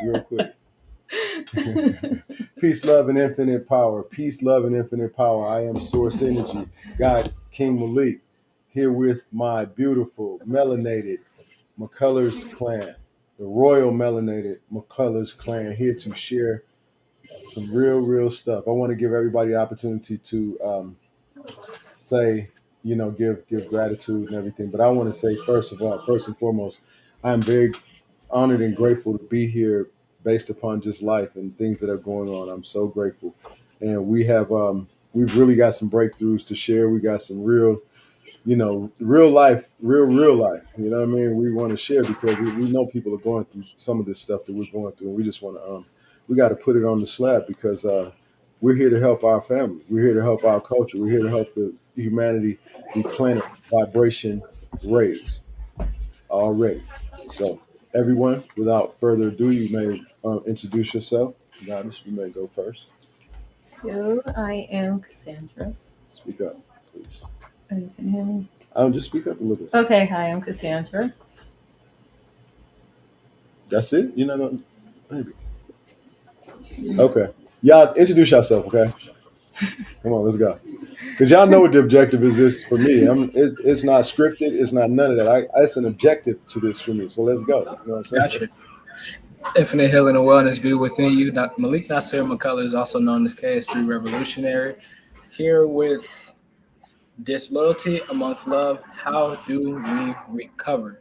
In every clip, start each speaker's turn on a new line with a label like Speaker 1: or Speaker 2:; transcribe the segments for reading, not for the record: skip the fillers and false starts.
Speaker 1: Real quick. Peace, love, and infinite power. Peace, love, and infinite power. I am Source Energy, God King Malik, here with my beautiful melanated McCullers clan, the royal melanated McCullers clan, here to share some real stuff. I want to give everybody the opportunity to say, give gratitude and everything. But I want to say, first of all, first and foremost, I'm very honored and grateful to be here based upon just life and things that are going on. I'm so grateful. And we've really got some breakthroughs to share. We got some real, real life, real life. You know what I mean? We want to share because we know people are going through some of this stuff that we're going through, and we just want to we got to put it on the slab because we're here to help our family. We're here to help our culture. We're here to help the humanity, the planet vibration raise already. So, everyone, without further ado, you may introduce yourself. Goddess, you may go first.
Speaker 2: Hello, I am Cassandra.
Speaker 1: Speak up, please.
Speaker 2: Oh, you can hear me?
Speaker 1: Just speak up a little bit.
Speaker 2: Okay, hi, I'm Cassandra.
Speaker 1: That's it? You're not gonna maybe. Okay. Y'all introduce yourself, okay? Come on, let's go. Because y'all know what the objective is this for me. It's not scripted. It's not none of that. It's an objective to this for me. So let's go. You know what I'm saying?
Speaker 3: Gotcha. Infinite healing and wellness be within you. Malik Nasir McCullers, also known as KS3 Revolutionary, here with Disloyalty amongst love. How do we recover?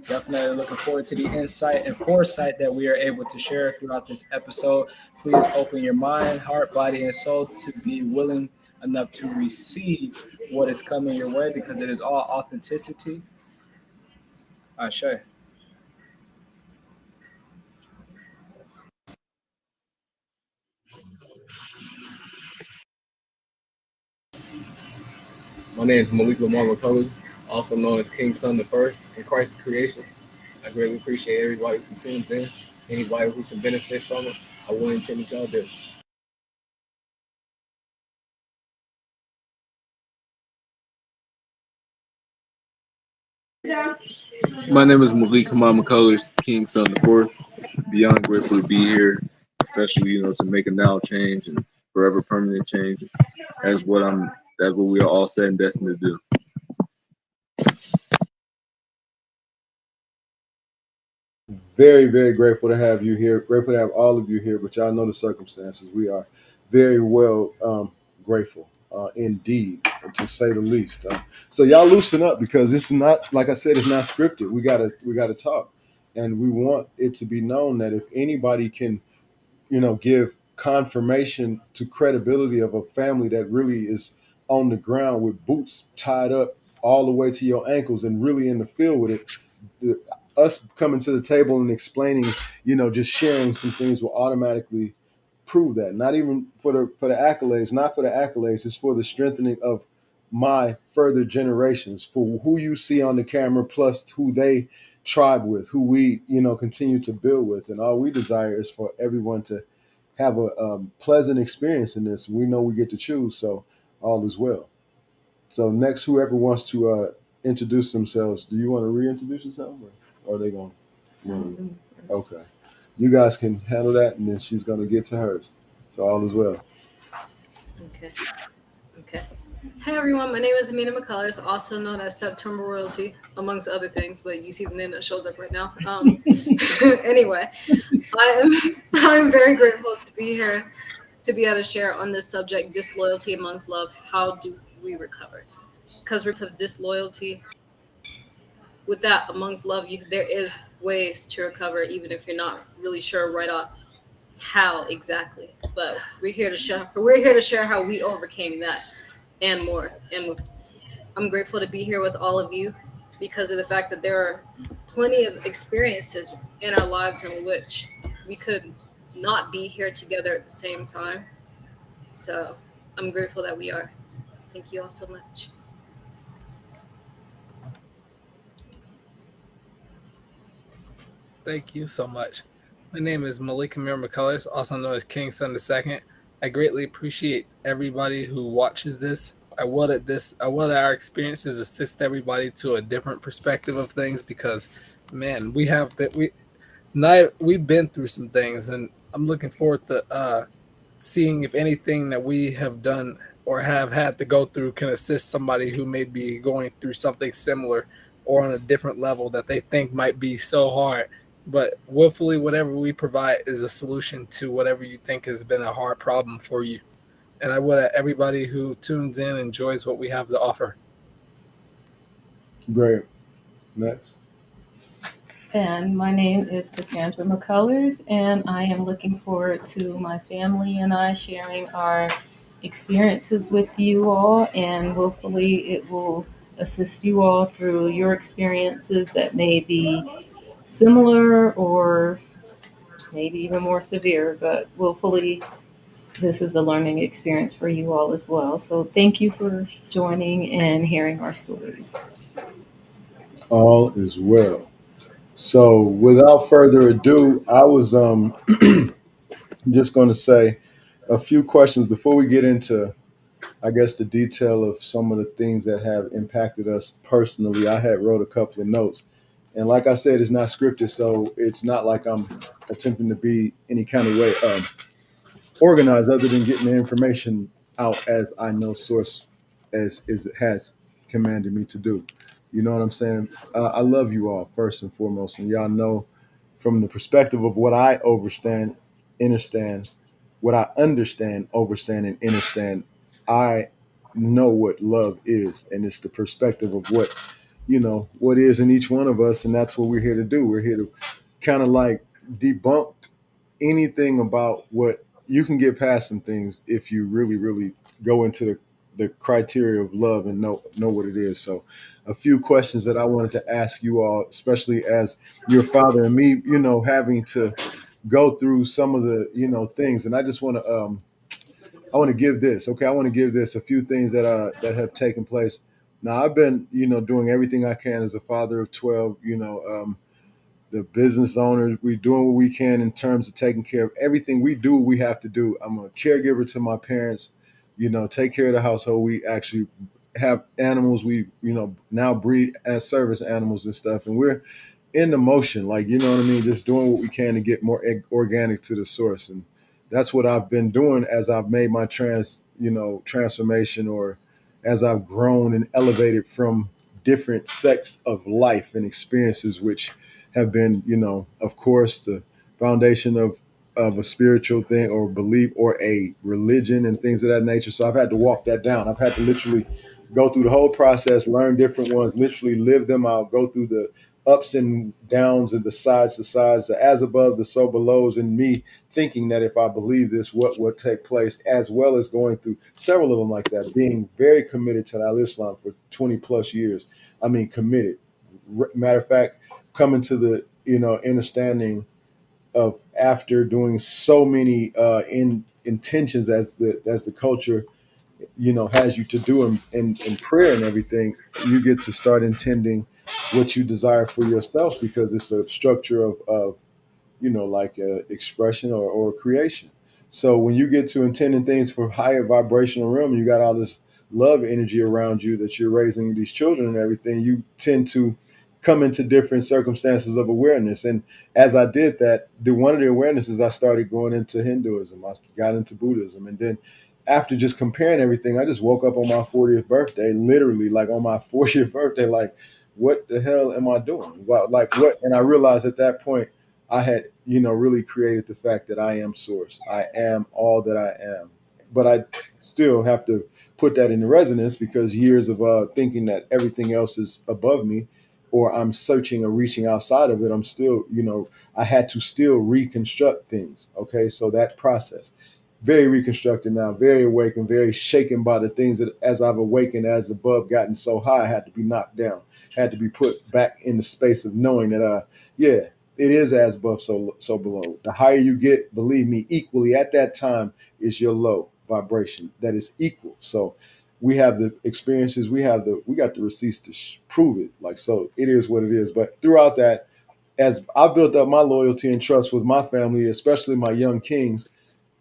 Speaker 3: Definitely looking forward to the insight and foresight that we are able to share throughout this episode. Please open your mind, heart, body, and soul to be willing enough to receive what is coming your way because it is all authenticity. Ashe.
Speaker 4: My name is Malik Lamar McCullers, also known as King Son the First in Christ's creation. I greatly appreciate everybody who tunes in, anybody who can benefit from it. I will intend that y'all do.
Speaker 5: My name is Malik Hamad McCullers, King Son the Fourth. Beyond grateful to be here, especially to make a now change and forever permanent change. That's what we are all set and destined to do.
Speaker 1: Very grateful to have you here. Grateful to have all of you here. But y'all know the circumstances. We are very well grateful indeed, to say the least. So y'all loosen up because this is not, like I said, it's not scripted. We gotta talk, and we want it to be known that if anybody can, give confirmation to credibility of a family that really is on the ground with boots tied up all the way to your ankles and really in the field with it, us coming to the table and explaining, just sharing some things will automatically prove that. Not even for the accolades, not for the accolades, it's for the strengthening of my further generations, for who you see on the camera plus who they tribe with, who we, continue to build with. And all we desire is for everyone to have a pleasant experience in this. We know we get to choose, so all is well. So next, whoever wants to introduce themselves, do you want to reintroduce yourself, or are they going? Okay, you guys can handle that, and then she's going to get to hers. So all is well.
Speaker 6: Okay. Hey everyone, my name is Amina McCullers, also known as September Royalty, amongst other things, but you see the name that shows up right now. Anyway, I'm very grateful to be here, to be able to share on this subject, disloyalty amongst love. How do we recover? Because of disloyalty, with that amongst love, there is ways to recover, even if you're not really sure right off how exactly. But we're here to share how we overcame that and more. And I'm grateful to be here with all of you because of the fact that there are plenty of experiences in our lives in which we could not be here together at the same time. So I'm grateful that we are. Thank you all so much.
Speaker 3: Thank you so much. My name is Malik McCullers, also known as King Son II. I greatly appreciate everybody who watches this. I wanted our experiences assist everybody to a different perspective of things because, man, we've been through some things, and I'm looking forward to seeing if anything that we have done or have had to go through can assist somebody who may be going through something similar or on a different level that they think might be so hard. But willfully, whatever we provide is a solution to whatever you think has been a hard problem for you. And I would that everybody who tunes in enjoys what we have to offer.
Speaker 1: Great. Next.
Speaker 2: And my name is Cassandra McCullers, and I am looking forward to my family and I sharing our experiences with you all, and hopefully, it will assist you all through your experiences that may be similar or maybe even more severe, but hopefully, this is a learning experience for you all as well. So, thank you for joining and hearing our stories.
Speaker 1: All is well. So without further ado, I was just going to say a few questions before we get into, I guess, the detail of some of the things that have impacted us personally. I had wrote a couple of notes, and like I said, it's not scripted, so it's not like I'm attempting to be any kind of way organized, other than getting the information out as I know source as it has commanded me to do. You know what I'm saying? I love you all first and foremost, and y'all know from the perspective of what I overstand, understand, what I understand, overstand, and understand. I know what love is, and it's the perspective of what what is in each one of us, and that's what we're here to do. We're here to kind of like debunk anything about what you can get past some things if you really, really go into the criteria of love and know what it is. So a few questions that I wanted to ask you all, especially as your father and me, having to go through some of the, things. And I just want to I want to give this, okay? I want to give this a few things that have taken place. Now I've been, doing everything I can as a father of 12, the business owners, we're doing what we can in terms of taking care of everything we do. We have to do. I'm a caregiver to my parents, take care of the household. We actually have animals. We, now breed as service animals and stuff. And we're in the motion, like, you know what I mean? Just doing what we can to get more organic to the source. And that's what I've been doing as I've made my transformation, or as I've grown and elevated from different sects of life and experiences, which have been, of course, the foundation of a spiritual thing or belief or a religion and things of that nature. So I've had to walk that down. I've had to literally go through the whole process, learn different ones, literally live them out, go through the ups and downs and the sides to sides, the as above, the so belows, and me thinking that if I believe this, what would take place, as well as going through several of them like that, being very committed to Al Islam for 20 plus years. I mean, committed. Matter of fact, coming to the understanding of, after doing so many in intentions as the culture has you to do in prayer and everything, you get to start intending what you desire for yourself, because it's a structure of like a expression or creation. So when you get to intending things for higher vibrational realm, you got all this love energy around you that you're raising these children and everything, you tend to come into different circumstances of awareness. And as I did that, one of the awarenesses, I started going into Hinduism, I got into Buddhism, and then after just comparing everything, I just woke up on my 40th birthday, literally like on my 40th birthday, like, what the hell am I doing? Well, like what? And I realized at that point, I had, really created the fact that I am source. I am all that I am. But I still have to put that into resonance, because years of thinking that everything else is above me, or I'm searching or reaching outside of it, I'm still, I had to still reconstruct things. Okay. So that process, very reconstructed now, very awakened, very shaken by the things that, as I've awakened, as above gotten so high, I had to be knocked down, had to be put back in the space of knowing that, yeah, it is as above, so below. The higher you get, believe me, equally at that time is your low vibration. That is equal. So we have the experiences, we got the receipts to prove it. Like, so it is what it is. But throughout that, as I built up my loyalty and trust with my family, especially my young kings,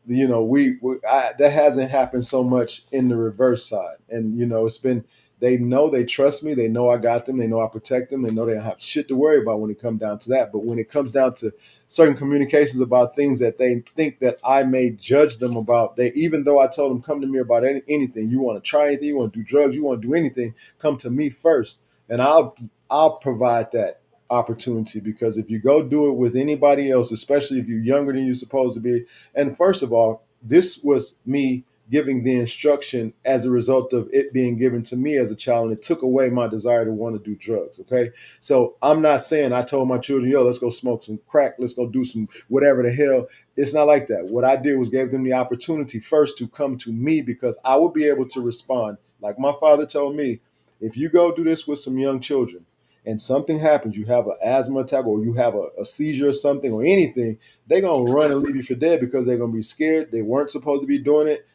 Speaker 1: that hasn't happened so much in the reverse side. And it's been, they know, they trust me, they know I got them, they know I protect them, they know they don't have shit to worry about when it comes down to that. But when it comes down to certain communications about things that they think that I may judge them about, they, even though I told them, come to me about anything, you want to try anything, you want to do drugs, you want to do anything, come to me first, and I'll provide that opportunity. Because if you go do it with anybody else, especially if you're younger than you're supposed to be, and first of all, this was me giving the instruction as a result of it being given to me as a child, and it took away my desire to want to do drugs. Okay. So I'm not saying I told my children, yo, let's go smoke some crack, let's go do some whatever the hell. It's not like that. What I did was gave them the opportunity first to come to me, because I would be able to respond. Like my father told me, if you go do this with some young children and something happens, you have an asthma attack or you have a seizure or something or anything, they're going to run and leave you for dead because they're going to be scared. They weren't supposed to be doing it.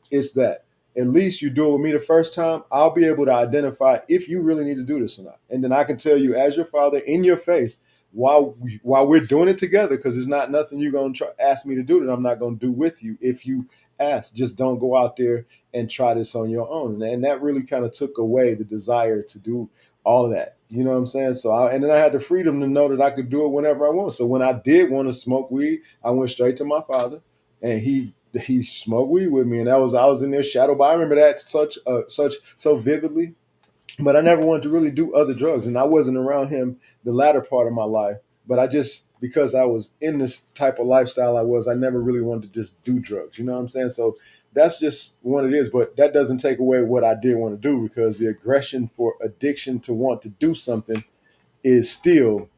Speaker 1: It's that. At least you do it with me the first time. I'll be able to identify if you really need to do this or not. And then I can tell you as your father in your face while we're doing it together, because it's not nothing you're going to ask me to do that I'm not going to do with you. If you ask, just don't go out there and try this on your own. And that really kind of took away the desire to do all of that. You know what I'm saying? And then I had the freedom to know that I could do it whenever I want. So when I did want to smoke weed, I went straight to my father, and he smoked weed with me, and I was in their shadow. But I remember that such so vividly. But I never wanted to really do other drugs, and I wasn't around him the latter part of my life. But I just, because I was in this type of lifestyle I never really wanted to just do drugs. You know what I'm saying? So that's just what it is. But that doesn't take away what I did want to do, because the aggression for addiction to want to do something is still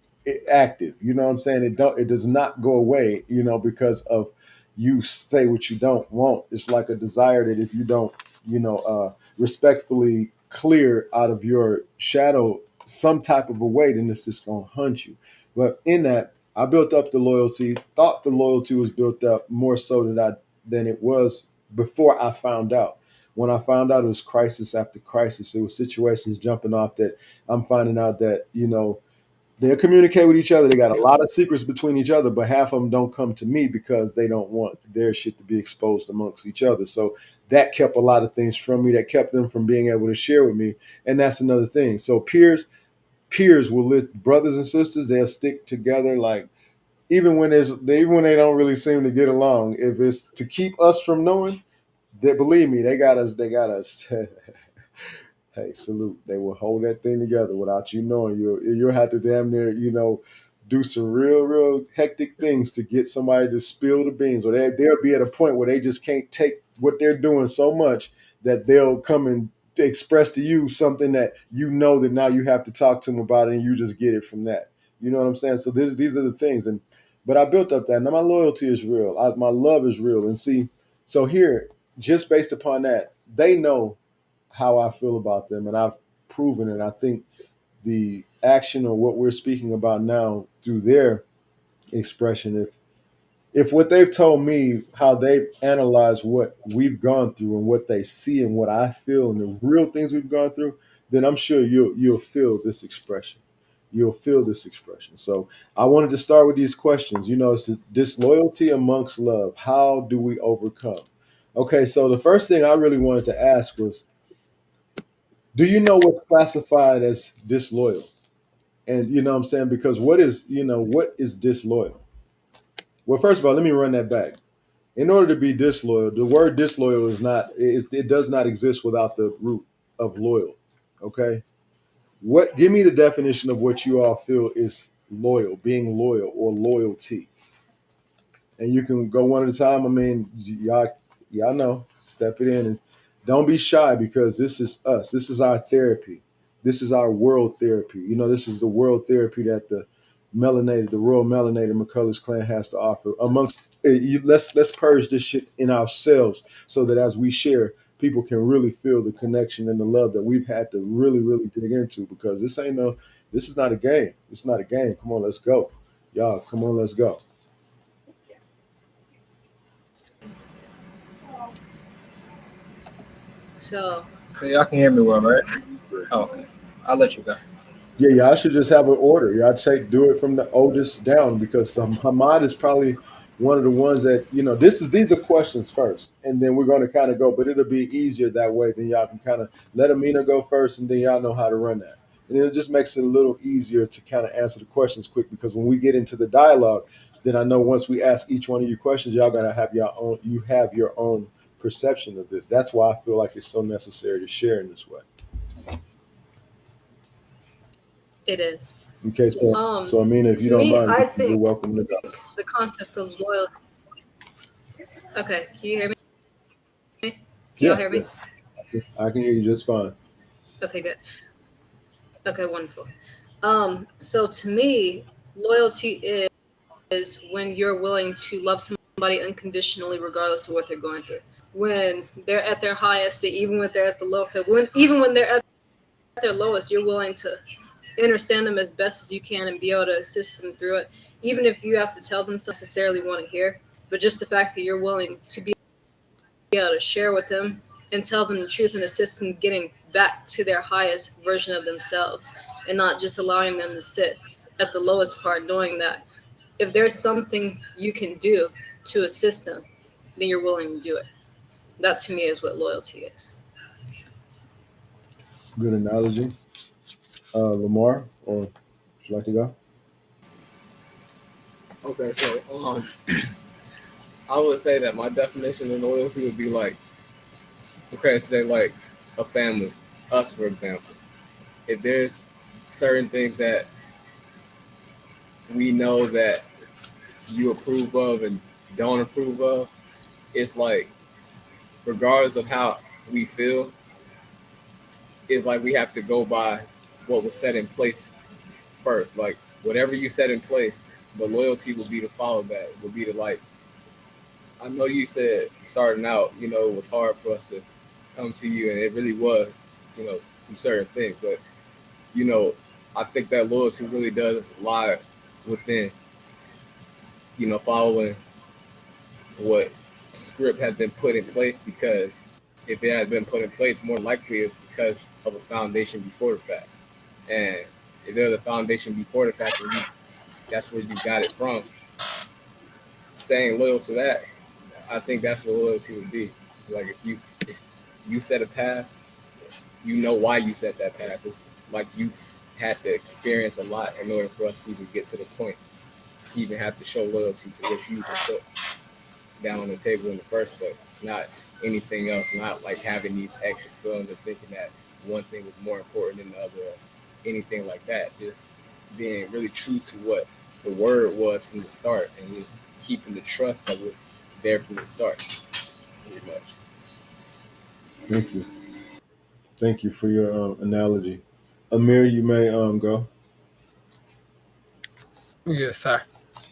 Speaker 1: active. You know what I'm saying? It does not go away, because of you say what you don't want. It's like a desire that if you don't, respectfully clear out of your shadow some type of a way, then it's just gonna hunt you. But in that, I built up the loyalty, thought the loyalty was built up more so than it was before I found out. When I found out, it was crisis after crisis. It was situations jumping off that I'm finding out that, they'll communicate with each other. They got a lot of secrets between each other, but half of them don't come to me because they don't want their shit to be exposed amongst each other. So that kept a lot of things from me. That kept them from being able to share with me. And that's another thing. So peers will lift brothers and sisters. They'll stick together. Like even when they don't really seem to get along, if it's to keep us from knowing, they believe me, they got us. They got us. Hey, salute. They will hold that thing together without you knowing. You'll have to damn near, do some real hectic things to get somebody to spill the beans, or they'll be at a point where they just can't take what they're doing so much that they'll come and express to you something that that now you have to talk to them about it, and you just get it from that. You know what I'm saying? So these are the things, but I built up that. Now my loyalty is real. My love is real, and see, so here, just based upon that, they know how I feel about them, and I've proven it. I think the action or what we're speaking about now through their expression, if what they've told me, how they've analyzed what we've gone through and what they see and what I feel and the real things we've gone through, then I'm sure you'll feel this expression. You'll feel this expression. So I wanted to start with these questions. It's the disloyalty amongst love. How do we overcome? Okay, so the first thing I really wanted to ask was, do you know what's classified as disloyal? And you know what I'm saying? Because what is disloyal? Well, first of all, let me run that back. In order to be disloyal, the word disloyal it does not exist without the root of loyal. Okay? Give me the definition of what you all feel is loyal, being loyal or loyalty. And you can go one at a time. I mean, y'all know, step it in and don't be shy, because this is us. This is our therapy. This is our world therapy. This is the world therapy that the Royal Melanated McCullers clan has to offer. Let's purge this shit in ourselves, so that as we share, people can really feel the connection and the love that we've had to really, really dig into. Because this is not a game. It's not a game. Come on, let's go, y'all. Come on, let's go.
Speaker 6: So
Speaker 3: Okay, y'all can hear me well, right? Oh, okay. I'll let you go.
Speaker 1: Yeah, y'all should just have an order. Y'all do it from the oldest down because Hamad is probably one of the ones that these are questions first, and then we're going to kind of go. But it'll be easier that way. Then y'all can kind of let Amina go first, and then y'all know how to run that, and it just makes it a little easier to kind of answer the questions quick. Because when we get into the dialogue, then I know once we ask each one of you questions, y'all gotta have your own. You have your own perception of this. That's why I feel like it's so necessary to share in this way.
Speaker 6: It is.
Speaker 1: Okay, so Amina, if you
Speaker 6: To
Speaker 1: don't
Speaker 6: me,
Speaker 1: mind,
Speaker 6: I
Speaker 1: you're
Speaker 6: think
Speaker 1: welcome to go.
Speaker 6: the concept of loyalty. Okay, can you hear me? Can y'all
Speaker 1: Yeah,
Speaker 6: hear
Speaker 1: yeah,
Speaker 6: me?
Speaker 1: I can hear you just fine.
Speaker 6: Okay, good. Okay, wonderful. So to me, loyalty is when you're willing to love somebody unconditionally, regardless of what they're going through. When they're at their highest, and even when they're at the low, even when they're at their lowest, you're willing to understand them as best as you can and be able to assist them through it, even if you have to tell them something necessarily want to hear. But just the fact that you're willing to be able to share with them and tell them the truth and assist them getting back to their highest version of themselves, and not just allowing them to sit at the lowest part, knowing that if there's something you can do to assist them, then you're willing to do it. That to me is what loyalty is.
Speaker 1: Good analogy. Lamar, or would you like to go?
Speaker 4: Okay, so I would say that my definition of loyalty would be like, okay, say like a family, us for example. If there's certain things that we know that you approve of and don't approve of, it's like regardless of how we feel, it's like we have to go by what was set in place first. Like whatever you set in place, the loyalty will be to follow that. Will be to like. I know you said starting out, it was hard for us to come to you, and it really was, from certain things. But you know, I think that loyalty really does lie within, following what script has been put in place, because if it had been put in place, more likely it's because of a foundation before the fact. And if there's a foundation before the fact, and that's where you got it from, staying loyal to that, I think that's what loyalty would be. Like if you set a path, you know why you set that path. It's like you had to experience a lot in order for us to even get to the point to even have to show loyalty to what you put down on the table in the first place. Not anything else, not like having these extra feelings of thinking that one thing was more important than the other, or anything like that. Just being really true to what the word was from the start, and just keeping the trust that was there from the start, pretty much.
Speaker 1: Thank you. Thank you for your analogy. Amir, you may go.
Speaker 3: Yes, sir.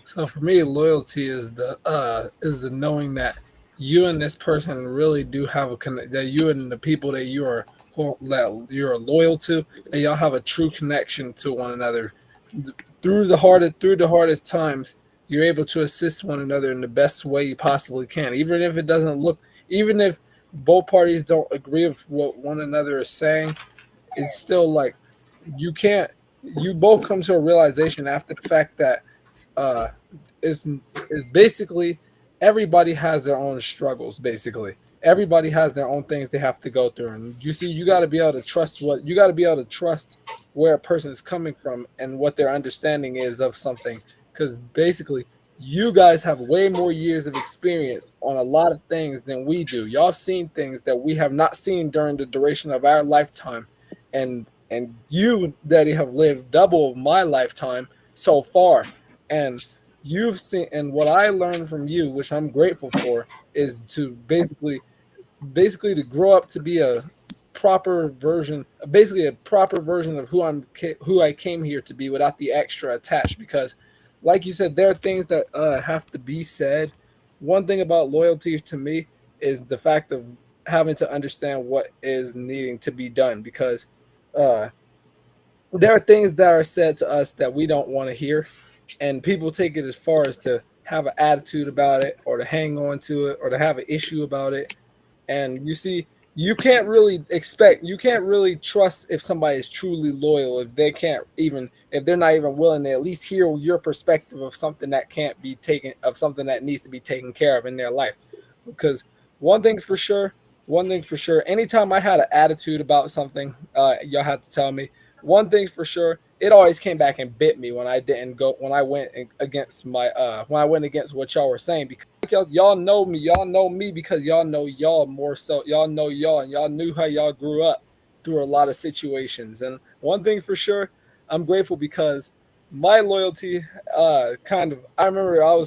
Speaker 3: So for me, loyalty is the knowing that you and this person really do have a connect. That you and the people that that you're loyal to, that y'all have a true connection to one another. Through the hardest times, you're able to assist one another in the best way you possibly can, even if it doesn't look, even if both parties don't agree with what one another is saying. It's still like you can't. You both come to a realization after the fact that uh is basically everybody has their own struggles. Basically everybody has their own things they have to go through, and you see, you got to be able to trust what you got to be able to trust where a person is coming from and what their understanding is of something, because basically you guys have way more years of experience on a lot of things than we do. Y'all seen things that we have not seen during the duration of our lifetime, and you, Daddy, have lived double of my lifetime so far. And you've seen, and what I learned from you, which I'm grateful for, is to basically to grow up to be a proper version, basically a proper version of who I came here to be, without the extra attached. Because like you said, there are things that have to be said. One thing about loyalty to me is the fact of having to understand what is needing to be done, because uh there are things that are said to us that we don't want to hear, and people take it as far as to have an attitude about it, or to hang on to it, or to have an issue about it. And you see, you can't really trust if somebody is truly loyal if they can't even if they're not even willing to at least hear your perspective of something that can't be taken of something that needs to be taken care of in their life. Because one thing for sure, anytime I had an attitude about something, y'all had to tell me. One thing for sure, it always came back and bit me when I didn't go when I went against my when I went against what y'all were saying because y'all know me because y'all know y'all more so y'all know y'all and y'all knew how y'all grew up through a lot of situations. And one thing for sure, I'm grateful because my loyalty kind of I remember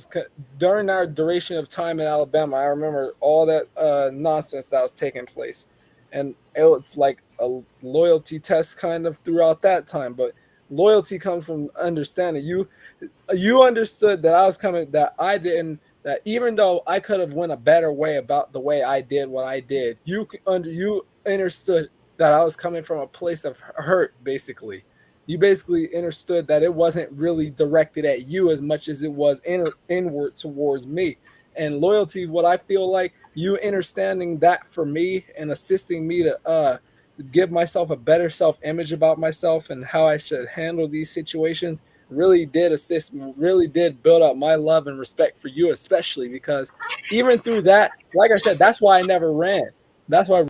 Speaker 3: during our duration of time in Alabama, I remember all that nonsense that was taking place, and it was like a loyalty test kind of throughout that time. But loyalty comes from understanding. You understood that I was coming, that I didn't, that even though I could have went a better way about the way I did what I did, you understood that I was coming from a place of hurt. Basically, you basically understood that it wasn't really directed at you as much as it was inward towards me. And loyalty, what I feel like you understanding that for me and assisting me to give myself a better self image about myself and how I should handle these situations really did really did build up my love and respect for you, especially because even through that, like I said, that's why I never ran. That's why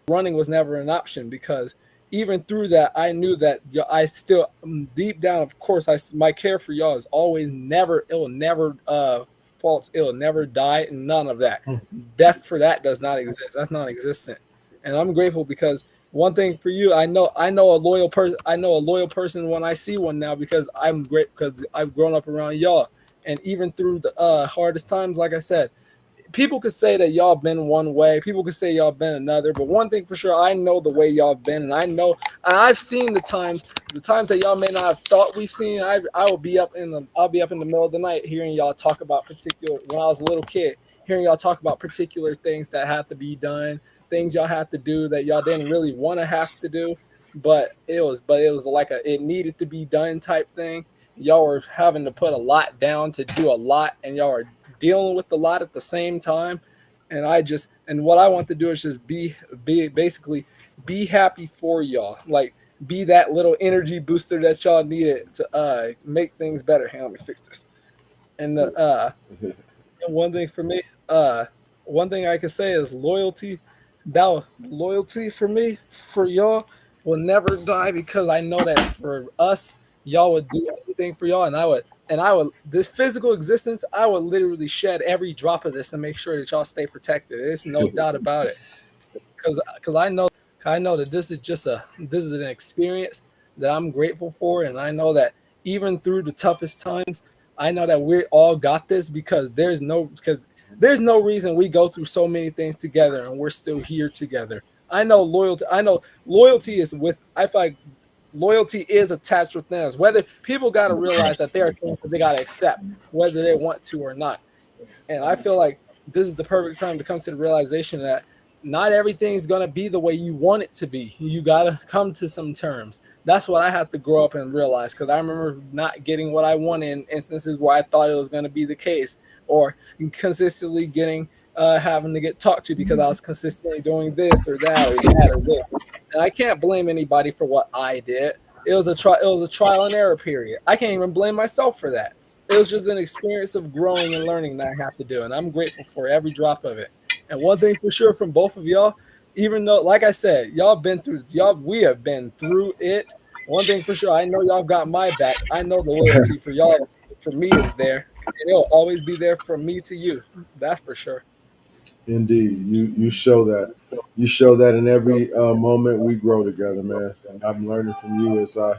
Speaker 3: running was never an option because even through that, I knew that I still deep down, of course, my care for y'all is always never, it will never false, it will never die, and none of that. Death for that does not exist. That's non-existent, and I'm grateful because one thing for you, I know a loyal person. I know a loyal person when I see one now because I'm great because I've grown up around y'all, and even through the hardest times, like I said, people could say that y'all been one way, people could say y'all been another, but one thing for sure, I know the way y'all been, and I know, and I've seen the times that y'all may not have thought we've seen. I'll be up in the middle of the night hearing y'all talk about particular, when I was a little kid, hearing y'all talk about particular things that have to be done, things y'all have to do that y'all didn't really want to have to do, but it was like it needed to be done type thing. Y'all were having to put a lot down to do a lot, and y'all are dealing with a lot at the same time. And what I want to do is just be basically be happy for y'all, like be that little energy booster that y'all needed to make things better. Hang on, let me fix this. And and one thing for me, one thing I can say is loyalty. Loyalty for me, for y'all, will never die because I know that for us, y'all would do anything for y'all, and I would this physical existence, I would literally shed every drop of this to make sure that y'all stay protected. There's no doubt about it, because I know that this is an experience that I'm grateful for, and I know that even through the toughest times, I know that we all got this because there's no reason we go through so many things together and we're still here together. I know loyalty is with I feel like loyalty is attached within us. Whether people got to realize that there are things that they got to accept, whether they want to or not. And I feel like this is the perfect time to come to the realization that not everything's going to be the way you want it to be. You got to come to some terms. That's what I had to grow up and realize, because I remember not getting what I wanted in instances where I thought it was going to be the case, or consistently getting having to get talked to because I was consistently doing this or that or that or this. And I can't blame anybody for what I did. It was a trial and error period. I can't even blame myself for that. It was just an experience of growing and learning that I have to do, and I'm grateful for every drop of it. And one thing for sure from both of y'all, even though, like I said, we have been through it. One thing for sure, I know y'all got my back. I know the loyalty for y'all, for me, is there, and it'll always be there from me to you. That's for sure.
Speaker 1: Indeed, you show that. You show that in every moment we grow together, man. And I'm learning from you as I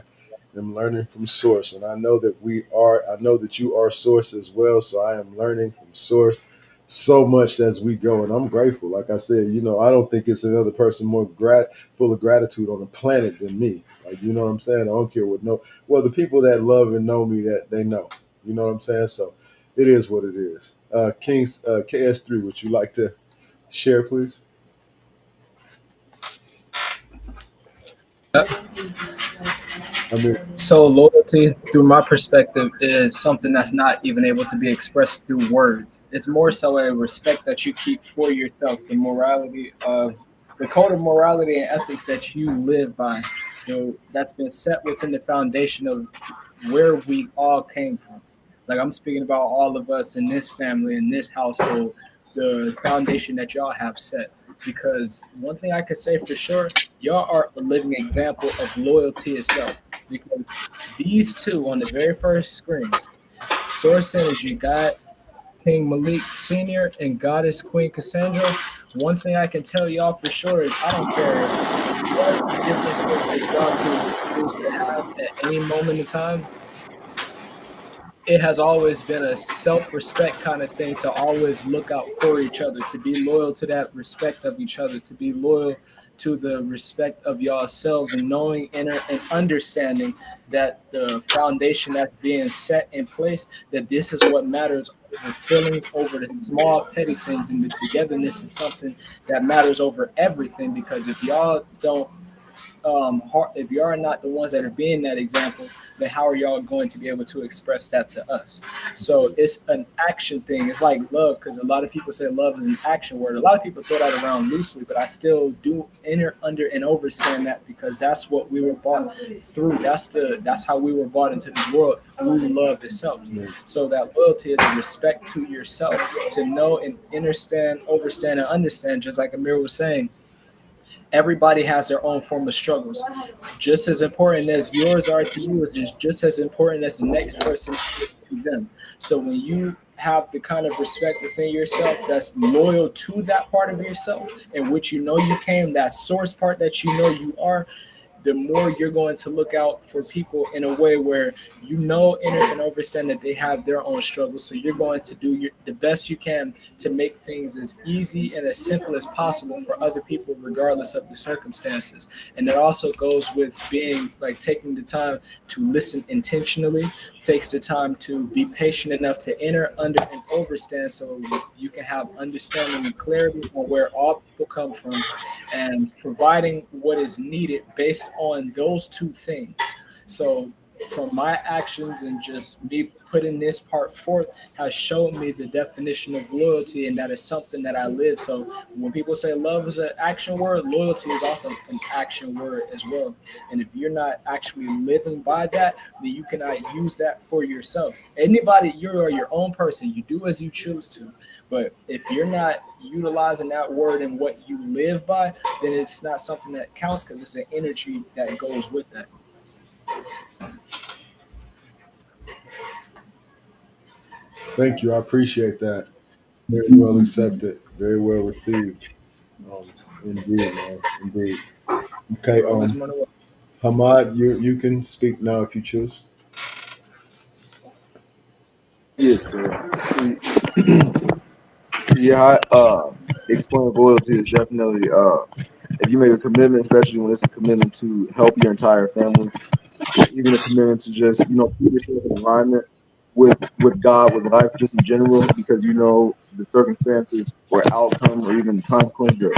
Speaker 1: am learning from Source, and I know that we are. I know that you are Source as well. So I am learning from Source so much as we go, and I'm grateful. Like I said, I don't think it's another person more full of gratitude on the planet than me. Like, you know what I'm saying? I don't care what the people that love and know me, that they know. You know what I'm saying? So it is what it is. Kings KS3, would you like to share, please? I mean,
Speaker 3: So loyalty, through my perspective, is something that's not even able to be expressed through words. It's more so a respect that you keep for yourself, the morality of the code of morality and ethics that you live by, that's been set within the foundation of where we all came from. Like I'm speaking about all of us in this family, in this household, the foundation that y'all have set. Because one thing I could say for sure, y'all are a living example of loyalty itself. Because these two on the very first screen, Source Energy, God King Malik Sr. and Goddess Queen Cassandra, one thing I can tell y'all for sure is I don't care what differences that y'all two choose to have at any moment in time, it has always been a self-respect kind of thing to always look out for each other, to be loyal to that respect of each other, to be loyal to the respect of yourselves, and knowing and understanding that the foundation that's being set in place, that this is what matters over feelings, over the small petty things, and the togetherness is something that matters over everything. Because if y'all don't if you are not the ones that are being that example, then how are y'all going to be able to express that to us? So it's an action thing. It's like love, because a lot of people say love is an action word. A lot of people throw that around loosely, but I still do enter under and understand that, because that's what we were bought through. That's how we were bought into this world, through love itself. So that loyalty is a respect to yourself, to know and understand, overstand, and understand. Just like Amir was saying, everybody has their own form of struggles. Just as important as yours are to you is just as important as the next person is to them. So when you have the kind of respect within yourself that's loyal to that part of yourself, in which you know you came, that source part that you know you are, the more you're going to look out for people in a way where you know and understand that they have their own struggles. So you're going to do the best you can to make things as easy and as simple as possible for other people, regardless of the circumstances. And that also goes with being like taking the time to listen intentionally, takes the time to be patient enough to enter, under, and understand, so you can have understanding and clarity on where all people come from, and providing what is needed based on those two things. So from my actions and just me putting this part forth has shown me the definition of loyalty, and that is something that I live. So when people say love is an action word, loyalty is also an action word as well. And if you're not actually living by that, then you cannot use that for yourself. Anybody, you are your own person. You do as you choose to. But if you're not utilizing that word and what you live by, then it's not something that counts, because it's an energy that goes with that.
Speaker 1: Thank you. I appreciate that. Very well accepted. Very well received. Um, indeed, man. Indeed. Okay.
Speaker 3: You're always more than welcome.
Speaker 1: Hamad, you can speak now if you choose.
Speaker 5: Yes, sir. Yeah, explain loyalty is definitely if you make a commitment, especially when it's a commitment to help your entire family, even a commitment to just keep yourself in alignment with God, with life, just in general, because the circumstances or outcome or even the consequences or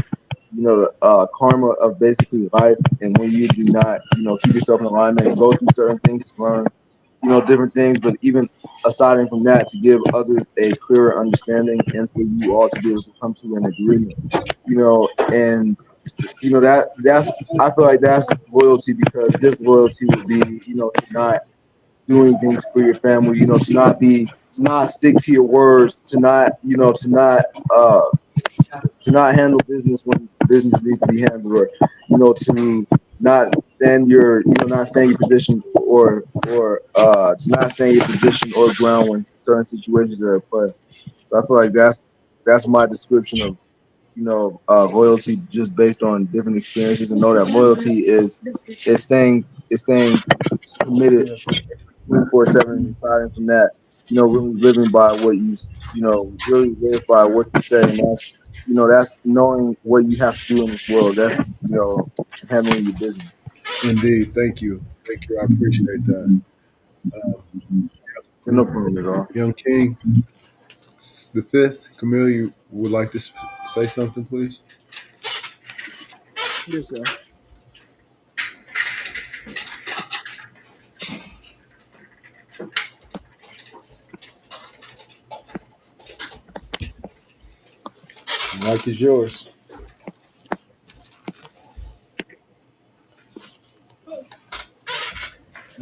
Speaker 5: the karma of basically life. And when you do not keep yourself in alignment and go through certain things to learn different things, but even aside from that, to give others a clearer understanding and for you all to be able to come to an agreement, and that's I feel like that's loyalty, because disloyalty would be to not doing things for your family, to not stick to your words, to not uh to not handle business when business needs to be handled, or to not stand your not stand your position, or to not stand your position or ground when certain situations are at play. So I feel like that's my description of loyalty, just based on different experiences, and know that loyalty is staying committed 24/7, aside from that, really living by what really live by what you say. And that's knowing what you have to do in this world. That's, handling your business.
Speaker 1: Indeed. Thank you. Thank you. I appreciate that.
Speaker 5: No problem at all.
Speaker 1: Young King, the fifth, Camille, you would like to say something, please?
Speaker 3: Yes, sir.
Speaker 1: The mic is yours.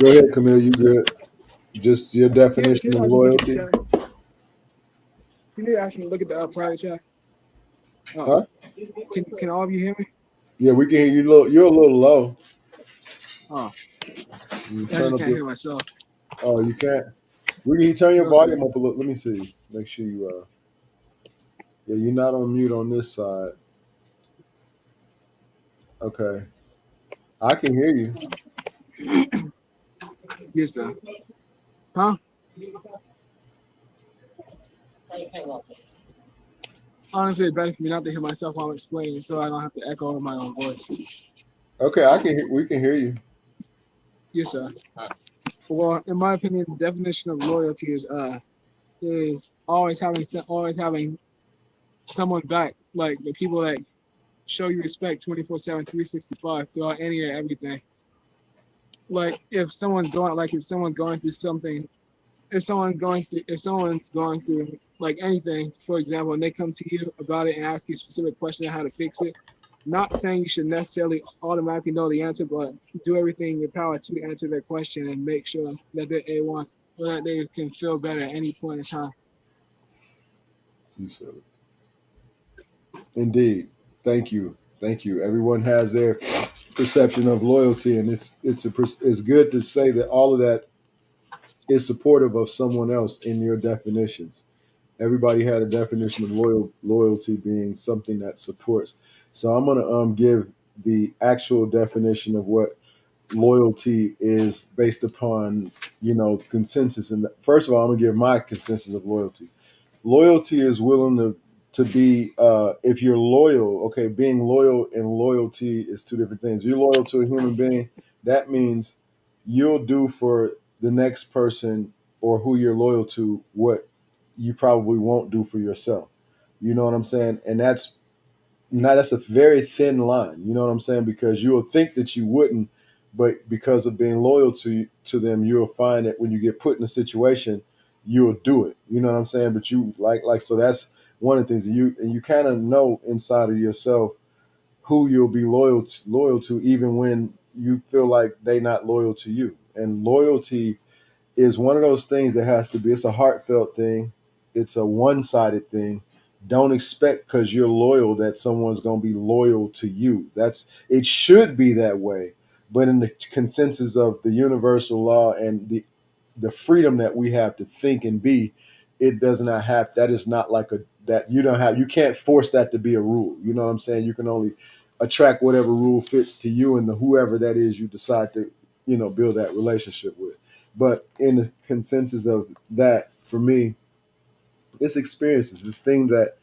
Speaker 1: Go ahead, Camille. You good? Just your
Speaker 7: Can
Speaker 1: definition
Speaker 7: you
Speaker 1: of
Speaker 7: actually look at the
Speaker 1: loyalty,
Speaker 7: chat? Can you actually look at the private chat? Uh,
Speaker 1: huh?
Speaker 7: can all of you hear me?
Speaker 1: Yeah, we can hear you. You're a little low.
Speaker 7: Oh,
Speaker 1: You
Speaker 7: I
Speaker 1: turn
Speaker 7: just
Speaker 1: up
Speaker 7: can't
Speaker 1: your.
Speaker 7: hear myself.
Speaker 1: Oh, you can't. We can you turn your
Speaker 7: No, sir.
Speaker 1: volume up a little. Let me see. Make sure you. Yeah, you're not on mute on this side. Okay, I can hear you.
Speaker 7: Yes, sir. Huh? Honestly, it's better for me not to hear myself while I'm explaining, so I don't have to echo my own voice.
Speaker 1: Okay, I can. We can hear you.
Speaker 7: Yes, sir. Well, in my opinion, the definition of loyalty is always having someone back, like the people that show you respect 24/7, 365 throughout any and everything. Like if someone's going through something, if someone's going through like anything, for example, and they come to you about it and ask you a specific question on how to fix it, not saying you should necessarily automatically know the answer, but do everything in your power to answer their question and make sure that they're A1 or that they can feel better at any point in time.
Speaker 1: You said it. Indeed. Thank you. Thank you. Everyone has their perception of loyalty, and it's good to say that all of that is supportive of someone else in your definitions. Everybody had a definition of loyalty being something that supports. So I'm gonna give the actual definition of what loyalty is based upon consensus. And first of all, I'm gonna give my consensus of loyalty. Loyalty is willing to be if you're loyal. Okay, being loyal and loyalty is two different things. If you're loyal to a human being, that means you'll do for the next person or who you're loyal to what you probably won't do for yourself. You know what I'm saying? And that's a very thin line. You know what I'm saying? Because you'll think that you wouldn't, but because of being loyal to them, you'll find that when you get put in a situation, you'll do it. You know what I'm saying? But you like so that's one of the things. And you kind of know inside of yourself who you'll be loyal to, even when you feel like they're not loyal to you. And loyalty is one of those things that has to be. It's a heartfelt thing. It's a one-sided thing. Don't expect because you're loyal that someone's going to be loyal to you. It should be that way, but in the consensus of the universal law and the freedom that we have to think and be, it does not have. That is not like a that you don't have. You can't force that to be a rule. You know what I'm saying? You can only attract whatever rule fits to you and the whoever that is you decide to build that relationship with. But in the consensus of that, for me, it's experiences. It's things that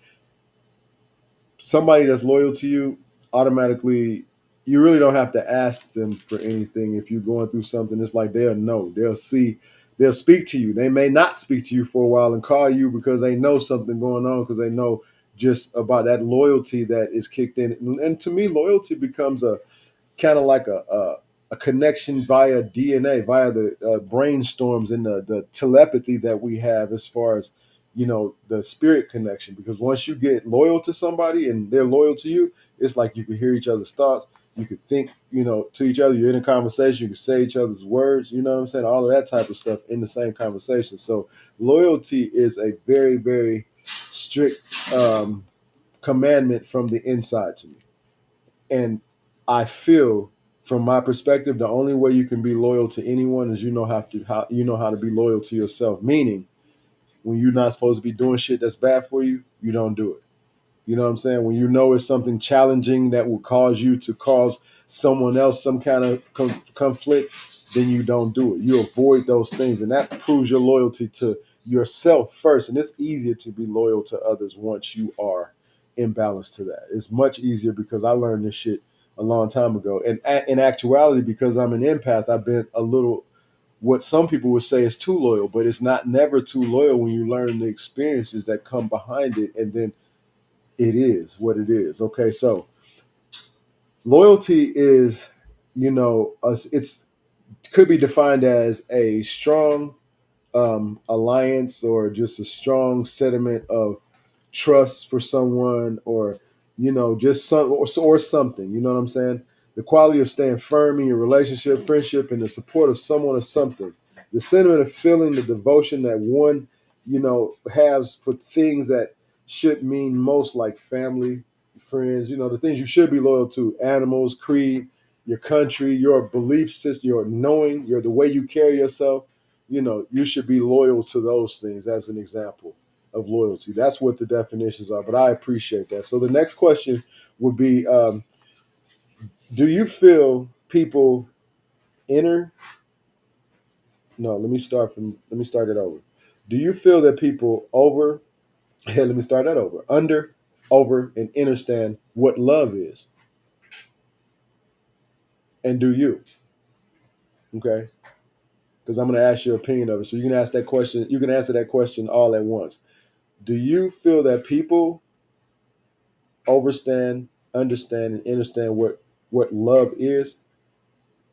Speaker 1: somebody that's loyal to you automatically, you really don't have to ask them for anything. If you're going through something, it's like they'll know. They'll see. They'll speak to you. They may not speak to you for a while and call you because they know something going on because they know just about that loyalty that is kicked in. And to me, loyalty becomes a kind of like a connection via DNA, via the brainstorms and the telepathy that we have as far as the spirit connection. Because once you get loyal to somebody and they're loyal to you, it's like you can hear each other's thoughts. You could think, to each other. You're in a conversation. You can say each other's words. You know what I'm saying? All of that type of stuff in the same conversation. So loyalty is a very, very strict commandment from the inside to me. And I feel, from my perspective, the only way you can be loyal to anyone is how to be loyal to yourself. Meaning, when you're not supposed to be doing shit that's bad for you, you don't do it. You know what I'm saying? When you know it's something challenging that will cause you to cause someone else some kind of conflict, then you don't do it. You avoid those things, and that proves your loyalty to yourself first. And it's easier to be loyal to others once you are in balance to that. It's much easier because I learned this shit a long time ago. And in actuality, because I'm an empath, I've been a little what some people would say is too loyal, but it's not never too loyal when you learn the experiences that come behind it, and then it is what it is. Okay, so loyalty is, it's could be defined as a strong alliance or just a strong sentiment of trust for someone, or just some or something. You know what I'm saying? the quality of staying firm in your relationship, friendship, and the support of someone or something. The sentiment of feeling the devotion that one, has for things that should mean most, like family, friends, the things you should be loyal to, animals, creed, your country, your belief system, your knowing, the way you carry yourself. You should be loyal to those things as an example of loyalty. That's what the definitions are, but I appreciate that. So the next question would be, do you feel people enter? No, let me start it over. Do you feel that people let me start that over. Under, over, and understand what love is? And do you? Okay? Because I'm going to ask your opinion of it. So you can ask that question, you can answer that question all at once. Do you feel that people understand, and understand what love is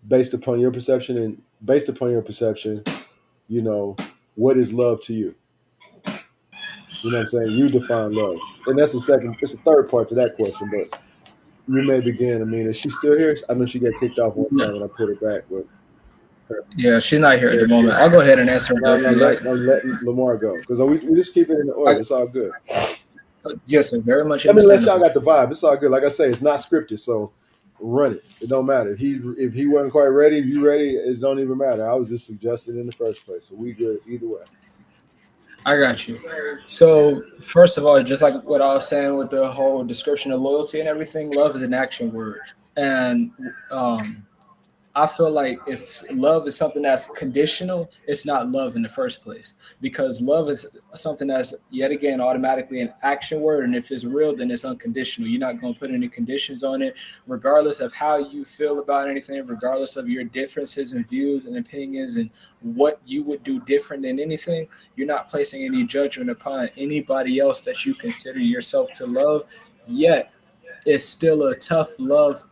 Speaker 1: based upon your perception? And based upon your perception, you know, what is love to you? You know what I'm saying? You define love. And it's a third part to that question, but you may begin. I mean, is she still here? I know she got kicked off one time and I put her back, but
Speaker 3: Yeah, she's not here at
Speaker 1: yeah,
Speaker 3: the moment.
Speaker 1: cool.
Speaker 3: I'll go ahead and answer her
Speaker 1: No,
Speaker 3: if you like.
Speaker 1: I'm letting Lamar go because we just keep it in the order.
Speaker 3: I,
Speaker 1: It's all good.
Speaker 3: yes, sir, very much
Speaker 1: I mean, unless y'all
Speaker 3: understandable.
Speaker 1: got the vibe, it's all good. Like I say, it's not scripted, so run it. It don't matter. If he wasn't quite ready, if you ready, it don't even matter. I was just suggesting in the first place, so we good either way.
Speaker 3: I got you. So, first of all, just like what I was saying with the whole description of loyalty and everything, love is an action word. And I feel like if love is something that's conditional, it's not love in the first place. Because love is something that's yet again automatically an action word, and if it's real, then it's unconditional. You're not going to put any conditions on it, regardless of how you feel about anything, regardless of your differences and views and opinions and what you would do different than anything. You're not placing any judgment upon anybody else that you consider yourself to love. Yet, it's still a tough love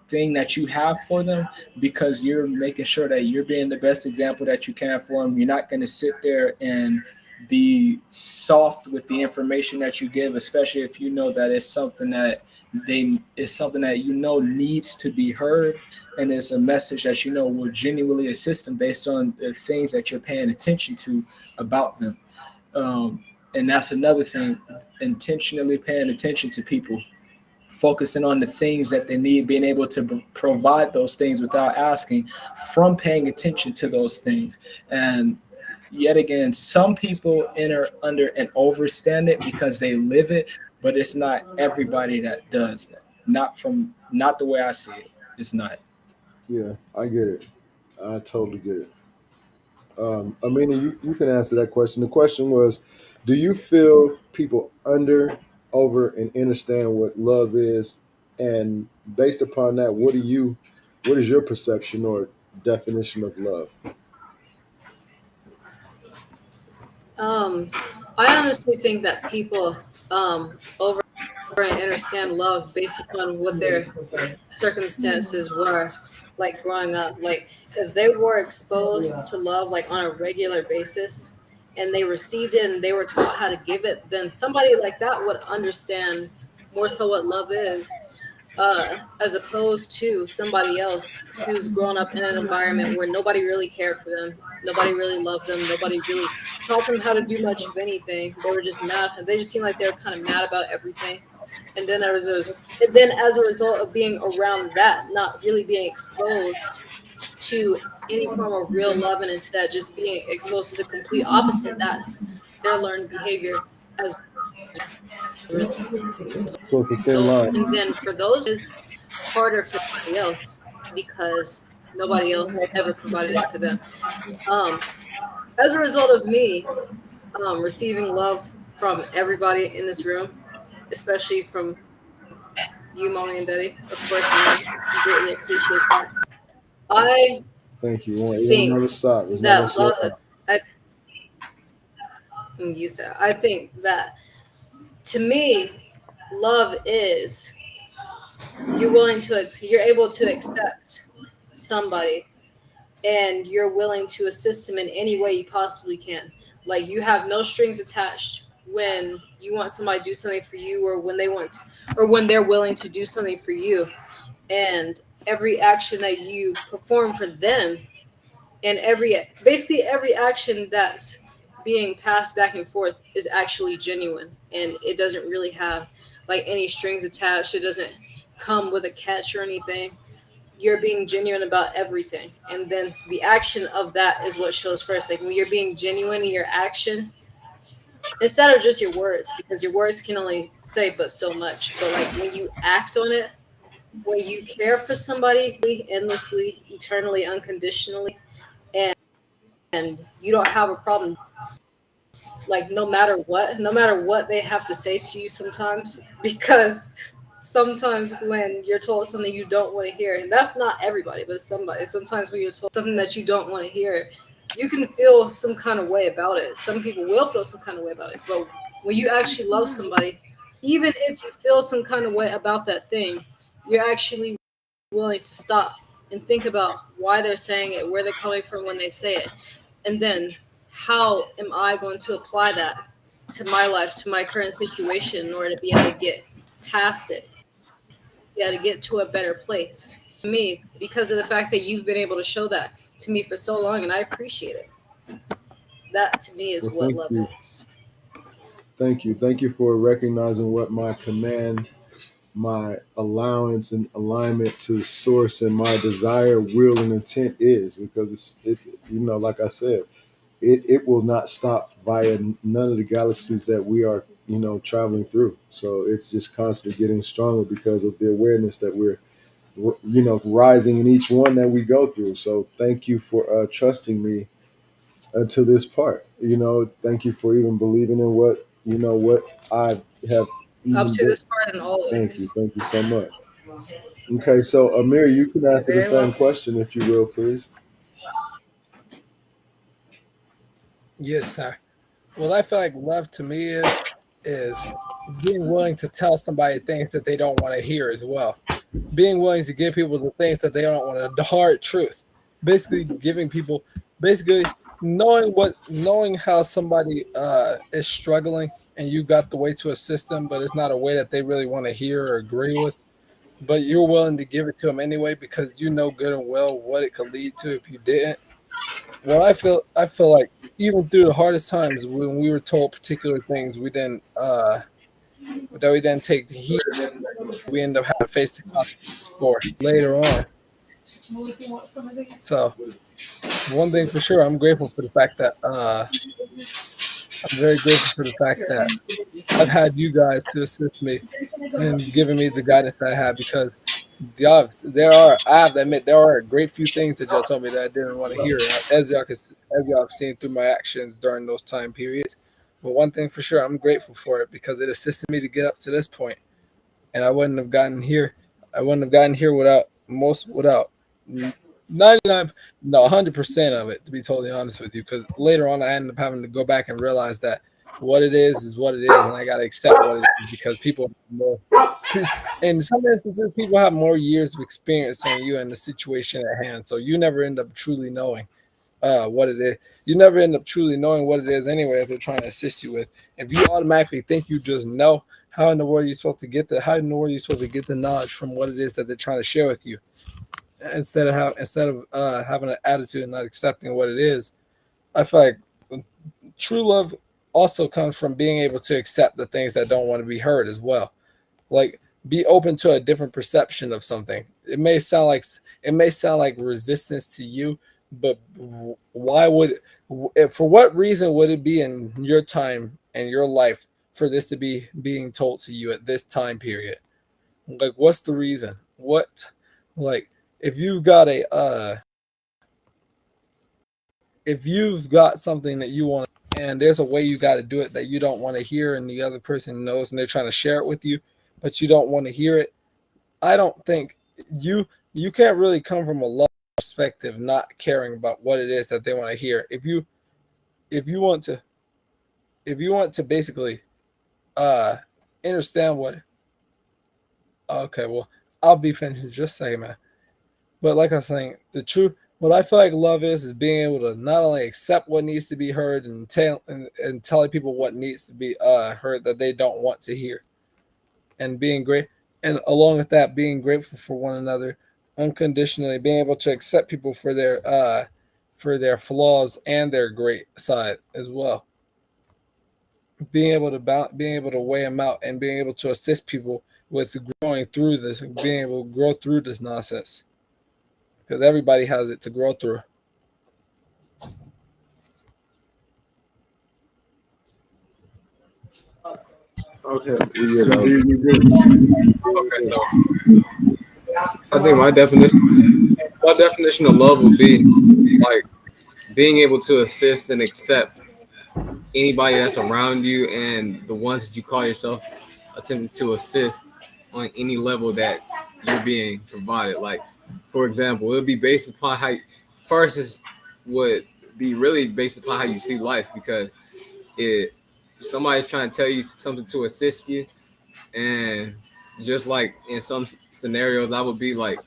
Speaker 3: thing that you have for them because you're making sure that you're being the best example that you can for them. You're not going to sit there and be soft with the information that you give, especially if you know that it's something that you know needs to be heard, and it's a message that you know will genuinely assist them based on the things that you're paying attention to about them. And that's another thing, intentionally paying attention to people, focusing on the things that they need, being able to provide those things without asking, from paying attention to those things. And yet again, some people enter under and overstand it because they live it, but it's not everybody that does that. Not the way I see it. It's not.
Speaker 1: Yeah, I get it. I totally get it. Amina, you can answer that question. The question was, do you feel people under, over, and understand what love is? And based upon that, what is your perception or definition of love?
Speaker 6: Um, I honestly think that people over and understand love based upon what their circumstances were like growing up. Like if they were exposed to love like on a regular basis and they received it and they were taught how to give it, then somebody like that would understand more so what love is, as opposed to somebody else who's grown up in an environment where nobody really cared for them, nobody really loved them, nobody really taught them how to do much of anything. They were just mad. They just seemed like they were kind of mad about everything. And then as a result of being around that, not really being exposed to any form of real love, and instead just being exposed to the complete opposite, that's their learned behavior as a
Speaker 1: So it's a thin
Speaker 6: result.
Speaker 1: line.
Speaker 6: And then for those is harder for somebody else because nobody else ever provided it to them. Um, as a result of me receiving love from everybody in this room, especially from you, mommy and daddy, of course, and I greatly appreciate that. I
Speaker 1: Thank you. It ain't
Speaker 6: think
Speaker 1: never stop. It's not gonna
Speaker 6: that
Speaker 1: slow
Speaker 6: love,
Speaker 1: down.
Speaker 6: I, you said, I think that to me, love is you're able to accept somebody and you're willing to assist them in any way you possibly can. Like you have no strings attached when you want somebody to do something for you, or when they're willing to do something for you. And every action that you perform for them, and basically every action that's being passed back and forth is actually genuine, and it doesn't really have like any strings attached. It doesn't come with a catch or anything. You're being genuine about everything, and then the action of that is what shows first. Like when you're being genuine in your action instead of just your words, because your words can only say but so much. But like when you act on it, when you care for somebody endlessly, eternally, unconditionally, and you don't have a problem, like no matter what they have to say to you sometimes, because sometimes when you're told something you don't want to hear, and that's not everybody, but somebody, sometimes when you're told something that you don't want to hear, you can feel some kind of way about it. Some people will feel some kind of way about it, but when you actually love somebody, even if you feel some kind of way about that thing, you're actually willing to stop and think about why they're saying it, where they're coming from when they say it, and then how am I going to apply that to my life, to my current situation, in order to be able to get past it, yeah, to get to a better place. Me, because of the fact that you've been able to show that to me for so long, and I appreciate it. That to me is
Speaker 1: Well,
Speaker 6: what
Speaker 1: thank
Speaker 6: love
Speaker 1: you.
Speaker 6: is.
Speaker 1: Thank you for recognizing what my command, my allowance and alignment to source and my desire, will, and intent is, because like I said, it will not stop via none of the galaxies that we are, traveling through. So it's just constantly getting stronger because of the awareness that we're, rising in each one that we go through. So thank you for trusting me to this part. Thank you for even believing in what I have
Speaker 6: Up
Speaker 1: even
Speaker 6: to
Speaker 1: been.
Speaker 6: this part and always.
Speaker 1: Thank you so much. Okay, so Amir, you can
Speaker 6: You're
Speaker 1: answer the
Speaker 6: very
Speaker 1: same
Speaker 6: welcome.
Speaker 1: question if you will, please.
Speaker 3: Yes, sir. What I feel like love to me is being willing to tell somebody things that they don't want to hear as well. Being willing to give people the things that they don't want to, the hard truth. Basically giving people basically knowing how somebody is struggling, and you got the way to assist them, but it's not a way that they really want to hear or agree with. But you're willing to give it to them anyway because you know good and well what it could lead to if you didn't. Well, I feel like even through the hardest times when we were told particular things we didn't take the heat, we end up having to face the consequences for later on. So one thing for sure, I'm very grateful for the fact that I've had you guys to assist me and giving me the guidance that I have, because I have to admit there are a great few things that y'all told me that I didn't want to hear, as y'all have seen through my actions during those time periods. But one thing for sure, I'm grateful for it because it assisted me to get up to this point, and I wouldn't have gotten here. I wouldn't have gotten here without 99, no, 100% of it, to be totally honest with you. Because later on, I ended up having to go back and realize that what it is what it is, and I got to accept what it is because people have more. In some instances, people have more years of experience than you in the situation at hand, so you never end up truly knowing what it is. You never end up truly knowing what it is anyway if they're trying to assist you with. If you automatically think you just know, how in the world are you supposed to get the how in the world are you supposed to get the knowledge from what it is that they're trying to share with you, instead of having an attitude and not accepting what it is. I feel like true love also comes from being able to accept the things that don't want to be heard as well. Like, be open to a different perception of something. It may sound like resistance to you, but why would for what reason would it be in your time and your life for this to be being told to you at this time period? Like, what's the reason? What, like, if you've got a if you've got something that you want, and there's a way you got to do it that you don't want to hear and the other person knows and they're trying to share it with you, but you don't want to hear it, I don't think you can't really come from a love perspective not caring about what it is that they want to hear. If you want to basically uh understand what, okay, well, I'll be finished in just a second, man. But like I was saying, the truth, what I feel like love is being able to not only accept what needs to be heard and telling people what needs to be heard that they don't want to hear, and being great, and along with that, being grateful for one another, unconditionally, being able to accept people for their flaws and their great side as well. Being able to weigh them out and being able to assist people with growing through this, being able to grow through this nonsense because everybody has it to grow through.
Speaker 5: Okay, yeah, that was
Speaker 1: Indeed, we do.
Speaker 4: Okay, so I think my definition of love would be like being able to assist and accept anybody that's around you and the ones that you call yourself attempting to assist on any level that you're being provided. Like, for example, it would be based upon how first is would be really based upon how you see life because it somebody's trying to tell you something to assist you and just like in some scenarios I would be like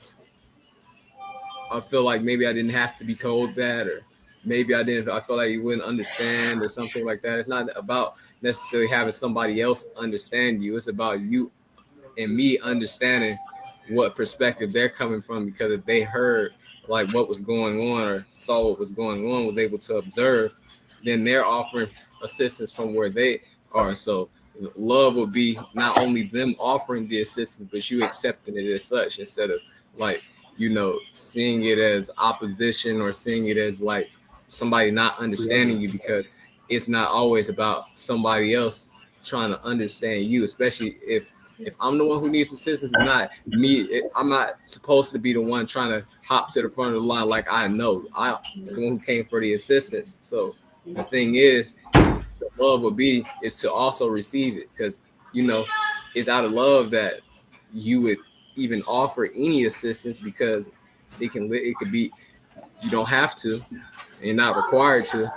Speaker 4: I feel like maybe I didn't have to be told that, or maybe I feel like you wouldn't understand, or something like that. It's not about necessarily having somebody else understand you. It's about you and me understanding what perspective they're coming from, because if they heard like what was going on or saw what was going on, was able to observe, then they're offering assistance from where they are. So love would be not only them offering the assistance, but you accepting it as such, instead of like, seeing it as opposition or seeing it as like somebody not understanding you, because it's not always about somebody else trying to understand you, especially if I'm the one who needs assistance, it's not me. I'm not supposed to be the one trying to hop to the front of the line like I know. I'm the one who came for the assistance. So the thing is, the love would be is to also receive it, because it's out of love that you would even offer any assistance, because it could be you don't have to, and you're not required to,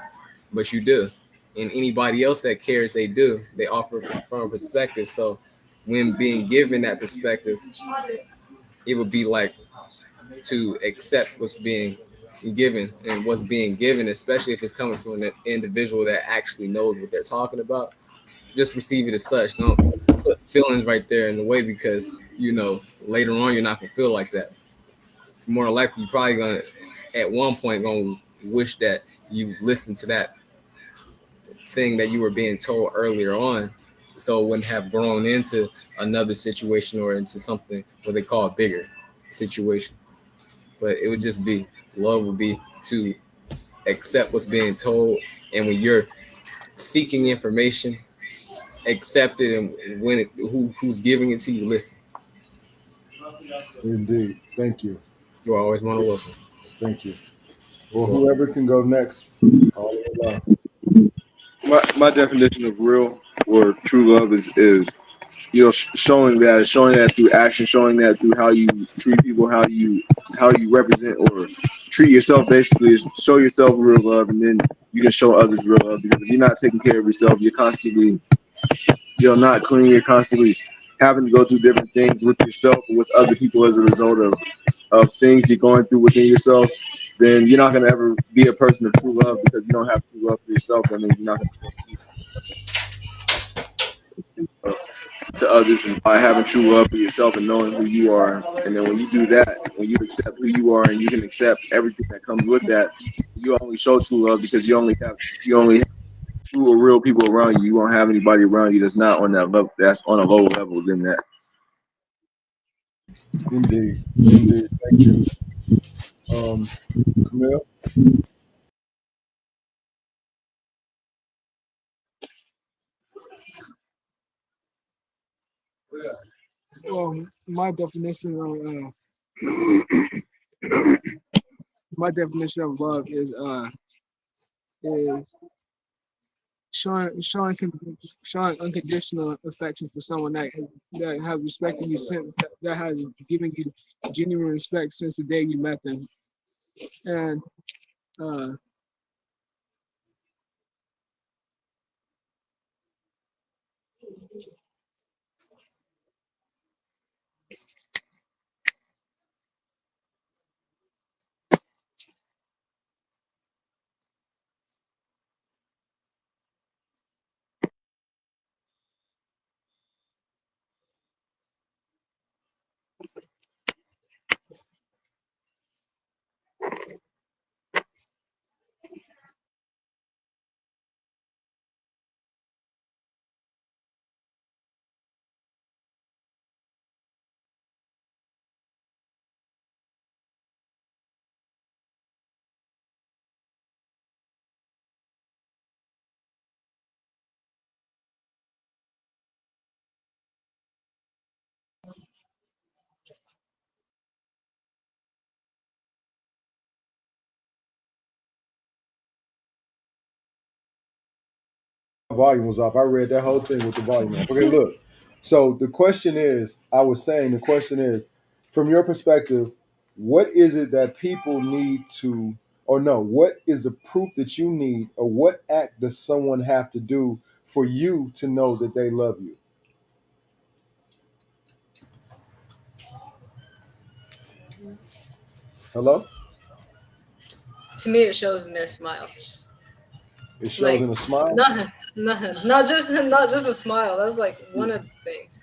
Speaker 4: but you do. And anybody else that cares, they do. They offer from a perspective. So when being given that perspective, it would be like to accept what's being given, and what's being given, especially if it's coming from an individual that actually knows what they're talking about. Just receive it as such. Don't put feelings right there in the way, because later on you're not gonna feel like that. More likely, you're probably gonna at one point gonna wish that you listened to that thing that you were being told earlier on, so it wouldn't have grown into another situation or into something what they call a bigger situation. But it would just be love would be to accept what's being told, and when you're seeking information, accept it, and when who's giving it to you, listen.
Speaker 1: Indeed. Thank you.
Speaker 4: You always want to welcome.
Speaker 1: Thank you. Well, whoever can go next. All of love.
Speaker 5: my definition of real or true love is showing that through action, showing that through how you treat people, how you represent or treat yourself. Basically, is show yourself real love, and then you can show others real love. Because if you're not taking care of yourself, you're constantly not clean. You're constantly having to go through different things with yourself or with other people as a result of things you're going through within yourself. Then you're not going to ever be a person of true love, because you don't have true love for yourself. That means you're not going to others, and by having true love for yourself and knowing who you are. And then when you do that, when you accept who you are and you can accept everything that comes with that, you only show true love, because you only have true or real people around you. You won't have anybody around you that's not on that level, that's on a lower level than that.
Speaker 1: Indeed. Indeed. Thank you. Um, Camille.
Speaker 7: Well, my definition of love is showing unconditional affection for someone that has respected you since that has given you genuine respect since the day you met them. And uh,
Speaker 1: volume was off. I read that whole thing with the volume off. Okay, look. So the question is, the question is, from your perspective, what is it that people need to, or no, what is the proof that you need, or what act does someone have to do for you to know that they love you? Hello?
Speaker 6: To me, it shows in their smile.
Speaker 1: It shows
Speaker 6: Like
Speaker 1: in a smile?
Speaker 6: not just a smile. That's like one of the things.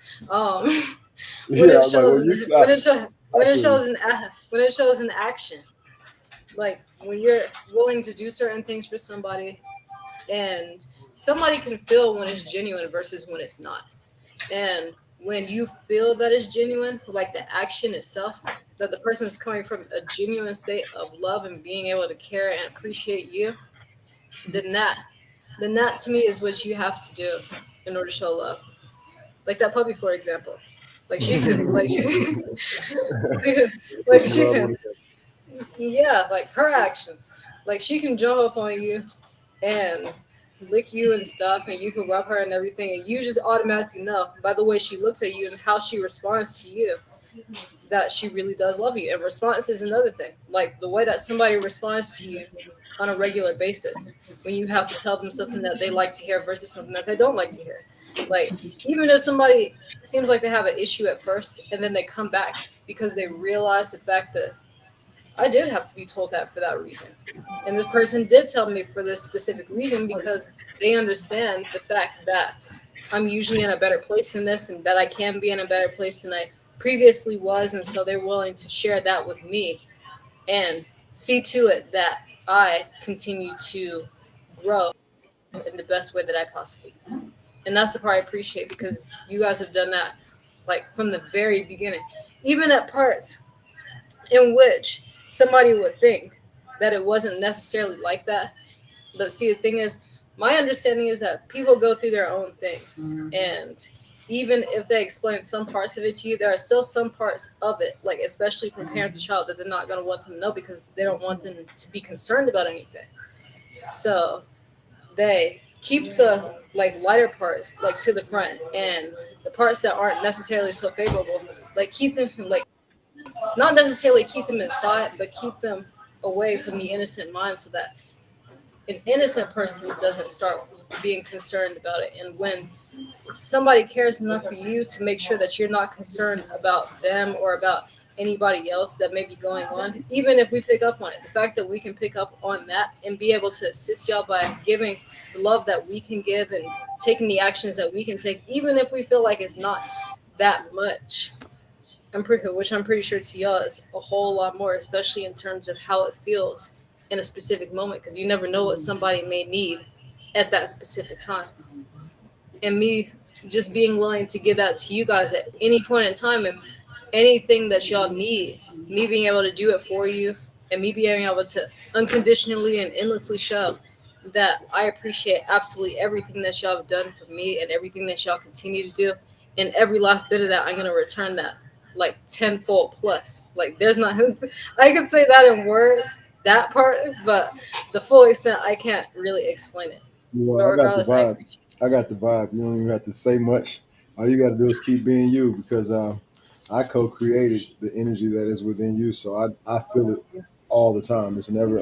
Speaker 6: When
Speaker 1: Yeah, I
Speaker 6: it
Speaker 1: was like,
Speaker 6: shows
Speaker 1: well,
Speaker 6: in
Speaker 1: you,
Speaker 6: when
Speaker 1: I
Speaker 6: it
Speaker 1: feel you.
Speaker 6: shows in when it shows in action, like when you're willing to do certain things for somebody, and somebody can feel when it's genuine versus when it's not. And when you feel that it's genuine, like the action itself, that the person is coming from a genuine state of love and being able to care and appreciate you, then that to me is what you have to do in order to show love. Like that puppy, for example. Like she can, like she,
Speaker 1: Put
Speaker 6: like
Speaker 1: some
Speaker 6: she
Speaker 1: love on
Speaker 6: can,
Speaker 1: it.
Speaker 6: yeah, like her actions. Like she can jump up on you and lick you and stuff, and you can rub her and everything, and you just automatically know by the way she looks at you and how she responds to you that she really does love you. And response is another thing, like the way that somebody responds to you on a regular basis when you have to tell them something that they like to hear versus something that they don't like to hear. Like even if somebody seems like they have an issue at first and then they come back because they realize the fact that I did have to be told that for that reason. And this person did tell me for this specific reason because they understand the fact that I'm usually in a better place than this and that I can be in a better place than I previously was. And so they're willing to share that with me and see to it that I continue to grow in the best way that I possibly can. And that's the part I appreciate because you guys have done that like from the very beginning. Even at parts in which somebody would think that it wasn't necessarily like that. But see, the thing is, my understanding is that people go through their own things. And even if they explain some parts of it to you, there are still some parts of it, like especially from parent to child, that they're not going to want them to know because they don't want them to be concerned about anything. So they keep the like lighter parts like to the front, and the parts that aren't necessarily so favorable, like keep them like not necessarily keep them inside, but keep them away from the innocent mind so that an innocent person doesn't start being concerned about it. And when somebody cares enough for you to make sure that you're not concerned about them or about anybody else that may be going on, even if we pick up on it, the fact that we can pick up on that and be able to assist y'all by giving the love that we can give and taking the actions that we can take, even if we feel like it's not that much. Which I'm pretty sure to y'all is a whole lot more, especially in terms of how it feels in a specific moment, because you never know what somebody may need at that specific time. And me just being willing to give that to you guys at any point in time and anything that y'all need, me being able to do it for you, and me being able to unconditionally and endlessly show that I appreciate absolutely everything that y'all have done for me and everything that y'all continue to do. And every last bit of that, I'm going to return that like tenfold plus. Like there's not, I could say that in words, that part, but the full extent, I can't really explain it. But
Speaker 1: Well, I got the
Speaker 6: regardless, I
Speaker 1: vibe.
Speaker 6: appreciate
Speaker 1: I got the vibe. You don't even have to say much. All you got to do is keep being you because I co-created the energy that is within you. So I feel it all the time. It's never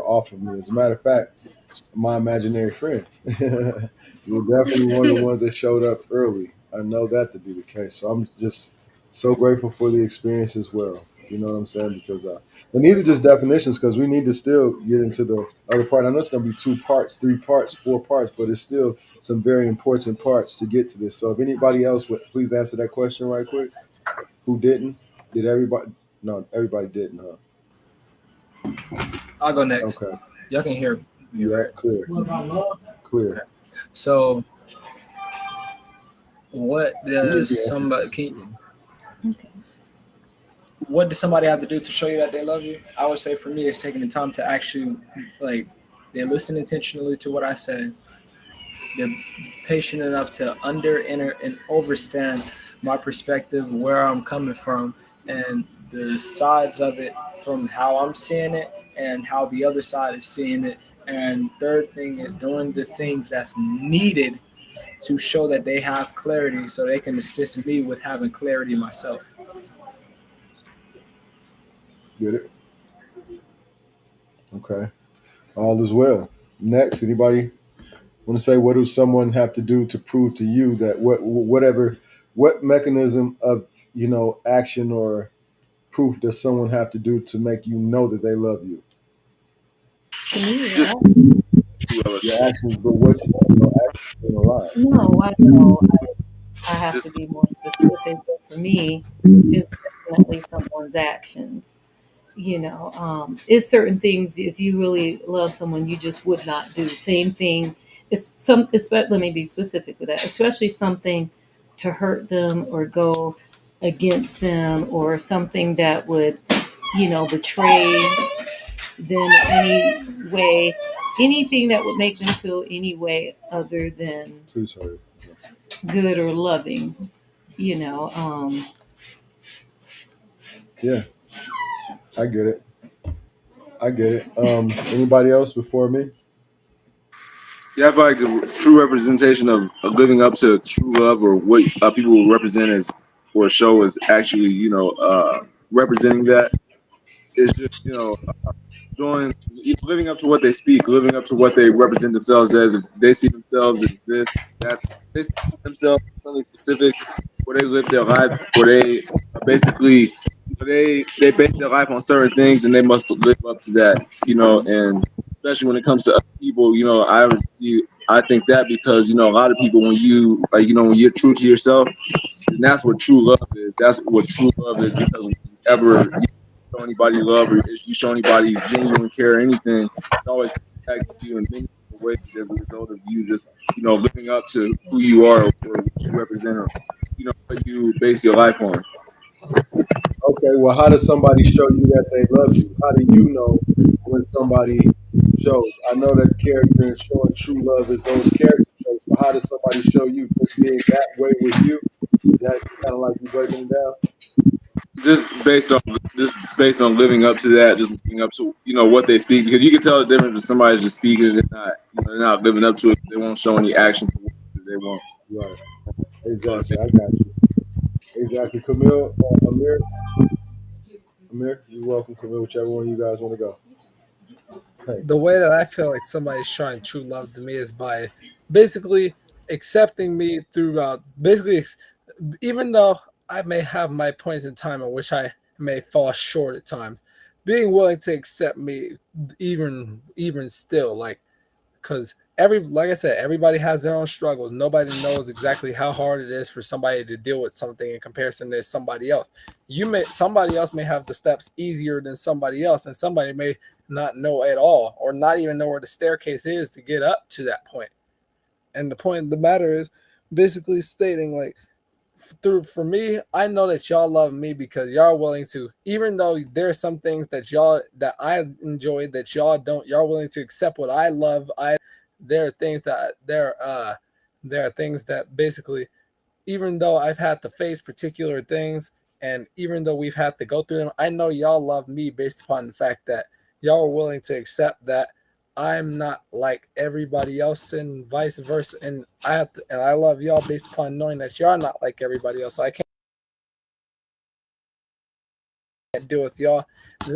Speaker 1: off of me. As a matter of fact, my imaginary friend. You're definitely one of the
Speaker 6: it.
Speaker 1: ones that showed up early. I know that to be the case. So I'm just so grateful for the experience as well. You know what I'm saying? Because and these are just definitions because we need to still get into the other part. I know it's going to be 2 parts, 3 parts, 4 parts, but it's still some very important parts to get to this. So if anybody else would please answer that question right quick. Who didn't? Did everybody? No, everybody didn't. Huh?
Speaker 3: I'll go next.
Speaker 1: Okay.
Speaker 3: Y'all can hear me, right?
Speaker 1: Yep. Clear.
Speaker 3: Okay.
Speaker 1: Clear.
Speaker 3: So, what
Speaker 1: You
Speaker 3: does
Speaker 1: usually answer
Speaker 3: somebody
Speaker 1: this.
Speaker 2: Okay.
Speaker 3: what does somebody have to do to show you that they love you? I would say for me, it's taking the time to actually like they listen intentionally to what I say. They're patient enough to enter, and understand my perspective, where I'm coming from, and the sides of it from how I'm seeing it and how the other side is seeing it, And third thing is doing the things that's needed to show that they have clarity so they can assist me with having clarity myself.
Speaker 1: Get it? Okay. All is well. Next, anybody want to say what does someone have to do to prove to you that what mechanism of action or proof does someone have to do to make you know that they love you?
Speaker 2: To me,
Speaker 5: Just
Speaker 1: Your actions, but what actions in a lie.
Speaker 2: no, I know I have
Speaker 5: just
Speaker 2: to be more specific, but for me, it's definitely someone's actions. It's certain things if you really love someone, you just would not do. Same thing. Let me be specific with that, especially something to hurt them or go against them or something that would, betray them in any way, anything that would make them feel any way other than
Speaker 1: Please hurry.
Speaker 2: good or loving, you know. Um,
Speaker 1: Yeah, I get it. I get it. Anybody else before me?
Speaker 5: yeah, I feel like the true representation of living up to true love or what people will represent as or show is actually representing that is just doing living up to what they speak, living up to what they represent themselves as. If they see themselves as this, that, they see themselves as something specific, where they live their life, where they basically they base their life on certain things, and they must live up to that. And especially when it comes to other people, I think that because a lot of people when you when you're true to yourself, and that's what true love is. That's what true love is because when you ever show anybody love or you show anybody genuine care or anything, it always comes back to you in many different ways as a result of you just, living up to who you are or what you represent or, what you base your life on.
Speaker 1: Okay, well, how does somebody show you that they love you? How do you know when somebody shows? I know that character and showing true love is those character traits, but how does somebody show you just being that way with you? Is that kind of like you breaking it down?
Speaker 5: Just based on living up to that, just living up to what they speak because you can tell the difference if somebody's just speaking and they're not they're not living up to it. They won't show any action for what they want.
Speaker 1: Right.
Speaker 5: So I
Speaker 1: Exactly.
Speaker 5: think
Speaker 1: I got you. Exactly. Camille, Amir, you're welcome. Camille, whichever one you guys want to go. Hey.
Speaker 8: The way that I feel like somebody's showing true love to me is by basically accepting me throughout. Even though I may have my points in time in which I may fall short at times, being willing to accept me, even still, like because like I said, everybody has their own struggles. Nobody knows exactly how hard it is for somebody to deal with something in comparison to somebody else. Somebody else may have the steps easier than somebody else, and somebody may not know at all or not even know where the staircase is to get up to that point. And the point of the matter is basically stating like for me, I know that y'all love me because y'all are willing to, even though there's some things that I enjoy that y'all willing to accept what I love. There are things that there are things that basically, even though I've had to face particular things and even though we've had to go through them, I know y'all love me based upon the fact that y'all are willing to accept that I'm not like everybody else and vice versa. And I love y'all based upon knowing that y'all not like everybody else. So I can't deal with y'all.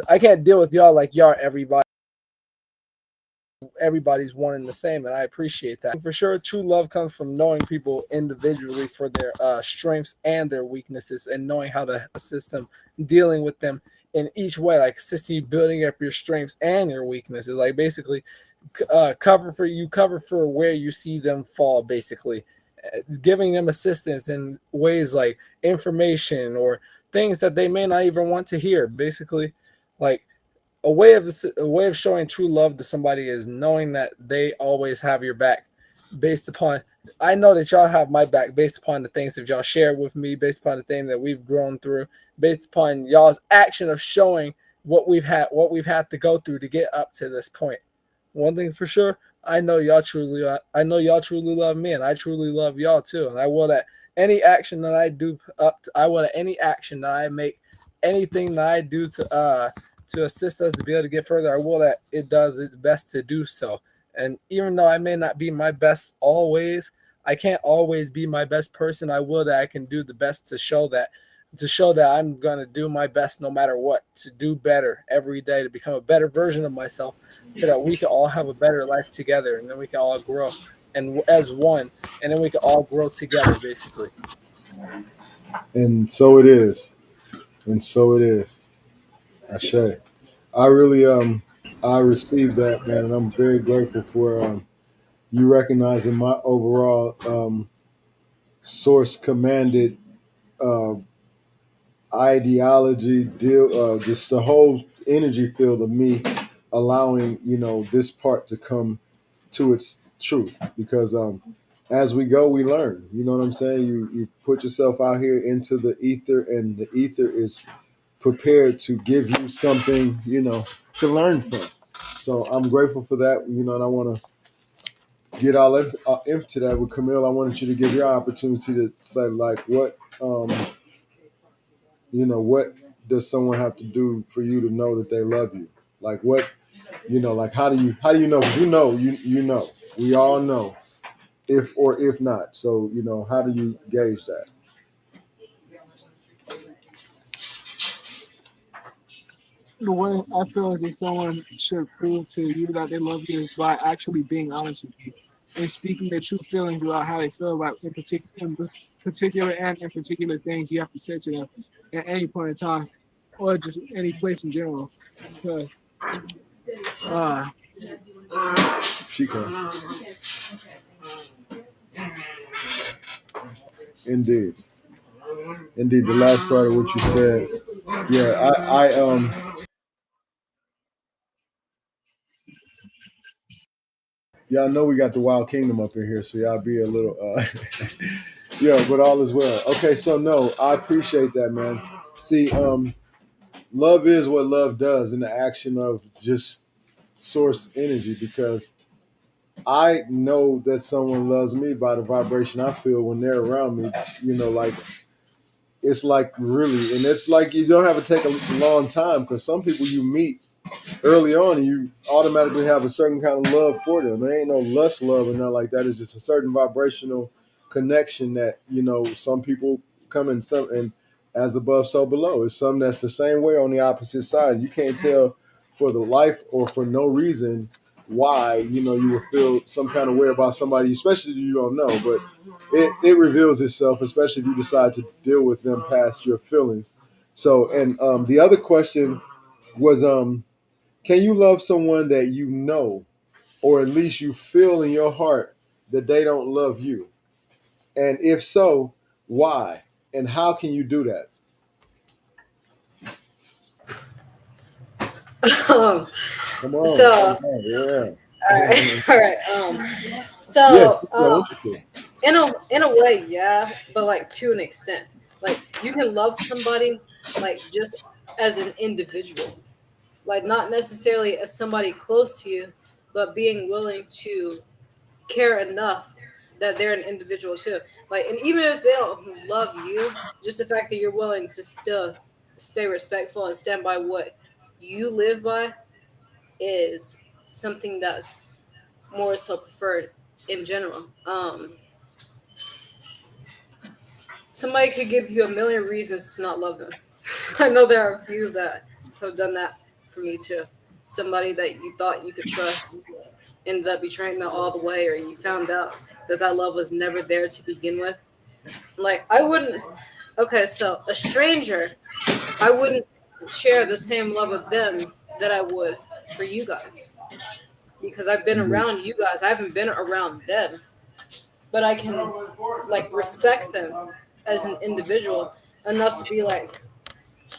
Speaker 8: I can't deal with y'all like y'all everybody. Everybody's one and the same, and I appreciate that. For sure, true love comes from knowing people individually for their strengths and their weaknesses, and knowing how to assist them, dealing with them in each way, like assisting you building up your strengths and your weaknesses. Like basically, cover for where you see them fall. Basically, giving them assistance in ways like information or things that they may not even want to hear. Basically, like a way of showing true love to somebody is knowing that they always have your back based upon I know that y'all have my back based upon the things that y'all shared with me, based upon the thing that we've grown through, based upon y'all's action of showing what we've had to go through to get up to this point. One thing for sure, I know y'all truly love me, and I truly love y'all too. And I will that any action that I do I will that any action that I make, anything that I do to assist us to be able to get further, I will that it does its best to do so. And even though I may not be my best always, I can't always be my best person. I will that I can do the best to show that I'm going to do my best no matter what, to do better every day, to become a better version of myself so that we can all have a better life together, and then we can all grow and as one, and then we can all grow together, basically.
Speaker 1: And so it is. And so it is. Ashe. I really I received that, man, and I'm very grateful for you recognizing my overall source commanded uh, ideology deal, just the whole energy field of me allowing this part to come to its truth, because as we go we learn. You know what I'm saying? You put yourself out here into the ether, and the ether is prepared to give you something to learn from. So I'm grateful for that, and I want to get all into that with Camille. I wanted you to give your opportunity to say, like, what does someone have to do for you to know that they love you? Like, what, like, how do you know? 'Cause you know, we all know, if not. So, how do you gauge that?
Speaker 7: The way I feel is that someone should prove to you that they love you is by actually being honest with you and speaking their true feelings about how they feel about in particular things you have to say to them at any point in time, or just any place in general. Because
Speaker 1: She can. Indeed. Indeed. The last part of what you said. Yeah, y'all know we got the Wild Kingdom up in here, so y'all be a little, yeah, but all is well. Okay, so no, I appreciate that, man. See, love is what love does in the action of just source energy, because I know that someone loves me by the vibration I feel when they're around me. Like, it's like really, and it's like you don't have to take a long time, because some people you meet early on and you automatically have a certain kind of love for them. There ain't no lust love or nothing like that. It's just a certain vibrational connection that, some people come in some, and as above, so below. It's something that's the same way on the opposite side. You can't tell for the life or for no reason why, you would feel some kind of way about somebody, especially if you don't know, but it reveals itself, especially if you decide to deal with them past your feelings. So, and the other question was, can you love someone that you know, or at least you feel in your heart that they don't love you? And if so, why? And how can you do that?
Speaker 6: Um,
Speaker 1: Come on.
Speaker 6: so,
Speaker 1: Yeah.
Speaker 6: all right, all right.
Speaker 1: Yeah,
Speaker 6: So,
Speaker 1: so interesting.
Speaker 6: in a way, yeah, but like to an extent, like you can love somebody like just as an individual, like not necessarily as somebody close to you, but being willing to care enough that they're an individual too. Like, and even if they don't love you, just the fact that you're willing to still stay respectful and stand by what you live by is something that's more so preferred in general. Somebody could give you a million reasons to not love them. I know there are a few that have done that for me too. Somebody that you thought you could trust ended up betraying them all the way, or you found out that that love was never there to begin with. Like, I wouldn't. Okay, so a stranger, I wouldn't share the same love with them that I would for you guys, because I've been around you guys. I haven't been around them, but I can like respect them as an individual enough to be like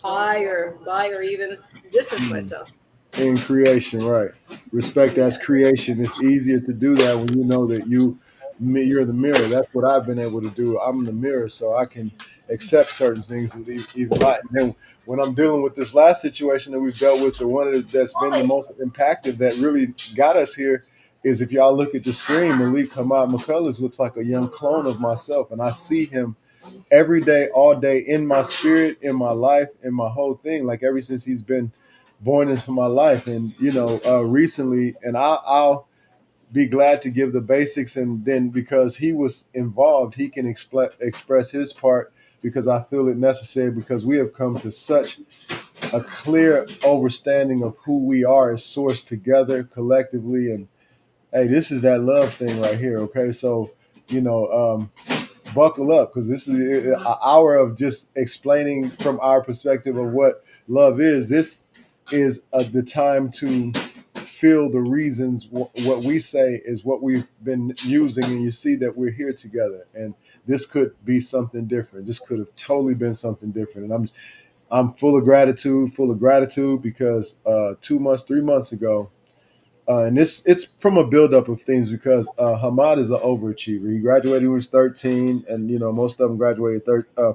Speaker 6: hi or bye or even distance myself.
Speaker 1: In creation, right? Respect as creation. It's easier to do that when you know that you're the mirror. That's what I've been able to do. I'm the mirror, so I can accept certain things and leave even light. And then when I'm dealing with this last situation that we've dealt with, the one that's been the most impactful, that really got us here, is if y'all look at the screen, Malik Hamad McCullers looks like a young clone of myself, and I see him every day, all day, in my spirit, in my life, in my whole thing. Like, ever since he's been born into my life. And recently, and I'll be glad to give the basics, and then because he was involved, he can express his part, because I feel it necessary, because we have come to such a clear understanding of who we are as source together collectively. And hey, this is that love thing right here. Okay, so you know buckle up, because this is an hour of just explaining from our perspective of what love is. This is the time to feel the reasons. What we say is what we've been using, and you see that we're here together. And this could be something different. This could have totally been something different. And I'm full of gratitude, because 2 months, 3 months ago, and it's from a buildup of things, because Hamad is an overachiever. He graduated when he was 13, and most of them graduated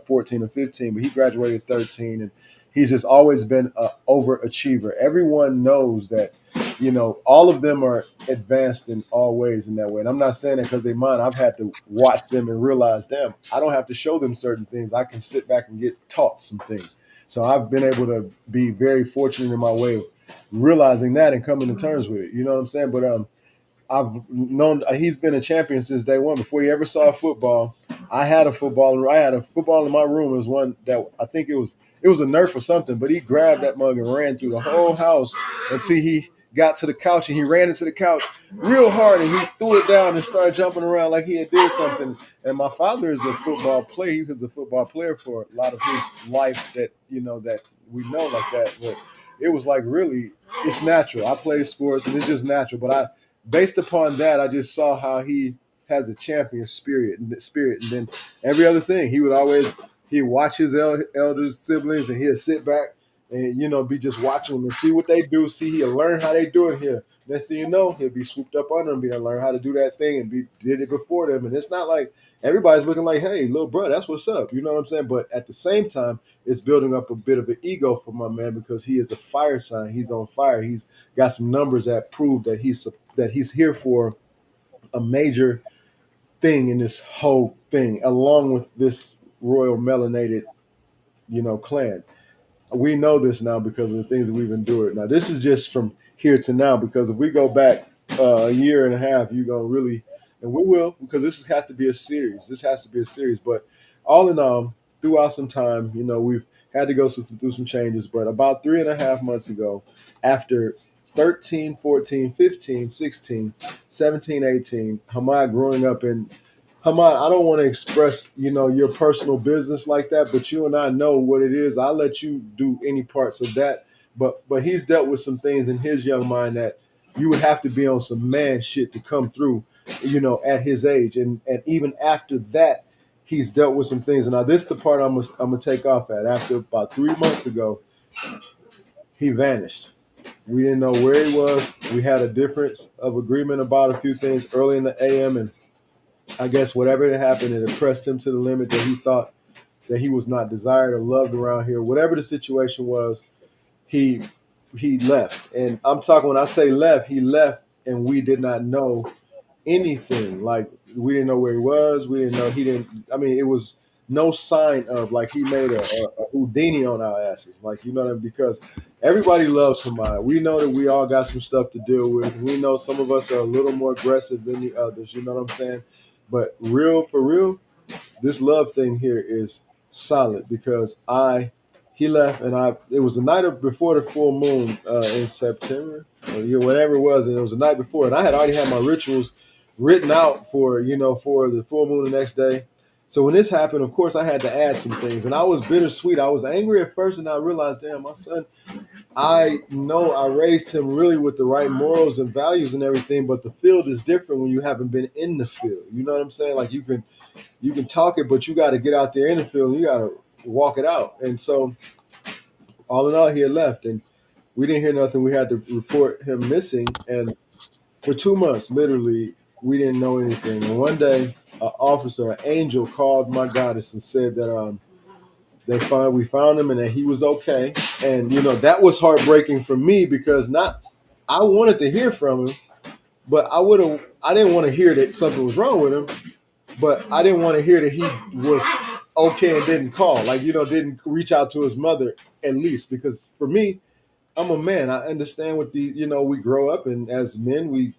Speaker 1: 14 or 15, but he graduated 13, and he's just always been an overachiever. Everyone knows that, all of them are advanced in all ways in that way. And I'm not saying that because they mine. I've had to watch them and realize, damn, I don't have to show them certain things. I can sit back and get taught some things. So I've been able to be very fortunate in my way of realizing that and coming to terms with it. You know what I'm saying? But I've known he's been a champion since day one. Before he ever saw football, I had a football in my room. It was one that I think it was a Nerf or something, but he grabbed that mug and ran through the whole house until he got to the couch, and he ran into the couch real hard, and he threw it down and started jumping around like he had did something. And my father is a football player. He was a football player for a lot of his life, that that we know like that. But it was like, really, it's natural. I play sports and it's just natural. But based upon that, I just saw how he has a champion spirit, and then every other thing, he'd watch his elder siblings, and he'd sit back and be just watching them and see what they do. He'll learn how they do it here. Next thing you know, he'll be swooped up on them, be able to learn how to do that thing, and did it before them. And it's not like everybody's looking like, hey, little bro, that's what's up. You know what I'm saying? But at the same time, it's building up a bit of an ego for my man, because he is a fire sign. He's on fire. He's got some numbers that prove that he's here for a major thing in this whole thing, along with this royal melanated, clan. We know this now because of the things that we've endured. Now, this is just from here to now, because if we go back a year and a half, you're going to really, and we will, because this has to be a series. This has to be a series. But all in all, throughout some time, we've had to go through some changes. But about 3.5 months ago, after 13, 14, 15, 16, 17, 18, Hamad growing up in Hamad, I don't want to express, your personal business like that, but you and I know what it is. I'll let you do any parts of that. But he's dealt with some things in his young mind that you would have to be on some man shit to come through, at his age. And even after that, he's dealt with some things. And now this is the part I'm gonna take off at. After about 3 months ago, he vanished. We didn't know where he was. We had a difference of agreement about a few things early in the AM, and I guess whatever had happened, it oppressed him to the limit that he thought that he was not desired or loved around here. Whatever the situation was, he left. And I'm talking, when I say left, he left, and we did not know anything. Like, we didn't know where he was. We didn't know it was no sign of, like, he made a Houdini on our asses. Like, because everybody loves somebody. We know that we all got some stuff to deal with. We know some of us are a little more aggressive than the others. You know what I'm saying? But for real, this love thing here is solid, because he left, and it was the night before the full moon in September, or whatever it was, and it was the night before, and I had already had my rituals written out for the full moon the next day. So when this happened, of course, I had to add some things, and I was bittersweet. I was angry at first, and I realized, damn, my son, I know I raised him really with the right morals and values and everything, but the field is different when you haven't been in the field. You know what I'm saying? Like, you can talk it, but you got to get out there in the field, and you got to walk it out. And so, all in all, he had left, and we didn't hear nothing. We had to report him missing, and for 2 months, literally, we didn't know anything. And one day, an officer, an angel, called my goddess and said that we found him and that he was okay. And that was heartbreaking for me, because I wanted to hear from him, but I didn't want to hear that something was wrong with him, but I didn't want to hear that he was okay and didn't call, like, didn't reach out to his mother, at least, because for me, I'm a man. I understand what we grow up, and as men, we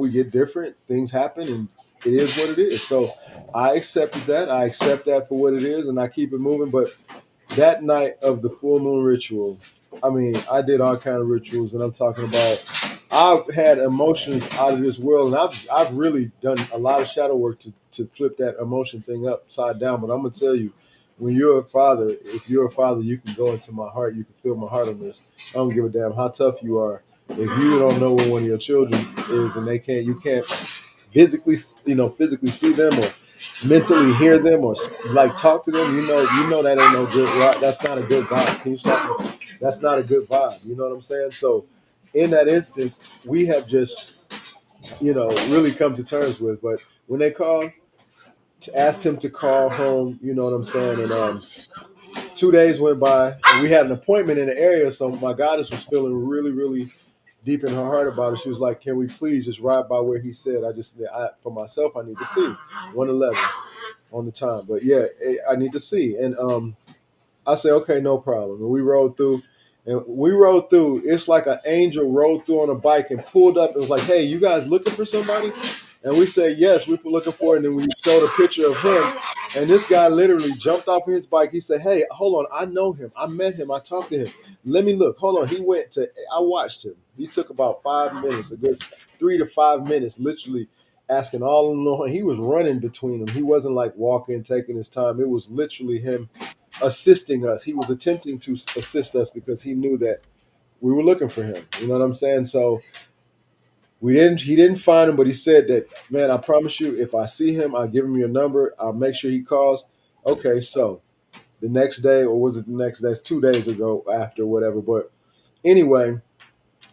Speaker 1: get different. Things happen, and it is what it is. So I accepted that. I accept that for what it is, and I keep it moving. But that night of the full moon ritual, I mean, I did all kind of rituals, and I'm talking about I've had emotions out of this world, and I've really done a lot of shadow work to flip that emotion thing upside down. But I'm gonna tell you, when you're a father, if you're a father, you can go into my heart. You can feel my heart on this. I don't give a damn how tough you are. If you don't know where one of your children is, and you can't physically see them or mentally hear them or like talk to them, you know that ain't no good. Right? That's not a good vibe. Can you stop me? That's not a good vibe. You know what I'm saying? So, in that instance, we have just really come to terms with. But when they called, asked him to call home, you know what I'm saying, and 2 days went by, and we had an appointment in the area. So my goddess was feeling really, really deep in her heart about it. She was like, "Can we please just ride by where he said?" For myself, I need to see 111 on the time. But yeah, I need to see. And I said, okay, no problem. And we rode through. And we rode through. It's like an angel rode through on a bike and pulled up and was like, "Hey, you guys looking for somebody?" And we said, "Yes, we were looking for it." And then we showed a picture of him. And this guy literally jumped off of his bike. He said, "Hey, hold on. I know him. I met him. I talked to him. Let me look. Hold on." I watched him. He took about 5 minutes, a good 3 to 5 minutes, literally asking all along. He was running between them. He wasn't like walking, taking his time. It was literally him assisting us. He was attempting to assist us because he knew that we were looking for him. You know what I'm saying? So he didn't find him, but he said that, "Man, I promise you, if I see him, I'll give him your number. I'll make sure he calls." Okay, so the next day, or was it the next day? It's 2 days ago after whatever. But anyway,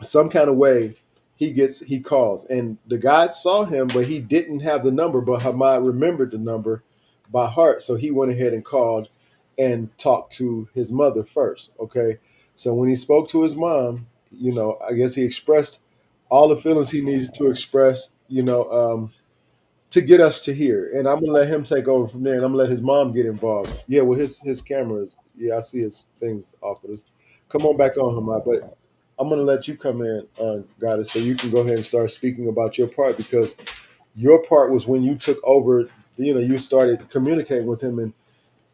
Speaker 1: some kind of way he calls, and the guy saw him, but he didn't have the number. But Hamad remembered the number by heart, so he went ahead and called and talked to his mother first. Okay, so when he spoke to his mom, I guess he expressed all the feelings he needed to express. To get us to here, and I'm gonna let him take over from there, and I'm gonna let his mom get involved. Yeah, well, his cameras. Yeah, I see his things off of this. Come on back on, Hamad, but I'm going to let you come in, Goddess, so you can go ahead and start speaking about your part, because your part was when you took over, you started communicating with him, and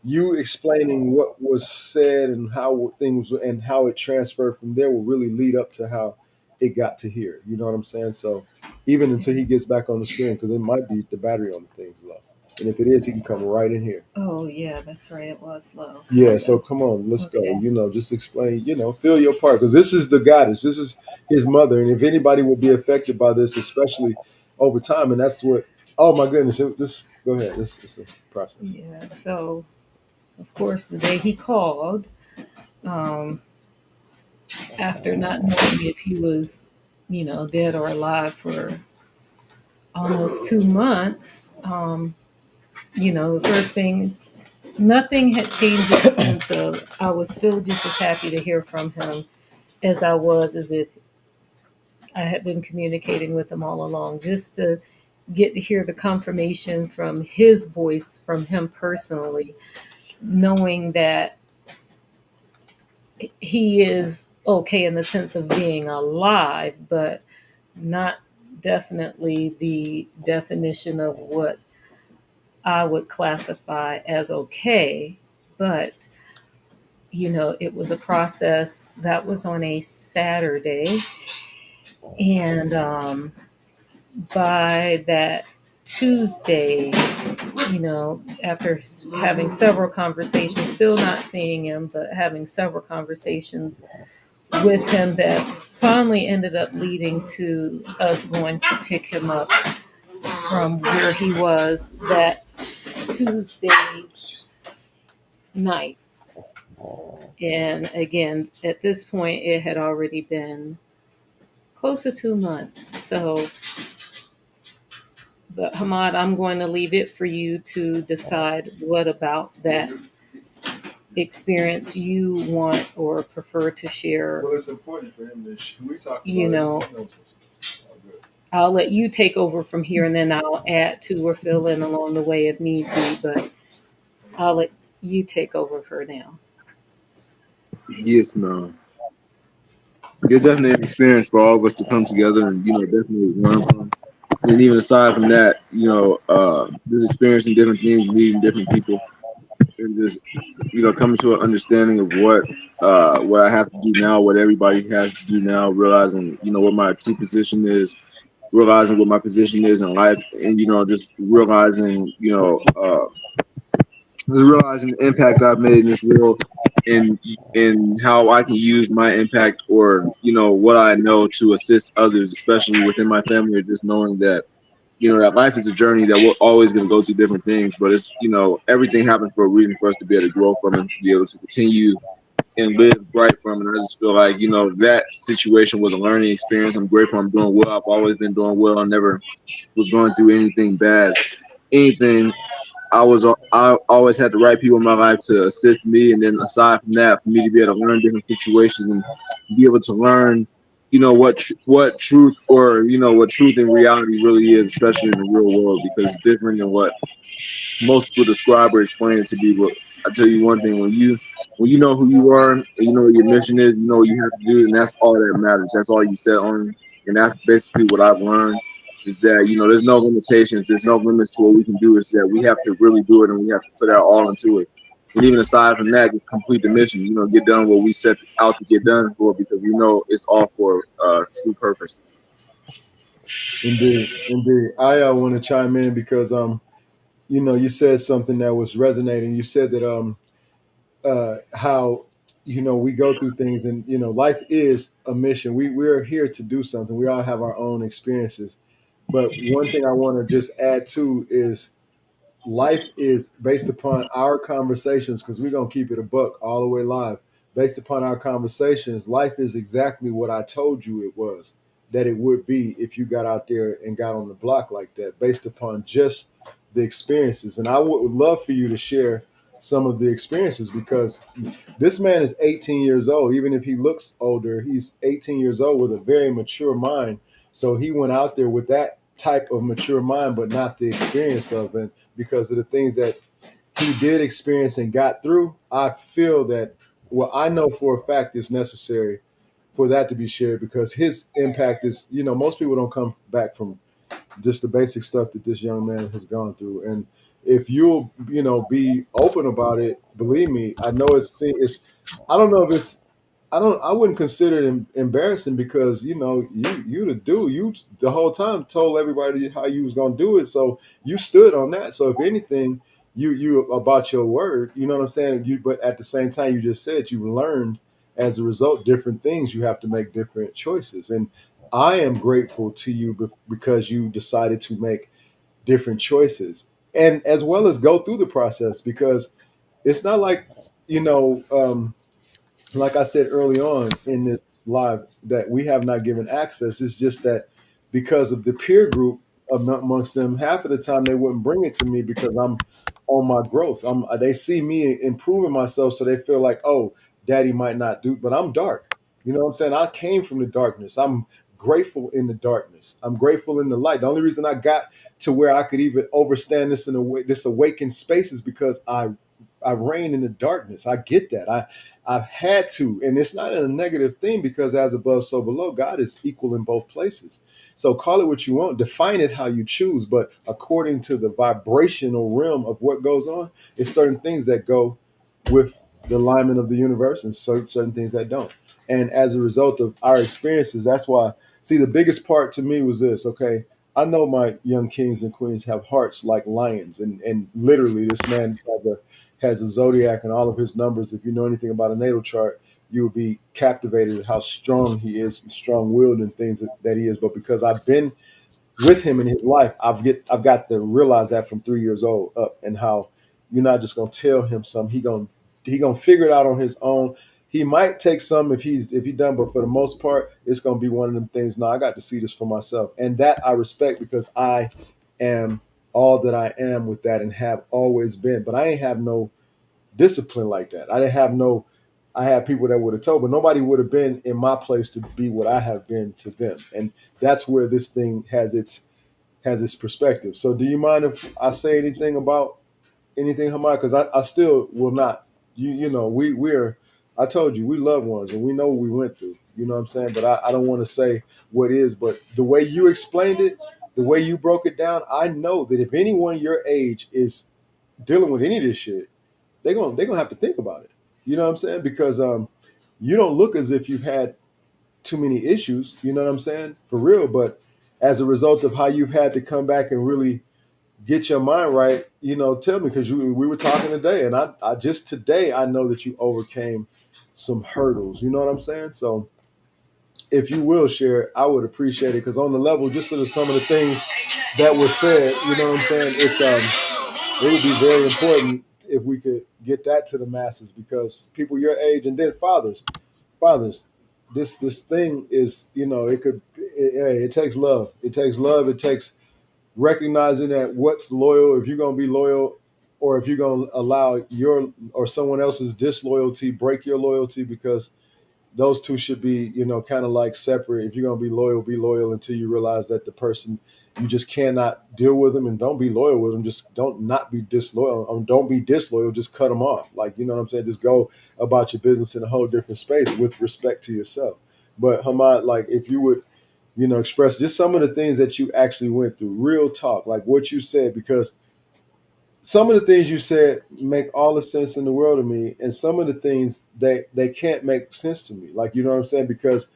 Speaker 1: you explaining what was said and how things and how it transferred from there will really lead up to how it got to here. You know what I'm saying? So even until he gets back on the screen, because it might be the battery on the thing's low. And if it is, he can come right in here.
Speaker 2: Oh, yeah, that's right. It was low.
Speaker 1: Yeah, so come on, let's go.
Speaker 2: Okay.
Speaker 1: Just explain, fill your part, because this is the goddess. This is his mother. And if anybody will be affected by this, especially over time, and that's what, oh my goodness, just go ahead. This is a process.
Speaker 2: Yeah. So, of course, the day he called, um, after not knowing if he was, dead or alive for almost 2 months, the first thing, nothing had changed in the sense of I was still just as happy to hear from him as I was as if I had been communicating with him all along, just to get to hear the confirmation from his voice, from him personally, knowing that he is okay in the sense of being alive, but not definitely the definition of what I would classify as okay. But, it was a process that was on a Saturday. And by that Tuesday, after having several conversations, still not seeing him, but having several conversations with him that finally ended up leading to us going to pick him up from where he was that Tuesday night. And again, at this point, it had already been close to 2 months. So, but Hamad, I'm going to leave it for you to decide what about that experience you want or prefer to share.
Speaker 1: Well, it's important for him we talk about
Speaker 2: You know,
Speaker 1: it.
Speaker 2: I'll let you take over from here, and then I'll add to or fill in along the way if need be, but I'll let you take over for now.
Speaker 5: Yes, ma'am. it's definitely an experience for all of us to come together and definitely learn from. And even aside from that, just experiencing different things, meeting different people, and just coming to an understanding of what I have to do now, what everybody has to do now, realizing what my true position is, realizing what my position is in life, and just realizing the impact I've made in this world, and how I can use my impact, or what I know, to assist others, especially within my family, or just knowing that that life is a journey, that we're always going to go through different things, but it's everything happens for a reason, for us to be able to grow from it, to be able to continue and live right from it. And I just feel like that situation was a learning experience. I'm grateful I'm doing well. I've always been doing well. I never was going through anything bad, anything. I always had the right people in my life to assist me, and then aside from that, for me to be able to learn different situations and be able to learn, what truth, or what truth in reality really is, especially in the real world, because it's different than what most people describe or explain it to be. But I tell you one thing: when you know who you are, and you know what your mission is, you know what you have to do, and that's all that matters. That's all you set on, and that's basically what I've learned. Is that there's no limitations, there's no limits to what we can do. It's that we have to really do it, and we have to put our all into it. And even aside from that, just complete the mission. Get done what we set out to get done for, because we know it's all for true purpose.
Speaker 1: Indeed, indeed. I want to chime in because you said something that was resonating. You said that how we go through things, and life is a mission. We're here to do something. We all have our own experiences, but one thing I want to just add to is life is based upon our conversations, because we're going to keep it a buck all the way live. Based upon our conversations, life is exactly what I told you it was, that it would be if you got out there and got on the block like that, based upon just the experiences. And I would love for you to share some of the experiences, because this man is 18 years old. Even if he looks older, he's 18 years old with a very mature mind. So he went out there with that type of mature mind, but not the experience of it. Because of the things that he did experience and got through, I feel that, well, I know for a fact it's necessary for that to be shared, because his impact is, most people don't come back from just the basic stuff that this young man has gone through. And if you'll, be open about it, believe me, I know I don't know if it's, I wouldn't consider it embarrassing, because, you the dude, you the whole time told everybody how you was going to do it. So you stood on that. So if anything, you about your word, you know what I'm saying? But at the same time, you just said you learned as a result different things. You have to make different choices. And I am grateful to you because you decided to make different choices, and as well as go through the process, because it's not like, you know, um, like I said early on in this live, that we have not given access. It's just that because of the peer group amongst them, half of the time they wouldn't bring it to me, because I'm on my growth. They see me improving myself, so they feel like, oh, daddy might not do, but I'm dark. You know what I'm saying? I came from the darkness. I'm grateful in the darkness. I'm grateful in the light. The only reason I got to where I could even overstand this in a way, this awakened space, is because I reign in the darkness. I get that. I've had to, and it's not a negative thing, because as above, so below, God is equal in both places. So call it what you want, define it how you choose, but according to the vibrational realm of what goes on, it's certain things that go with the alignment of the universe, and certain things that don't. And as a result of our experiences, that's why, see, the biggest part to me was this, okay? I know my young kings and queens have hearts like lions, and literally this man has a zodiac and all of his numbers. If you know anything about a natal chart, you will be captivated at how strong he is, strong-willed, and things that he is. But because I've been with him in his life, I've got to realize that from 3 years old up, and how you're not just gonna tell him something. He gonna figure it out on his own. He might take some if he done, but for the most part, it's gonna be one of them things. No, I got to see this for myself, and that I respect, because I am all that I am with that, and have always been. But I ain't have no discipline like that. I didn't have no. I had people that would have told, but nobody would have been in my place to be what I have been to them, and that's where this thing has its perspective. So, do you mind if I say anything about anything, Hamad? Because I still will not. You know, we're I told you we love ones and we know what we went through. You know what I'm saying? But I don't want to say what is. But the way you explained it, the way you broke it down, I know that if anyone your age is dealing with any of this shit, they're gonna have to think about it. You know what I'm saying? Because you don't look as if you've had too many issues. You know what I'm saying? For real. But as a result of how you've had to come back and really get your mind right, tell me, because we were talking today, and I just today I know that you overcame some hurdles. You know what I'm saying? So if you will share, I would appreciate it, because on the level, just sort of some of the things that were said, you know what I'm saying? It would be very important if we could get that to the masses, because people your age, and then fathers, this thing is, it takes love. It takes love. It takes recognizing that what's loyal, if you're going to be loyal, or if you're going to allow your or someone else's disloyalty break your loyalty, because those two should be, kind of like separate. If you're going to be loyal until you realize that the person, you just cannot deal with them, and don't be loyal with them. Just don't not be disloyal. Don't be disloyal. Just cut them off. Like, you know what I'm saying? Just go about your business in a whole different space with respect to yourself. But Hamad, like, if you would, express just some of the things that you actually went through, real talk, like what you said, because some of the things you said make all the sense in the world to me, and some of the things they can't make sense to me. Like, you know what I'm saying? Because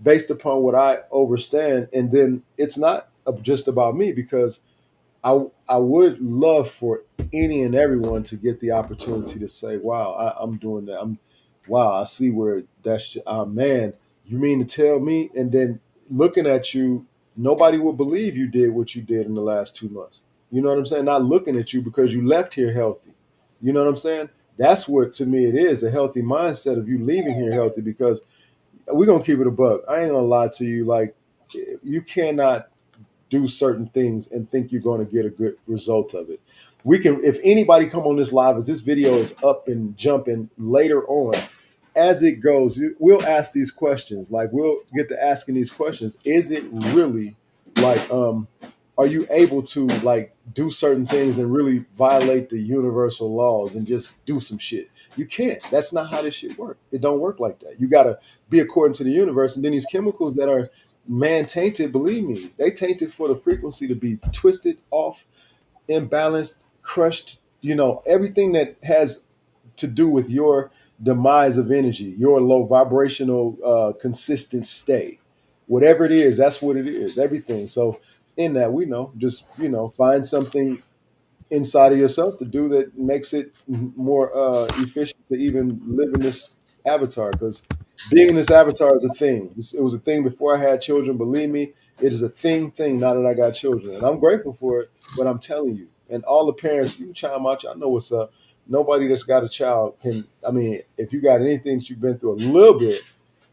Speaker 1: based upon what I understand, and then it's not just about me, because I would love for any and everyone to get the opportunity to say, "Wow, I'm doing that. Wow, I see where that's. Man, you mean to tell me?" And then looking at you, nobody would believe you did what you did in the last 2 months. You know what I'm saying? Not looking at you because you left here healthy. You know what I'm saying? That's what, to me, it is a healthy mindset of you leaving here healthy. Because we're gonna keep it a buck. I ain't gonna lie to you. Like, you cannot do certain things and think you're going to get a good result of it. We can, if anybody come on this live, as this video is up and jumping later on, as it goes, we'll ask these questions. Like, we'll get to asking these questions. Is it really like, are you able to like do certain things and really violate the universal laws and just do some shit? You can't. That's not how this shit works. It don't work like that. You got to be according to the universe. And then these chemicals that are man tainted, believe me, they tainted for the frequency to be twisted off, imbalanced, crushed, everything that has to do with your demise of energy, your low vibrational consistent state, whatever it is, that's what it is, everything. So in that, we know, just find something inside of yourself to do that makes it more efficient to even live in this avatar. Because being in this avatar is a thing. It was a thing before I had children. Believe me, it is a thing now that I got children, and I'm grateful for it. But I'm telling you, and all the parents, you chime out, y'all know what's up. Nobody that's got a child can. I mean, if you got anything that you've been through a little bit,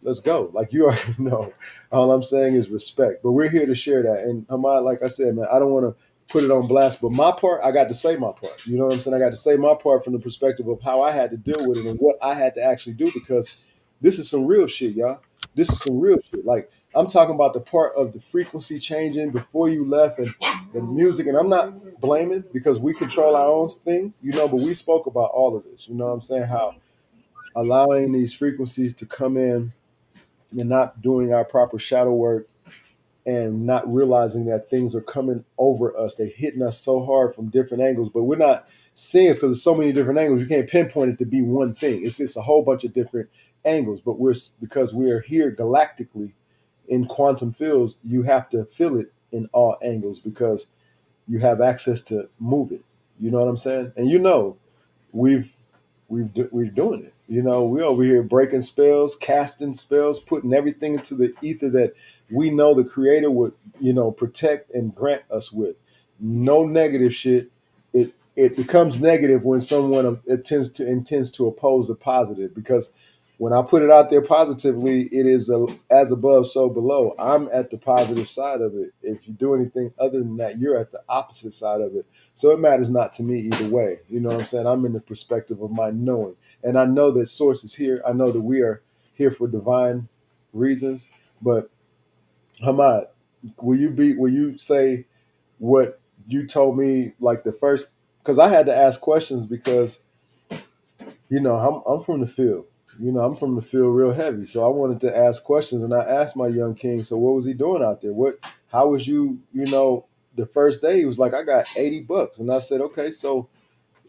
Speaker 1: let's go. Like, you already know. All I'm saying is respect. But we're here to share that. And Hamad, like I said, man, I don't want to put it on blast, but my part, I got to say my part. You know what I'm saying? I got to say my part from the perspective of how I had to deal with it and what I had to actually do, because this is some real shit, y'all. This is some real shit. Like, I'm talking about the part of the frequency changing before you left, and the music. And I'm not blaming, because we control our own things, but we spoke about all of this. You know what I'm saying? How allowing these frequencies to come in and not doing our proper shadow work, and not realizing that things are coming over us. They're hitting us so hard from different angles, but we're not seeing it because there's so many different angles. You can't pinpoint it to be one thing. It's just a whole bunch of different angles. But because we're here galactically in quantum fields, you have to feel it in all angles, because you have access to move it. You know what I'm saying? And we've we're doing it. We over here breaking spells, casting spells, putting everything into the ether that we know the Creator would, protect and grant us with. No negative shit. It becomes negative when someone intends to oppose a positive, because when I put it out there positively, it is as above, so below. I'm at the positive side of it. If you do anything other than that, you're at the opposite side of it. So it matters not to me either way. You know what I'm saying? I'm in the perspective of my knowing. And I know that source is here. I know that we are here for divine reasons. But Hamad, will you say what you told me, like the first, because I had to ask questions, because I'm from the field. I'm from the field real heavy, so I wanted to ask questions, and I asked my young king, so what was he doing out there? How was the first day he was like, I got $80. And I said, okay, so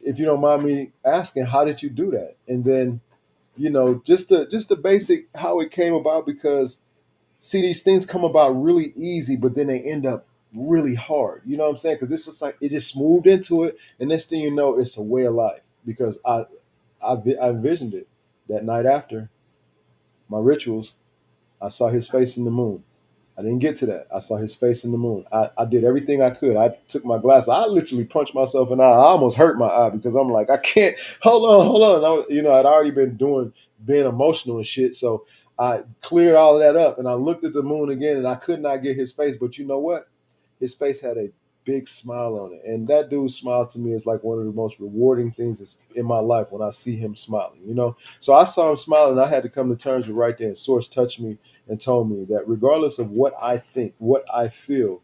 Speaker 1: if you don't mind me asking, how did you do that? And then, just the basic how it came about, because see, these things come about really easy, but then they end up really hard. You know what I'm saying? Because it's just like it just moved into it, and next thing you know, it's a way of life. Because I envisioned it that night after my rituals. I saw his face in the moon. I didn't get to that. I saw his face in the moon. I did everything I could. I took my glass. I literally punched myself in the eye. I almost hurt my eye because I'm like, I can't. Hold on. I'd already been being emotional and shit. So I cleared all of that up, and I looked at the moon again, and I could not get his face. But you know what? His face had a big smile on it, and that dude's smile to me is like one of the most rewarding things in my life when I see him smiling. So I saw him smiling, and I had to come to terms with right there. And Source touched me and told me that regardless of what I think, what I feel,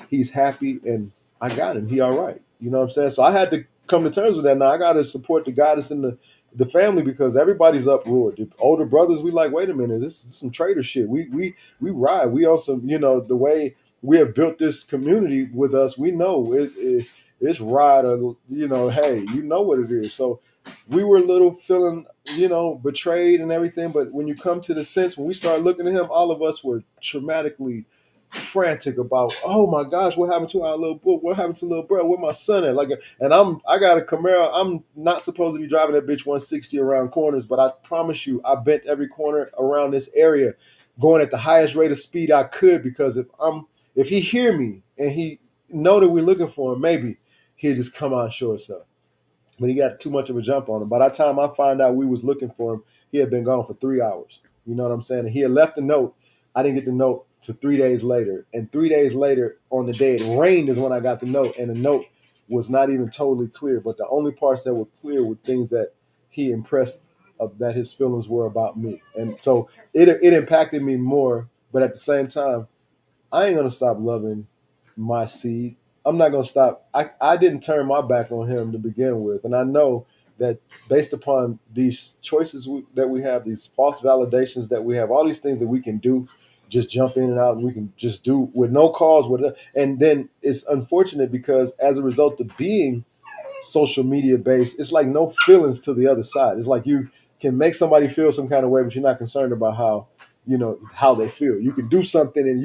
Speaker 1: he's happy, and I got him. He all right. You know what I'm saying? So I had to come to terms with that. Now I got to support the goddess in the family, because everybody's uproared. The older brothers, we like, wait a minute, this is some traitor shit. We ride. We on some, the way we have built this community with us. We know it's ride or, hey, you know what it is. So we were a little feeling, betrayed and everything. But when you come to the sense, when we start looking at him, all of us were traumatically frantic about, oh my gosh, what happened to our little boy? What happened to little bro? Where my son at? And I got a Camaro. I'm not supposed to be driving that bitch 160 around corners, but I promise you, I bent every corner around this area, going at the highest rate of speed I could, because if he hear me and he know that we're looking for him, maybe he'll just come out and show himself. But he got too much of a jump on him. By the time I find out we was looking for him, he had been gone for 3 hours. You know what I'm saying? And he had left a note. I didn't get the note to 3 days later. And 3 days later, on the day it rained, is when I got the note. And the note was not even totally clear. But the only parts that were clear were things that he impressed that his feelings were about me. And so it impacted me more. But at the same time, I ain't gonna stop loving my seed. I'm not gonna stop. I didn't turn my back on him to begin with, and I know that based upon these choices that we have, these false validations that we have, all these things that we can do, just jump in and out, and we can just do with no cause, and then it's unfortunate because as a result of being social media based, it's like no feelings to the other side. It's like you can make somebody feel some kind of way, but you're not concerned about how they feel. You can do something and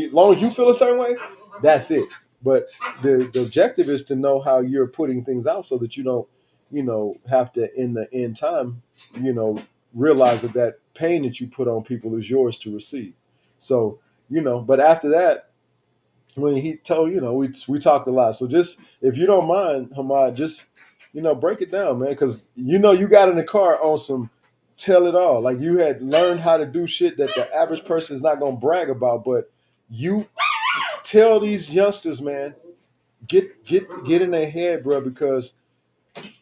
Speaker 1: as long as you feel a certain way, that's it. But the objective is to know how you're putting things out so that you don't, have to, in the end time, realize that pain that you put on people is yours to receive. So, but after that, when he told, we talked a lot. So just, if you don't mind, Hamad, just, break it down, man. Cause you got in the car on some tell it all. Like you had learned how to do shit that the average person is not going to brag about, but you tell these youngsters, man, get in their head, bro, because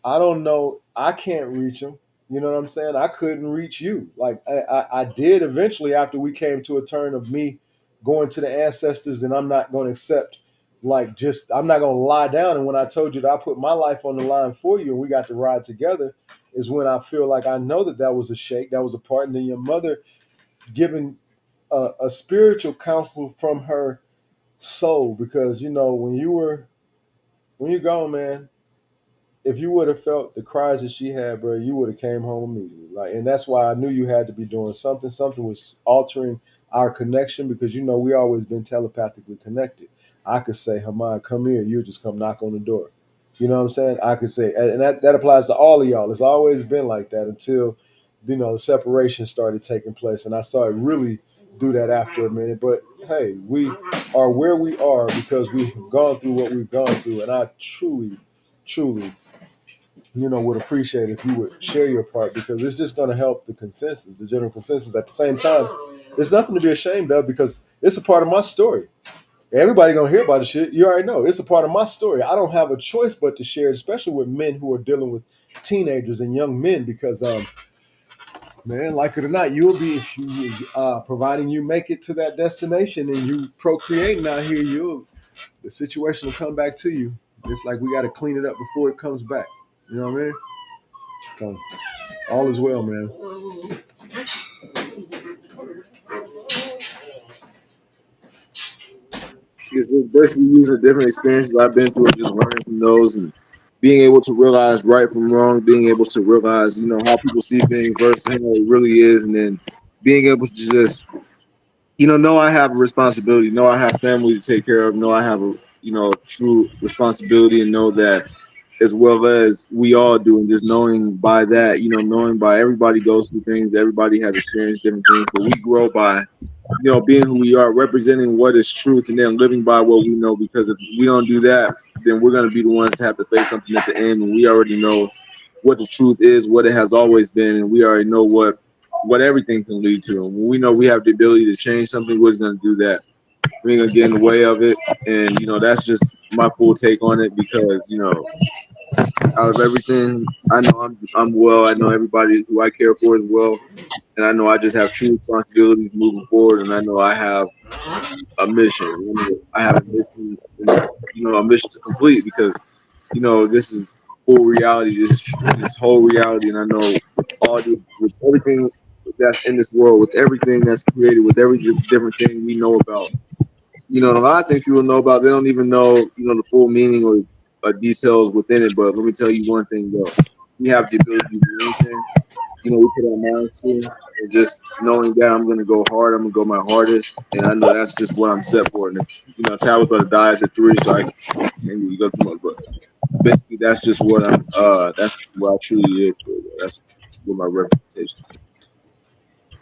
Speaker 1: I don't know. I can't reach them. You know what I'm saying? I couldn't reach you. Like I did eventually after we came to a turn of me going to the ancestors, and I'm not going to accept, I'm not going to lie down. And when I told you that I put my life on the line for you and we got to ride together, is when I feel like I know that was a shake, that was a part. And then your mother giving a spiritual counsel from her soul, because, when you're gone, man, if you would have felt the cries that she had, bro, you would have came home immediately. And that's why I knew you had to be doing something. Something was altering our connection, because we always been telepathically connected. I could say, Hamad, come here. You just come knock on the door. You know what I'm saying? I could say, and that applies to all of y'all. It's always been like that until, the separation started taking place. And I saw it really do that after a minute. But hey, we are where we are because we've gone through what we've gone through. And I truly, truly, would appreciate if you would share your part, because it's just going to help the consensus, the general consensus. At the same time, there's nothing to be ashamed of, because it's a part of my story. Everybody going to hear about the shit. You already know. It's a part of my story. I don't have a choice but to share it, especially with men who are dealing with teenagers and young men, because, man, like it or not, you'll be, providing you make it to that destination and you procreating out here, the situation will come back to you. It's like we got to clean it up before it comes back. You know what I mean? So, All is well, man.
Speaker 5: It's just basically using different experiences I've been through and just learning from those and being able to realize right from wrong, being able to realize, how people see things versus how it really is, and then being able to just, know I have a responsibility, know I have family to take care of, know I have a, true responsibility, and know that as well as we all do, and just knowing by that, knowing by everybody goes through things, everybody has experienced different things, but we grow by being who we are, representing what is truth, and then living by what we know. Because if we don't do that, then we're going to be the ones to have to face something at the end. And we already know what the truth is, what it has always been, and we already know what everything can lead to. And when we know we have the ability to change something, we're going to do that. We ain't gonna get in the way of it. And that's just my full take on it. Because out of everything, I know I'm well. I know everybody who I care for is well, and I know I just have true responsibilities moving forward. And I know I have a mission. I have a mission, a mission to complete. Because this is full reality. This whole reality, and I know with everything that's in this world, with everything that's created, with every different thing we know about. A lot of things people know about, they don't even know, the full meaning or details within it. But let me tell you one thing, though. We have the ability to do anything. We put our minds to, and just knowing that I'm going to go hard, I'm going to go my hardest. And I know that's just what I'm set for. And, Tabitha dies at 3, so I can't really go too much. But basically, that's just what that's what I truly is. That's what my representation.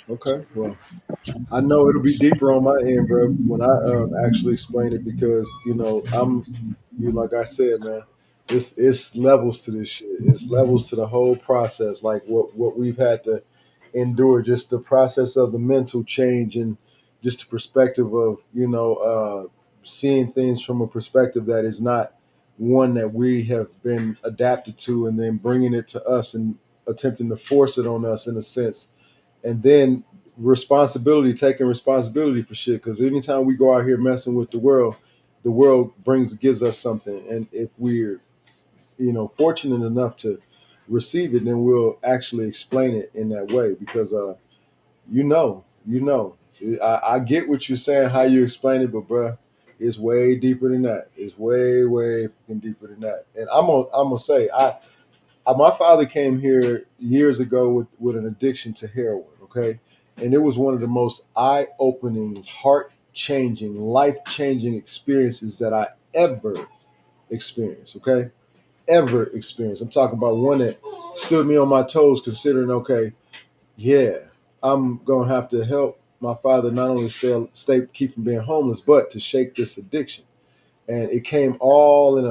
Speaker 1: Okay, well, I know it'll be deeper on my end, bro, when I actually explain it, because like I said, man, it's levels to this shit. It's levels to the whole process, like what we've had to endure, just the process of the mental change, and just the perspective of seeing things from a perspective that is not one that we have been adapted to, and then bringing it to us and attempting to force it on us in a sense, and then taking responsibility for shit. Because anytime we go out here messing with the world gives us something, and if we're fortunate enough to receive it, then we'll actually explain it in that way. Because you know, you know, I get what you're saying, how you explain it, but bruh, it's way deeper than that. It's way, way fucking deeper than that. And I'm gonna say, my father came here years ago with an addiction to heroin. Okay, and it was one of the most eye-opening, heart-changing, life-changing experiences that I ever experienced. Okay, ever experienced. I'm talking about one that stood me on my toes, considering, okay, yeah, I'm gonna have to help my father not only keep from being homeless, but to shake this addiction. And it came all in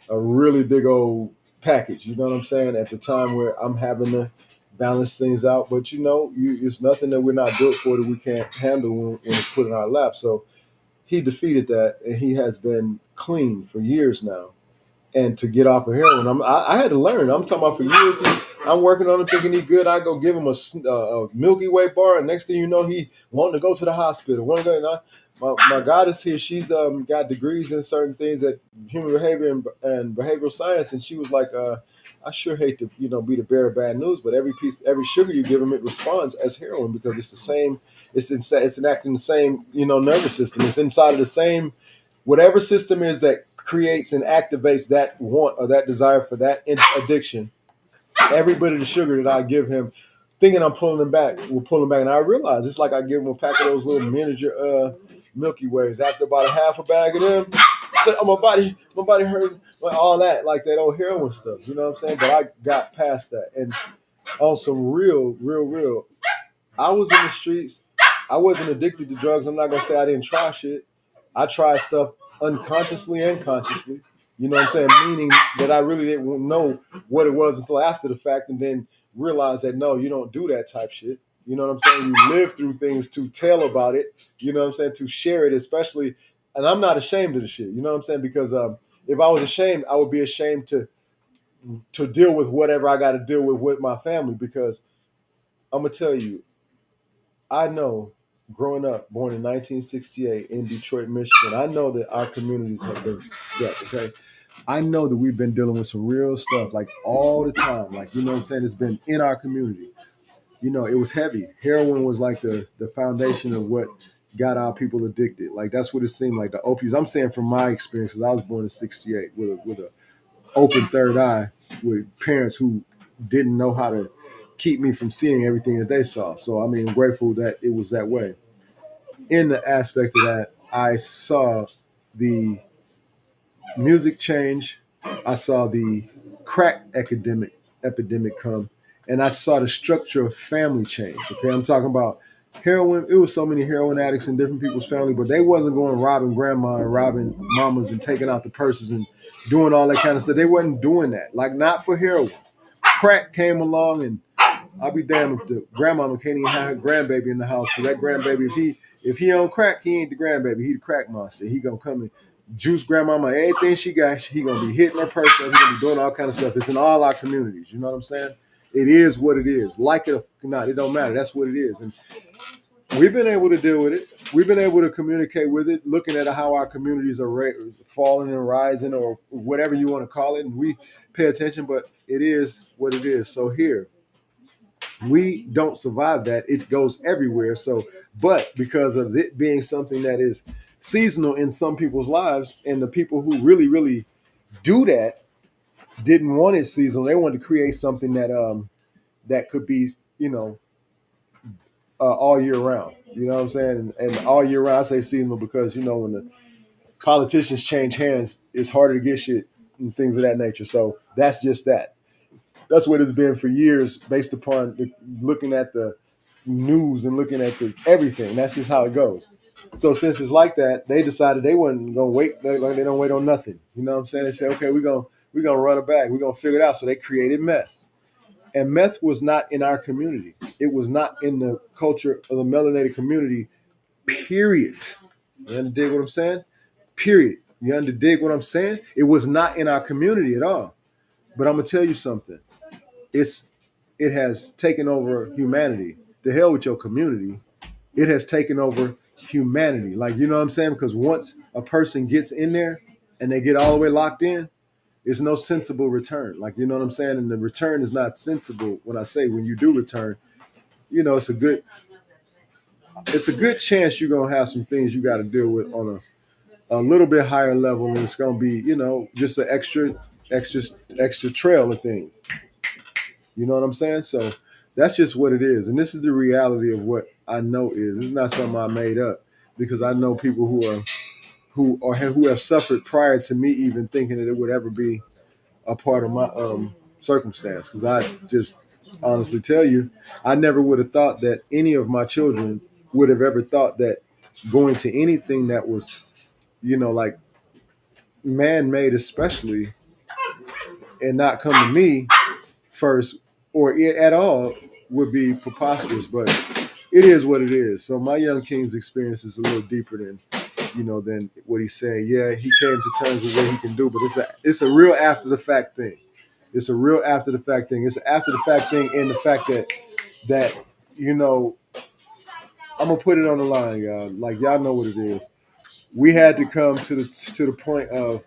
Speaker 1: a really big old package. You know what I'm saying? At the time where I'm having to balance things out, but it's nothing that we're not built for that we can't handle when it's put in our lap. So he defeated that, and he has been clean for years now. And to get off of heroin, I had to learn. I'm talking about for years. I'm working on him, thinking he good. I go give him a Milky Way bar, and next thing you know, he wanting to go to the hospital. My goddess here, she's got degrees in certain things at human behavior and behavioral science, and she was like, I sure hate to be the bearer of bad news, but every sugar you give him, it responds as heroin, because it's the same. It's enacting the same nervous system. It's inside of the same whatever system is that creates and activates that want or that desire for that addiction. Every bit of the sugar that I give him, thinking I'm pulling him back, will pull him back. And I realize it's like I give him a pack of those little miniature Milky Ways. After about a half a bag of them, so, my body hurt, all that, like that old heroin stuff. You know what I'm saying? But I got past that. And on some real, I was in the streets. I wasn't addicted to drugs. I'm not going to say I didn't try shit. I tried stuff unconsciously and consciously. You know what I'm saying? Meaning that I really didn't know what it was until after the fact, and then realized that no, you don't do that type shit. You know what I'm saying? You live through things to tell about it. You know what I'm saying? To share it, especially. And I'm not ashamed of the shit. You know what I'm saying? Because if I was ashamed, I would be ashamed to deal with whatever I got to deal with my family. Because I'm gonna tell you, I know, growing up, born in 1968 in Detroit, Michigan, I know that our communities have been dealt, okay? I know that we've been dealing with some real stuff like all the time. Like, you know what I'm saying? It's been in our community. You know, it was heavy. Heroin was like the foundation of what got our people addicted. Like that's what it seemed like. The opiates. I'm saying from my experience, because I was born in '68 with a open third eye, with parents who didn't know how to keep me from seeing everything that they saw. So I mean, I'm grateful that it was that way. In the aspect of that, I saw the music change. I saw the crack epidemic come, and I saw the structure of family change. Okay, I'm talking about heroin. It was so many heroin addicts in different people's family, but they wasn't going robbing grandma and robbing mamas and taking out the purses and doing all that kind of stuff. They wasn't doing that. Like not for heroin. Crack came along, and I'll be damned if the grandmama can't even have her grandbaby in the house. Because that grandbaby, if he on crack, he ain't the grandbaby. He the crack monster. He gonna come and juice grandmama everything she got. He gonna be hitting her purse. He gonna be doing all kind of stuff. It's in all our communities. You know what I'm saying? It is what it is. Like it or not, it don't matter. That's what it is. And we've been able to deal with it. We've been able to communicate with it, looking at how our communities are falling and rising, or whatever you want to call it. And we pay attention, but it is what it is. So here, we don't survive that. It goes everywhere. So, but because of it being something that is seasonal in some people's lives, and the people who really, really do that didn't want it seasonal. They wanted to create something that could be, all year round. You know what I'm saying? And all year round, I say seasonal because when the politicians change hands, it's harder to get shit and things of that nature. So that's just that. That's what it's been for years, based upon looking at the news and looking at everything. That's just how it goes. So since it's like that, they decided they wasn't gonna wait. They don't wait on nothing. You know what I'm saying? They said, okay, we're gonna run it back. We're gonna figure it out. So they created meth, and meth was not in our community. It was not in the culture of the melanated community. Period. You understand what I'm saying? Period. You understand what I'm saying? It was not in our community at all. But I'm gonna tell you something. It has taken over humanity. The hell with your community. It has taken over humanity. Like, you know what I'm saying? Because once a person gets in there and they get all the way locked in, there's no sensible return. Like, you know what I'm saying? And the return is not sensible. When I say when you do return, it's a good chance you're gonna have some things you got to deal with on a little bit higher level, and it's gonna be, just an extra trail of things. You know what I'm saying? So that's just what it is. And this is the reality of what I know is. It's not something I made up, because I know people who have suffered prior to me even thinking that it would ever be a part of my circumstance. Because I just honestly tell you, I never would have thought that any of my children would have ever thought that going to anything that was, like man-made, especially, and not come to me first or at all, would be preposterous. But it is what it is. So my young king's experience is a little deeper than what he's saying. Yeah, he came to terms with what he can do, but it's a real after the fact thing. It's a real after the fact thing. It's an after the fact thing in the fact that I'm gonna put it on the line, y'all. Like, y'all know what it is. We had to come to the point of,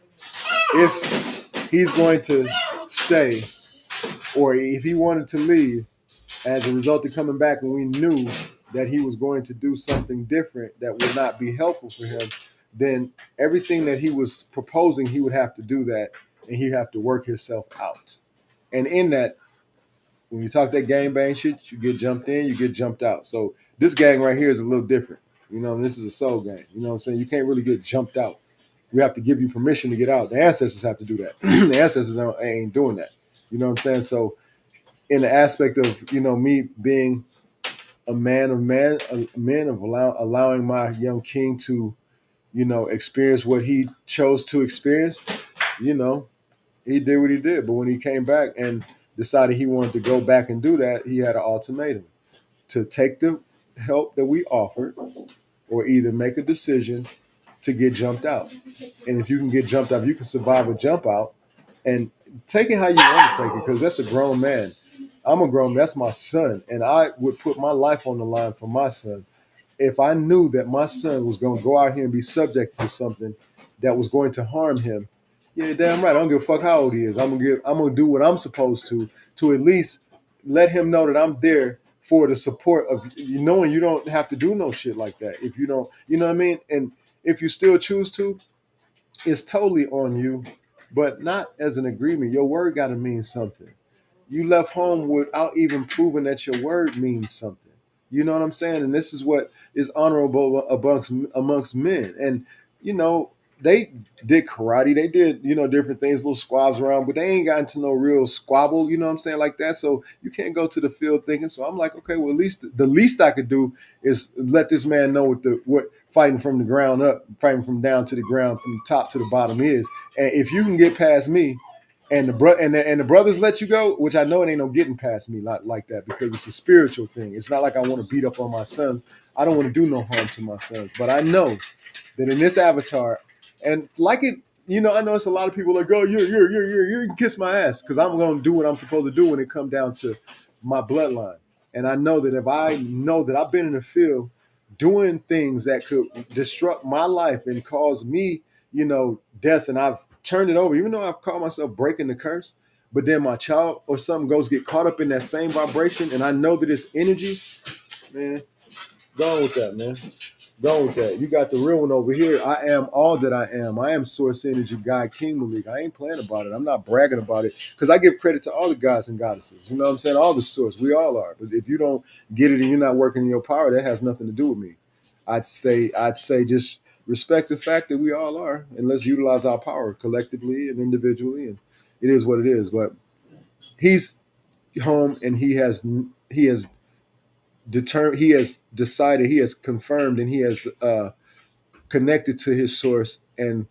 Speaker 1: if he's going to stay, or if he wanted to leave as a result of coming back, and we knew that he was going to do something different that would not be helpful for him, then everything that he was proposing, he would have to do that, and he'd have to work himself out. And in that, when you talk that gang bang shit, you get jumped in, you get jumped out. So this gang right here is a little different. This is a soul gang. You know what I'm saying? You can't really get jumped out. We have to give you permission to get out. The ancestors have to do that. The ancestors ain't doing that. You know what I'm saying? So in the aspect of, me being a man of allowing my young king to, experience what he chose to experience, he did what he did. But when he came back and decided he wanted to go back and do that, he had an ultimatum: to take the help that we offered, or either make a decision to get jumped out. And if you can get jumped out, you can survive a jump out, and take it how you want to take it, because that's a grown man. I'm a grown man. That's my son. And I would put my life on the line for my son if I knew that my son was going to go out here and be subject to something that was going to harm him. Yeah, damn right. I don't give a fuck how old he is. I'm gonna do what I'm supposed to at least let him know that I'm there for the support of you knowing you don't have to do no shit like that. If you don't, you know what I mean? And if you still choose to, it's totally on you, but not as an agreement. Your word gotta mean something. You left home without even proving that your word means something. You know what I'm saying? And this is what is honorable amongst men. And you know, they did karate, they did, you know, different things, little squabs around, but they ain't gotten to no real squabble, you know what I'm saying, like that. So you can't go to the field thinking. So I'm like, okay, well, at least the least I could do is let this man know what fighting from the ground up, fighting from down to the ground, from the top to the bottom is. And if you can get past me, and the brothers let you go, which I know it ain't no getting past me like that, because it's a spiritual thing. It's not like I want to beat up on my sons. I don't want to do no harm to my sons, but I know that in this avatar, and like it, you know, I know it's a lot of people like, oh, you can kiss my ass because I'm going to do what I'm supposed to do when it come down to my bloodline. And I know that if I know that I've been in the field doing things that could disrupt my life and cause me, you know, death, and I've turned it over, even though I've called myself breaking the curse, but then my child or something goes get caught up in that same vibration, and I know that it's energy, man, go on with that, man. Go with that. You got the real one over here. I am all that I am. I am Source Energy God, King Malik. I ain't playing about it. I'm not bragging about it because I give credit to all the gods and goddesses. You know what I'm saying? All the source. We all are. But if you don't get it and you're not working in your power, that has nothing to do with me. I'd say just respect the fact that we all are, and let's utilize our power collectively and individually. And it is what it is. But he's home, and he has determined, he has decided, he has confirmed, and he has connected to his source and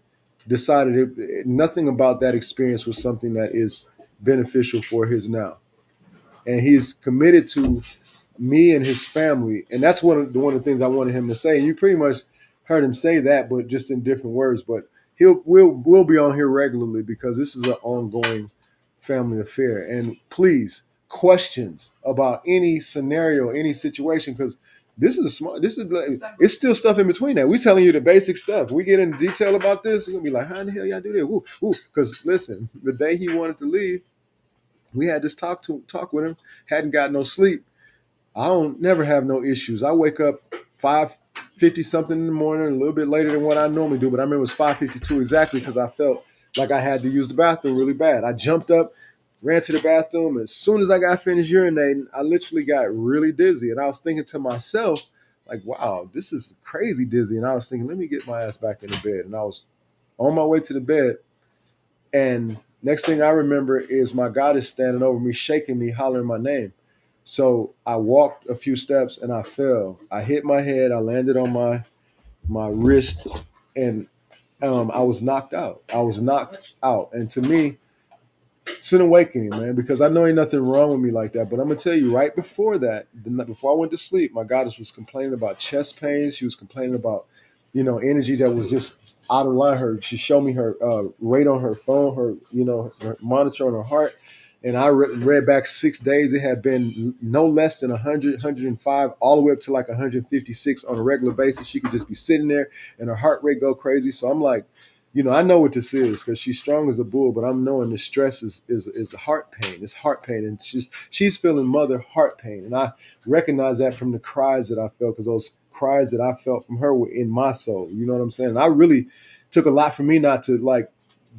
Speaker 1: decided nothing about that experience was something that is beneficial for his now. And he's committed to me and his family. And that's one of the things I wanted him to say. You pretty much heard him say that, but just in different words. But we'll be on here regularly because this is an ongoing family affair. And please, questions about any scenario, any situation, because it's still stuff in between that. We telling you the basic stuff. We get into detail about this, you're gonna be like, how in the hell y'all do this? Because listen, the day he wanted to leave, we had this talk with him, hadn't got no sleep. I don't never have no issues. I wake up 5:50 something in the morning, a little bit later than what I normally do, but I remember it was 5:52 exactly because I felt like I had to use the bathroom really bad. I jumped up, ran to the bathroom. As soon as I got finished urinating, I literally got really dizzy. And I was thinking to myself, like, wow, this is crazy dizzy. And I was thinking, let me get my ass back in the bed. And I was on my way to the bed. And next thing I remember is my goddess standing over me, shaking me, hollering my name. So I walked a few steps and I fell. I hit my head. I landed on my wrist, and I was knocked out. I was knocked out. And to me, it's an awakening, man, because I know ain't nothing wrong with me like that. But I'm gonna tell you, right before that, before I went to sleep, my goddess was complaining about chest pains. She was complaining about, energy that was just out of line. She showed me her rate on her phone, her monitor on her heart, and I read back 6 days. It had been no less than 100, 105, all the way up to like 156 on a regular basis. She could just be sitting there, and her heart rate go crazy. So I'm like, I know what this is because she's strong as a bull, but I'm knowing the stress is heart pain. It's heart pain, and she's feeling mother heart pain, and I recognize that from the cries that I felt, because those cries that I felt from her were in my soul. You know what I'm saying? And I really took a lot for me not to like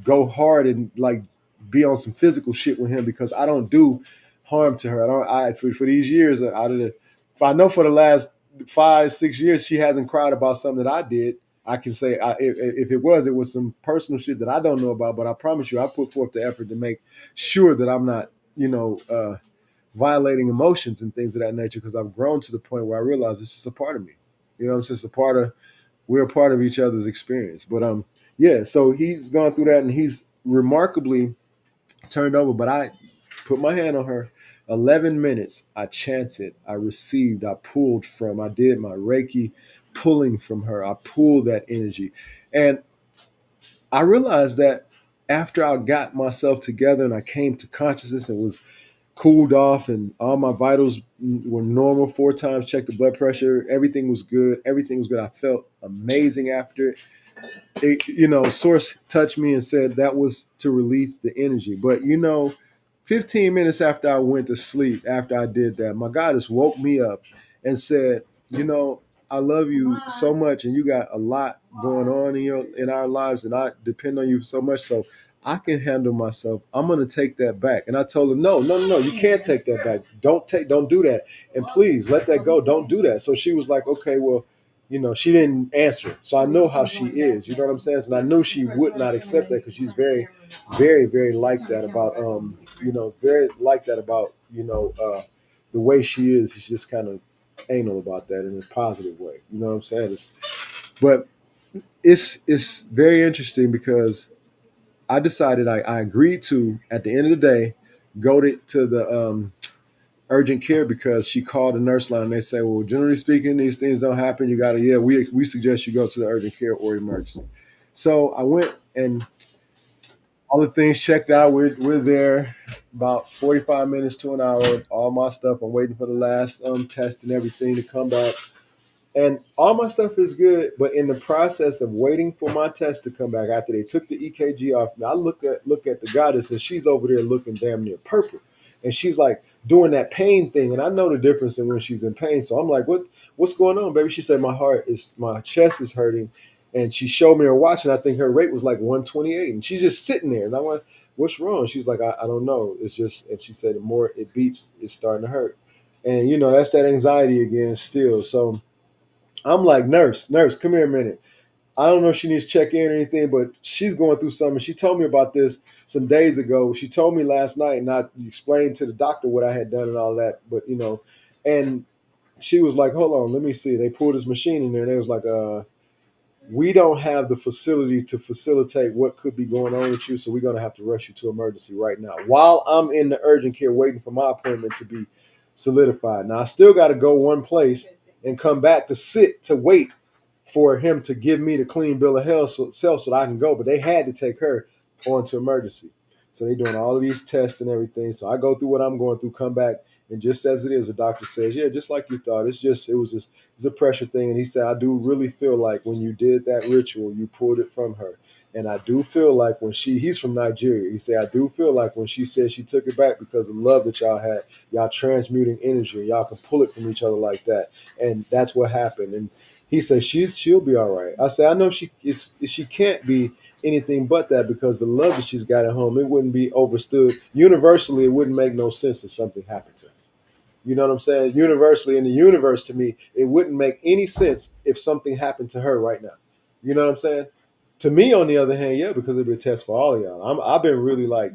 Speaker 1: go hard and like be on some physical shit with him, because I don't do harm to her. For these years, if I know for the last 5-6 years she hasn't cried about something that I did, I can say if it was some personal shit that I don't know about. But I promise you, I put forth the effort to make sure that I'm not, violating emotions and things of that nature, because I've grown to the point where I realize it's just a part of me. It's just we're a part of each other's experience. But yeah, so he's gone through that and he's remarkably turned over. But I put my hand on her. 11 minutes, I chanted, I received, I pulled from, I did my Reiki pulling from her. I pulled that energy. And I realized that after I got myself together and I came to consciousness and was cooled off and all my vitals were normal, 4 times checked the blood pressure, everything was good. Everything was good. I felt amazing after it. Source touched me and said that was to relieve the energy. But 15 minutes after I went to sleep, after I did that, my goddess woke me up and said, I love you so much, and you got a lot going on in our lives, and I depend on you so much. So I can handle myself. I'm gonna take that back. And I told her, no, no, no, no, you can't take that back. Don't do that. And please let that go. Don't do that. So she was like, okay, well, she didn't answer. So I know how she is. You know what I'm saying? And I knew she would not accept that because she's very, very, very like that about very like that about the way she is. She's just kind of anal about that in a positive way. You know what I'm saying? But it's very interesting because I decided I agreed to, at the end of the day, go to the urgent care because she called the nurse line and they say, well, generally speaking, these things don't happen. You gotta, we suggest you go to the urgent care or emergency. So I went and all the things checked out. We're there about 45 minutes to an hour. All my stuff. I'm waiting for the last test and everything to come back. And all my stuff is good, but in the process of waiting for my test to come back after they took the EKG off me, I look at the goddess and she's over there looking damn near purple. And she's like doing that pain thing. And I know the difference in when she's in pain. So I'm like, what's going on, baby? She said, my chest is hurting. And she showed me her watch, and I think her rate was like 128. And she's just sitting there. And I went, what's wrong? She's like, I don't know. It's just, and she said, the more it beats, it's starting to hurt. And, that's that anxiety again still. So I'm like, nurse, come here a minute. I don't know if she needs to check in or anything, but she's going through something. She told me about this some days ago. She told me last night, and I explained to the doctor what I had done and all that. But, and she was like, hold on, let me see. They pulled this machine in there, and they was like, we don't have the facility to facilitate what could be going on with you, so we're going to have to rush you to emergency right now while I'm in the urgent care waiting for my appointment to be solidified. Now, I still got to go one place and come back to wait for him to give me the clean bill of health so that I can go. But they had to take her on to emergency. So they're doing all of these tests and everything. So I go through what I'm going through, come back, and just as it is, the doctor says, yeah, just like you thought. It was a pressure thing. And he said, I do really feel like when you did that ritual, you pulled it from her. And I do feel like he's from Nigeria. He said, I do feel like when she said she took it back because of love that y'all had, y'all transmuting energy, and y'all can pull it from each other like that. And that's what happened. And he said, she'll be all right. I said, I know she can't be anything but that because the love that she's got at home, it wouldn't be overstood. Universally, it wouldn't make no sense if something happened to her. You know what I'm saying? Universally, in the universe, to me, it wouldn't make any sense if something happened to her right now. You know what I'm saying? To me, on the other hand, yeah, because it'd be a test for all of y'all. I've been really like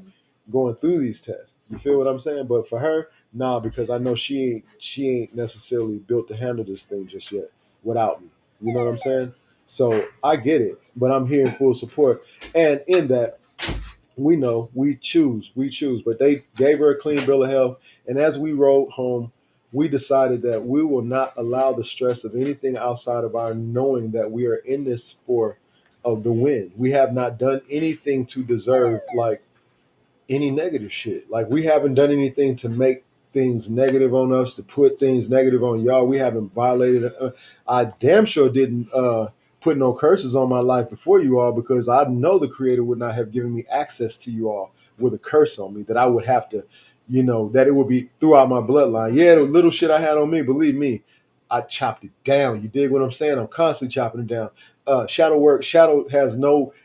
Speaker 1: going through these tests. You feel what I'm saying? But for her, nah, because I know she ain't necessarily built to handle this thing just yet without me. You know what I'm saying? So I get it, but I'm here in full support. And in that, we know we choose. But they gave her a clean bill of health. And as we rode home, we decided that we will not allow the stress of anything outside of our knowing that we are in this for of the win. We have not done anything to deserve like any negative shit. Like we haven't done anything to make things negative on us, to put things negative on y'all. We haven't violated. I damn sure didn't put no curses on my life before you all because I know the Creator would not have given me access to you all with a curse on me that I would have to, that it would be throughout my bloodline. Yeah, the little shit I had on me, believe me, I chopped it down. You dig what I'm saying? I'm constantly chopping it down. Shadow work. Shadow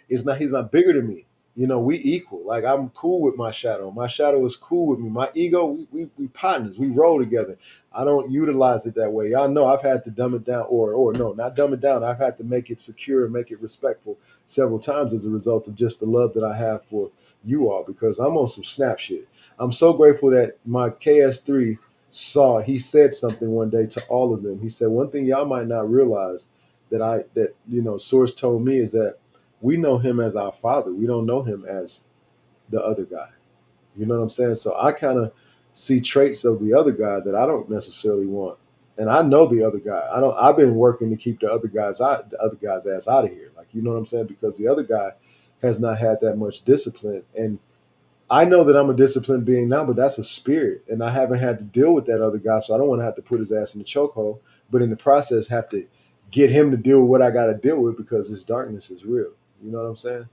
Speaker 1: he's not bigger than me. We equal. Like I'm cool with my shadow. My shadow is cool with me. My ego, we partners. We roll together. I don't utilize it that way. Y'all know I've had to dumb it down, or no, not dumb it down. I've had to make it secure and make it respectful several times as a result of just the love that I have for you all because I'm on some snap shit. I'm so grateful that my KS3 he said something one day to all of them. He said, one thing y'all might not realize that Source told me is that we know him as our father. We don't know him as the other guy. You know what I'm saying? So I kind of see traits of the other guy that I don't necessarily want. And I know the other guy. I've been working to keep the other guy's ass out of here. Like, you know what I'm saying? Because the other guy has not had that much discipline. And I know that I'm a disciplined being now, but that's a spirit. And I haven't had to deal with that other guy. So I don't want to have to put his ass in the chokehold, but in the process have to get him to deal with what I got to deal with because this darkness is real. You know what I'm saying?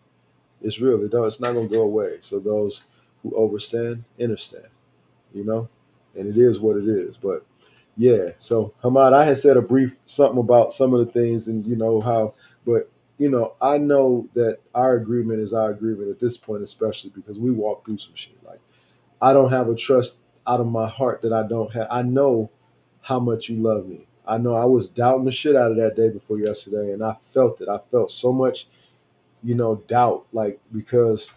Speaker 1: It's real. It's not going to go away. So those who overstand, understand, you know, and it is what it is. But yeah, so Hamad, I had said a brief something about some of the things and, you know, how, but, you know, I know that our agreement is our agreement at this point, especially because we walk through some shit. Like, I don't have a trust out of my heart that I don't have. I know how much you love me. I know I was doubting the shit out of that day before yesterday, and I felt it. I felt so much, you know, doubt, like because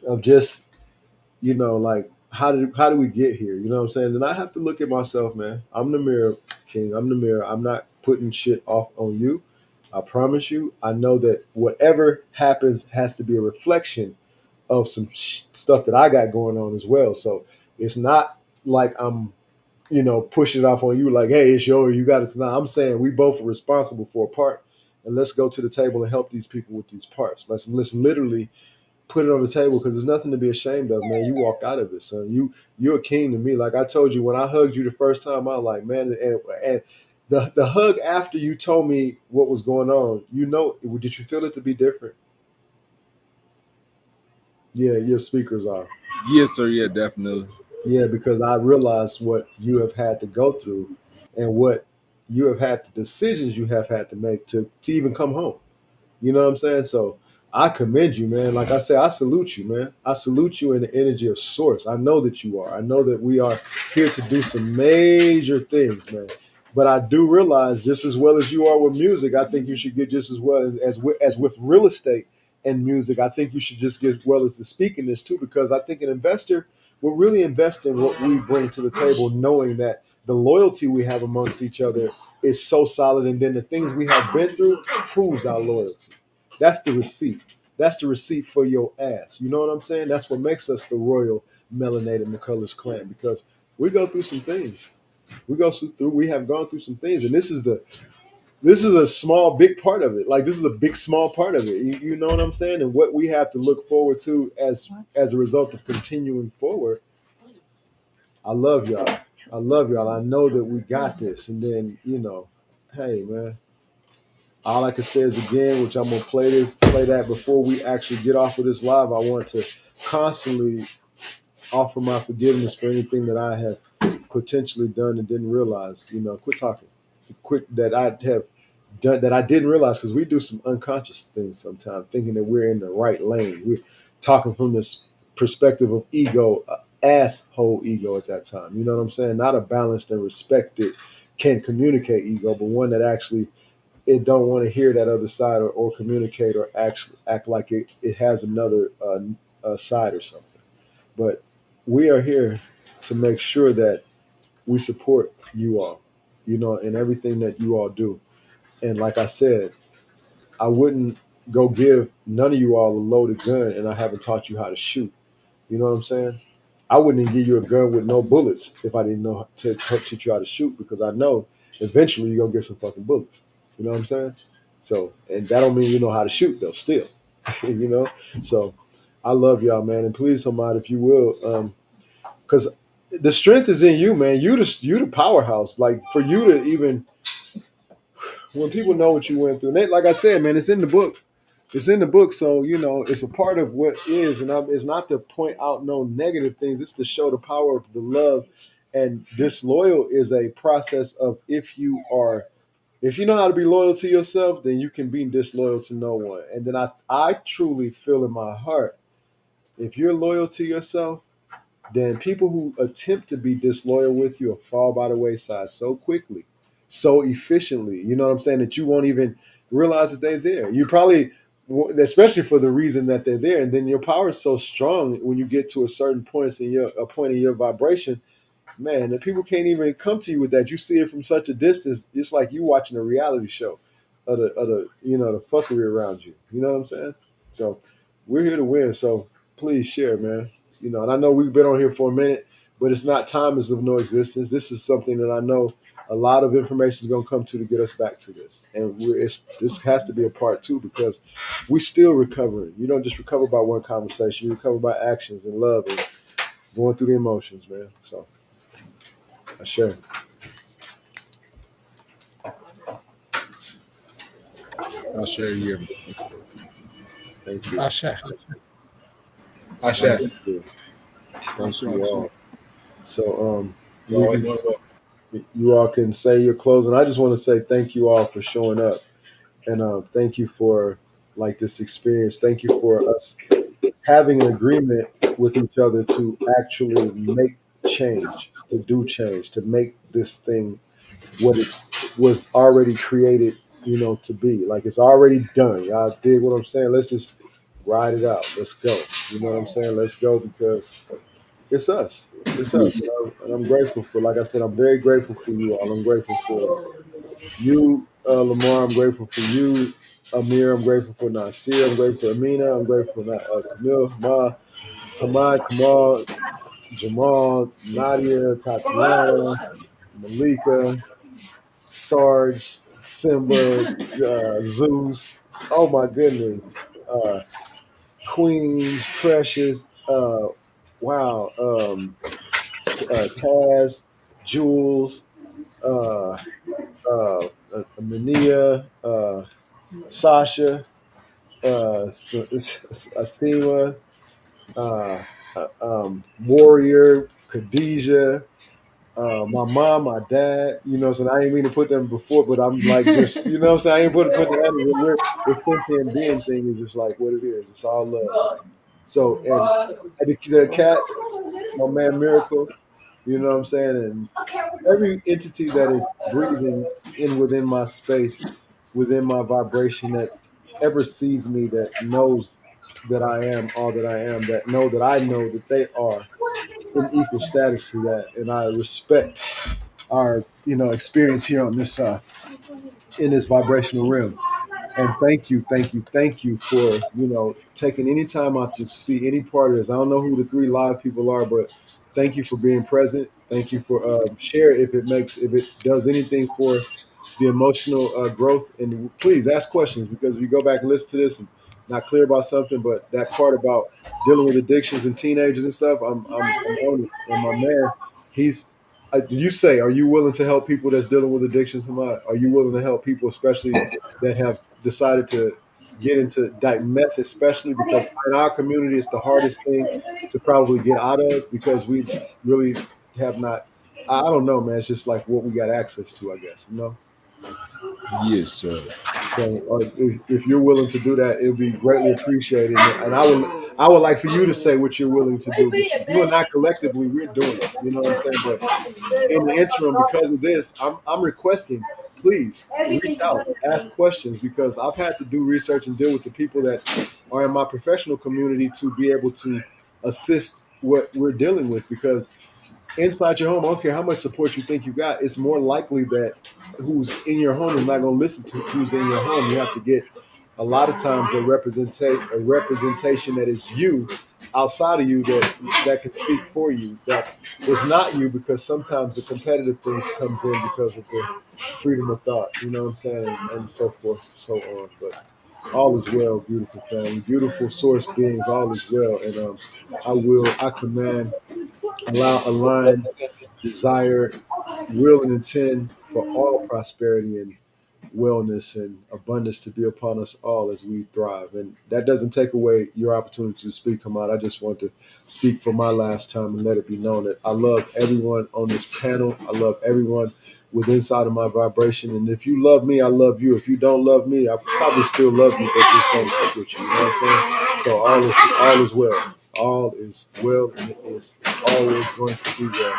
Speaker 1: of just, you know, like how do we get here? You know what I'm saying? And I have to look at myself, man. I'm the mirror, King. I'm the mirror. I'm not putting shit off on you. I promise you. I know that whatever happens has to be a reflection of some stuff that I got going on as well. So it's not like I'm, you know, pushing it off on you like, hey, it's yours, you got it tonight. I'm saying we both are responsible for a part, and let's go to the table and help these people with these parts. Let's literally put it on the table because there's nothing to be ashamed of, man. You walked out of it, son. You're a king to me. Like I told you when I hugged you the first time, I was like, man, and the hug after you told me what was going on, you know, did you feel it to be different? Yeah, your speakers are.
Speaker 5: Yes, sir. Yeah, definitely.
Speaker 1: Yeah, because I realized what you have had to go through and what you have had the decisions you have had to make to even come home. You know what I'm saying? So I commend you, man. Like I say, I salute you, man. I salute you in the energy of source. I know that you are. I know that we are here to do some major things, man. But I do realize, just as well as you are with music, I think you should get just as well as with real estate and music. I think you should just get as well as the speaking this too, because I think an investor will really invest in what we bring to the table, knowing that the loyalty we have amongst each other is so solid, and then the things we have been through proves our loyalty. That's the receipt. That's the receipt for your ass. You know what I'm saying? That's what makes us the royal melanated McCullers clan, because we go through some things. We have gone through some things, and this is a small big part of it. Like this is a big small part of it. You know what I'm saying? And what we have to look forward to as a result of continuing forward. I love y'all. I love y'all. I know that we got this. And then, you know, hey man, all I can say is again, which I'm gonna play that before we actually get off of this live. I want to constantly offer my forgiveness for anything that I have potentially done and didn't realize. You know, quit talking. Quit that I have done that I didn't realize, because we do some unconscious things sometimes, thinking that we're in the right lane. We're talking from this perspective of ego, asshole ego at that time. You know what I'm saying? Not a balanced and respected, can communicate ego, but one that actually it don't want to hear that other side or communicate or actually act like it has another side or something. But we are here to make sure that we support you all, you know, in everything that you all do. And like I said, I wouldn't go give none of you all a loaded gun and I haven't taught you how to shoot. You know what I'm saying? I wouldn't even give you a gun with no bullets if I didn't know to teach you how to shoot, because I know eventually you're gonna get some fucking bullets. You know what I'm saying? So, and that don't mean you know how to shoot though, still. You know? So I love y'all, man. And please, somebody, if you will, because the strength is in you, man. You the powerhouse. Like for you to even when people know what you went through, and they, like I said, man, it's in the book. It's in the book, so you know it's a part of what is, and it's not to point out no negative things. It's to show the power of the love. And disloyal is a process of if you know how to be loyal to yourself, then you can be disloyal to no one. And then I truly feel in my heart, if you're loyal to yourself, then people who attempt to be disloyal with you will fall by the wayside so quickly, so efficiently. You know what I'm saying? That you won't even realize that they're there. You probably, especially for the reason that they're there. And then your power is so strong when you get to a certain point in your vibration, man, that people can't even come to you with that. You see it from such a distance. It's like you watching a reality show of the you know the fuckery around you. You know what I'm saying? So we're here to win. So please share, man. You know, and I know we've been on here for a minute, but it's not time is of no existence. This is something that I know a lot of information is going to come to get us back to this, and this has to be a part two, because we still recovering. You don't just recover by one conversation; you recover by actions and love and going through the emotions, man. So I share.
Speaker 5: I'll share here.
Speaker 1: Thank you.
Speaker 8: Asha.
Speaker 3: Ashe.
Speaker 1: Thank you. Thank
Speaker 7: Sure,
Speaker 1: you
Speaker 7: sure.
Speaker 1: all. So
Speaker 3: You always want to go.
Speaker 1: you all can say your closing. I just want to say thank you all for showing up, and thank you for like this experience. Thank you for us having an agreement with each other to actually make change, to do change, to make this thing what it was already created, to be. Like it's already done. Y'all dig what I'm saying? Let's just ride it out. Let's go. You know what I'm saying? Let's go because it's us. It's us. And I'm grateful for, like I said, I'm very grateful for you all. I'm grateful for you, Lamar. I'm grateful for you, Amir. I'm grateful for Nasir. I'm grateful for Amina. I'm grateful for Camille, Ma, Hamad, Kamal, Jamal, Nadia, Tatiana, Malika, Sarge, Simba, Zeus. Oh my goodness. Queen, Precious, wow, Taz, Jules, uh, Mania, Sasha, Astima, Warrior, Khadijah, my mom, my dad, so I ain't mean to put them before, but I'm like just, what I'm saying? I ain't put the others. The sentient being thing is just like what it is. It's all love. So, and the cats, my man Miracle, you know what I'm saying? And every entity that is breathing in within my space, within my vibration, that ever sees me, that knows that I am all that I am, that know that I know that they are in equal status to that, and I respect our experience here on this in this vibrational realm. And thank you for taking any time out to see any part of this. I don't know who the three live people are, but thank you for being present. Thank you for share if it does anything for the emotional growth. And please ask questions, because if you go back and listen to this and not clear about something, but that part about dealing with addictions and teenagers and stuff, I'm on it. And my man, he's. You say, are you willing to help people that's dealing with addictions? Are you willing to help people, especially that have decided to get into meth, especially because in our community it's the hardest thing to probably get out of, because we really have not. I don't know, man. It's just like what we got access to, I guess.
Speaker 5: Yes, sir.
Speaker 1: So if you're willing to do that, it would be greatly appreciated. And I would like for you to say what you're willing to do. You and I collectively, we're doing it. You know what I'm saying? But in the interim, because of this, I'm requesting, please reach out, ask questions, because I've had to do research and deal with the people that are in my professional community to be able to assist what we're dealing with. Because inside your home, I don't care how much support you think you got, it's more likely that who's in your home is not going to listen to who's in your home. You have to get a lot of times a representation that is you outside of you, that can speak for you, that is not you, because sometimes the competitive things comes in because of the freedom of thought, you know what I'm saying, and so forth and so on. But all is well, beautiful family, beautiful source beings, all is well. And I command, allow, align, desire, will, and intend for all prosperity and wellness and abundance to be upon us all as we thrive. And that doesn't take away your opportunity to speak, come out. I just want to speak for my last time and let it be known that I love everyone on this panel. I love everyone with inside of my vibration. And if you love me, I love you. If you don't love me, I probably still love you, but just don't fuck with you. You know what I'm saying? So all is well. All is well, and it is always going to be well.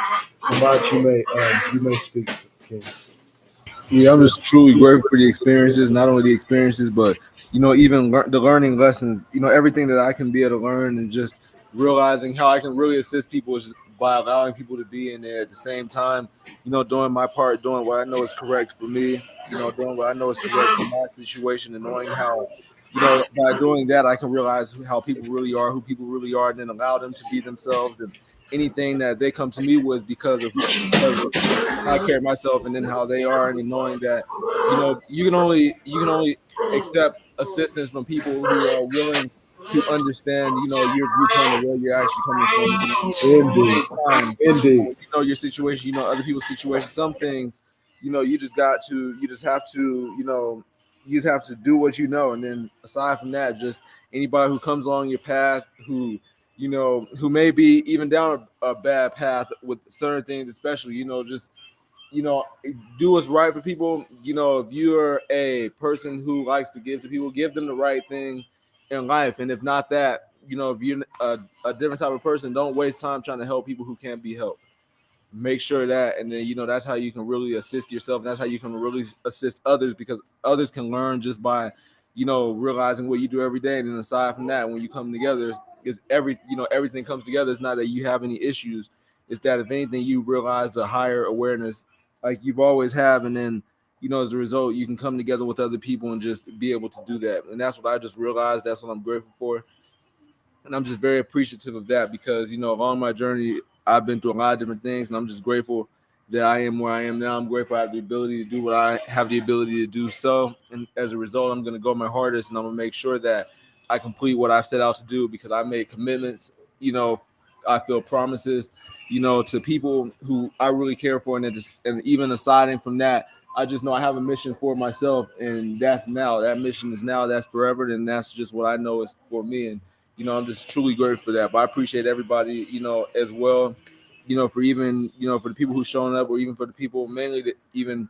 Speaker 1: About you may speak, King.
Speaker 5: Yeah, I'm just truly grateful for the experiences, not only the experiences, but even the learning lessons. Everything that I can be able to learn, and just realizing how I can really assist people is by allowing people to be in there at the same time. Doing my part, doing what I know is correct for me. Doing what I know is correct for my situation, and knowing how. By doing that, I can realize how people really are, who people really are, and then allow them to be themselves, and anything that they come to me with because of how I carry myself, and then how they are, and then knowing that you can only accept assistance from people who are willing to understand your viewpoint and where you're actually coming from. At the
Speaker 1: Indeed.
Speaker 5: same time,
Speaker 1: Indeed.
Speaker 5: your situation, other people's situation. Some things, you just have to you just have to do what you know, and then aside from that, just anybody who comes along your path who who may be even down a bad path with certain things, especially just do what's right for people. If you're a person who likes to give to people, give them the right thing in life. And if not that, if you're a different type of person, don't waste time trying to help people who can't be helped. Make sure that, and then that's how you can really assist yourself, and that's how you can really assist others, because others can learn just by realizing what you do every day. And then aside from that, when you come together, is everything comes together. It's not that you have any issues, it's that if anything you realize a higher awareness like you've always have, and then as a result you can come together with other people and just be able to do that. And that's what I just realized. That's what I'm grateful for, and I'm just very appreciative of that, because along my journey I've been through a lot of different things, and I'm just grateful that I am where I am now. I'm grateful I have the ability to do what I have the ability to do. So, and as a result, I'm going to go my hardest, and I'm going to make sure that I complete what I've set out to do, because I made commitments. I feel promises, to people who I really care for, and even aside from that, I just know I have a mission for myself, and that's now. That mission is now. That's forever, and that's just what I know is for me. And I'm just truly grateful for that. But I appreciate everybody, as well, for even, for the people who's showing up, or even for the people mainly that even,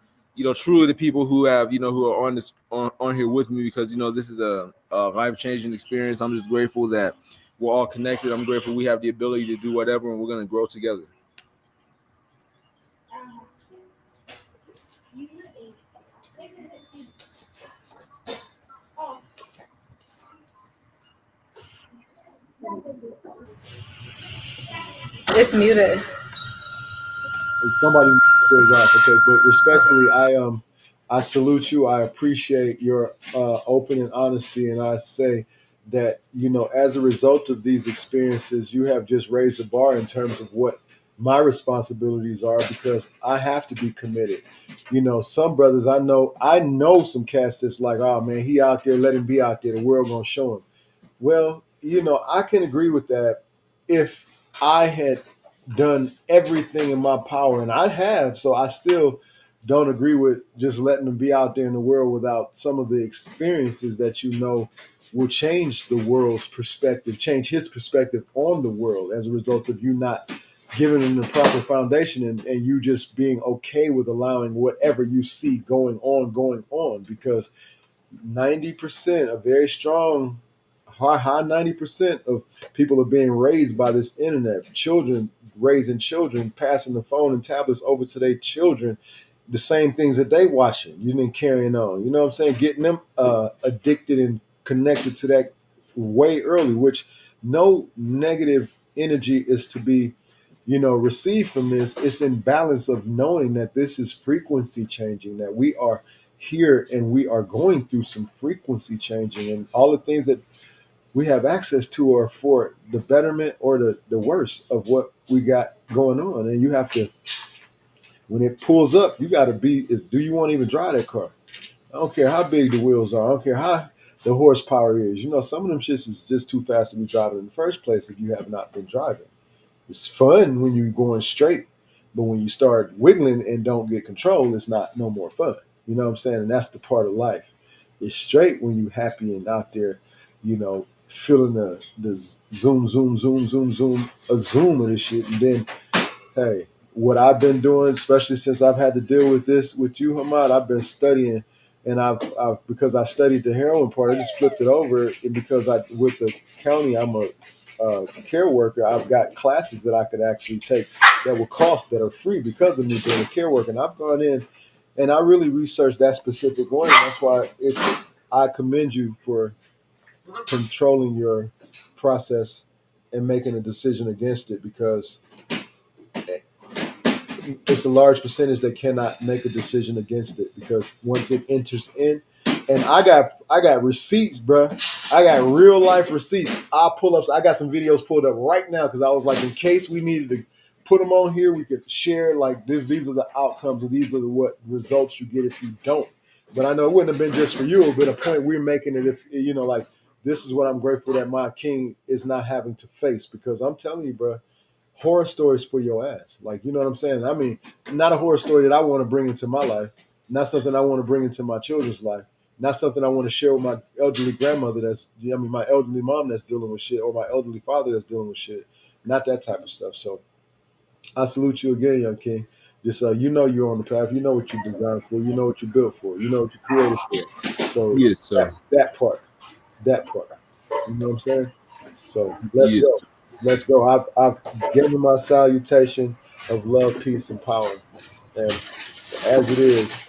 Speaker 5: truly the people who have, who are on here with me, because, this is a life-changing experience. I'm just grateful that we're all connected. I'm grateful we have the ability to do whatever, and we're going to grow together.
Speaker 6: It's muted.
Speaker 1: Somebody goes off. Okay, but respectfully, I salute you. I appreciate your open and honesty, and I say that as a result of these experiences, you have just raised the bar in terms of what my responsibilities are, because I have to be committed. Some brothers I know some cats that's like, oh man, he out there, let him be out there. The world gonna show him. Well, I can agree with that if I had done everything in my power, and I have, so I still don't agree with just letting them be out there in the world without some of the experiences that will change the world's perspective, change his perspective on the world as a result of you not giving them the proper foundation, and you just being okay with allowing whatever you see going on, because 90%, a very strong, high 90% of people are being raised by this internet. Children raising children, passing the phone and tablets over to their children, the same things that they watching, carrying on. You know what I'm saying? Getting them addicted and connected to that way early, which no negative energy is to be received from this. It's in balance of knowing that this is frequency changing, that we are here and we are going through some frequency changing, and all the things that we have access to are for the betterment or the worst of what we got going on. And you have to, when it pulls up, you got to do you want to even drive that car? I don't care how big the wheels are. I don't care how the horsepower is. Some of them shits is just too fast to be driving in the first place if you have not been driving. It's fun when you're going straight, but when you start wiggling and don't get control, it's not no more fun. You know what I'm saying? And that's the part of life. It's straight when you're happy and out there, feeling the zoom, zoom, zoom, zoom, zoom, a zoom of this shit. And then, hey, what I've been doing, especially since I've had to deal with this with you, Hamad, I've been studying, and I've because I studied the heroin part, I just flipped it over, and because with the county, I'm a care worker. I've got classes that I could actually take that will cost, that are free because of me being a care worker. And I've gone in and I really researched that specific one. And that's why I commend you for controlling your process and making a decision against it, because it's a large percentage that cannot make a decision against it, because once it enters in, and I got receipts, bro. I got real life receipts. I'll pull up. I got some videos pulled up right now, because I was like, in case we needed to put them on here, we could share like this. These are the outcomes, and these are what results you get if you don't. But I know it wouldn't have been just for you. It would have been a point we're making it if like, this is what I'm grateful that my king is not having to face, because I'm telling you, bro, horror stories for your ass. Like, you know what I'm saying? I mean, not a horror story that I want to bring into my life, not something I want to bring into my children's life, Not something I want to share with my elderly grandmother my elderly mom that's dealing with shit, or my elderly father that's dealing with shit. Not that type of stuff. So I salute you again, young king. Just you know you're on the path. You know what you're designed for. You know what you're built for. You know what you're created for. So
Speaker 5: Yes, sir.
Speaker 1: that part, that part. You know what I'm saying? So let's
Speaker 5: Yes,
Speaker 1: go.
Speaker 5: sir.
Speaker 1: Let's go. I've given my salutation of love, peace, and power. And as it is,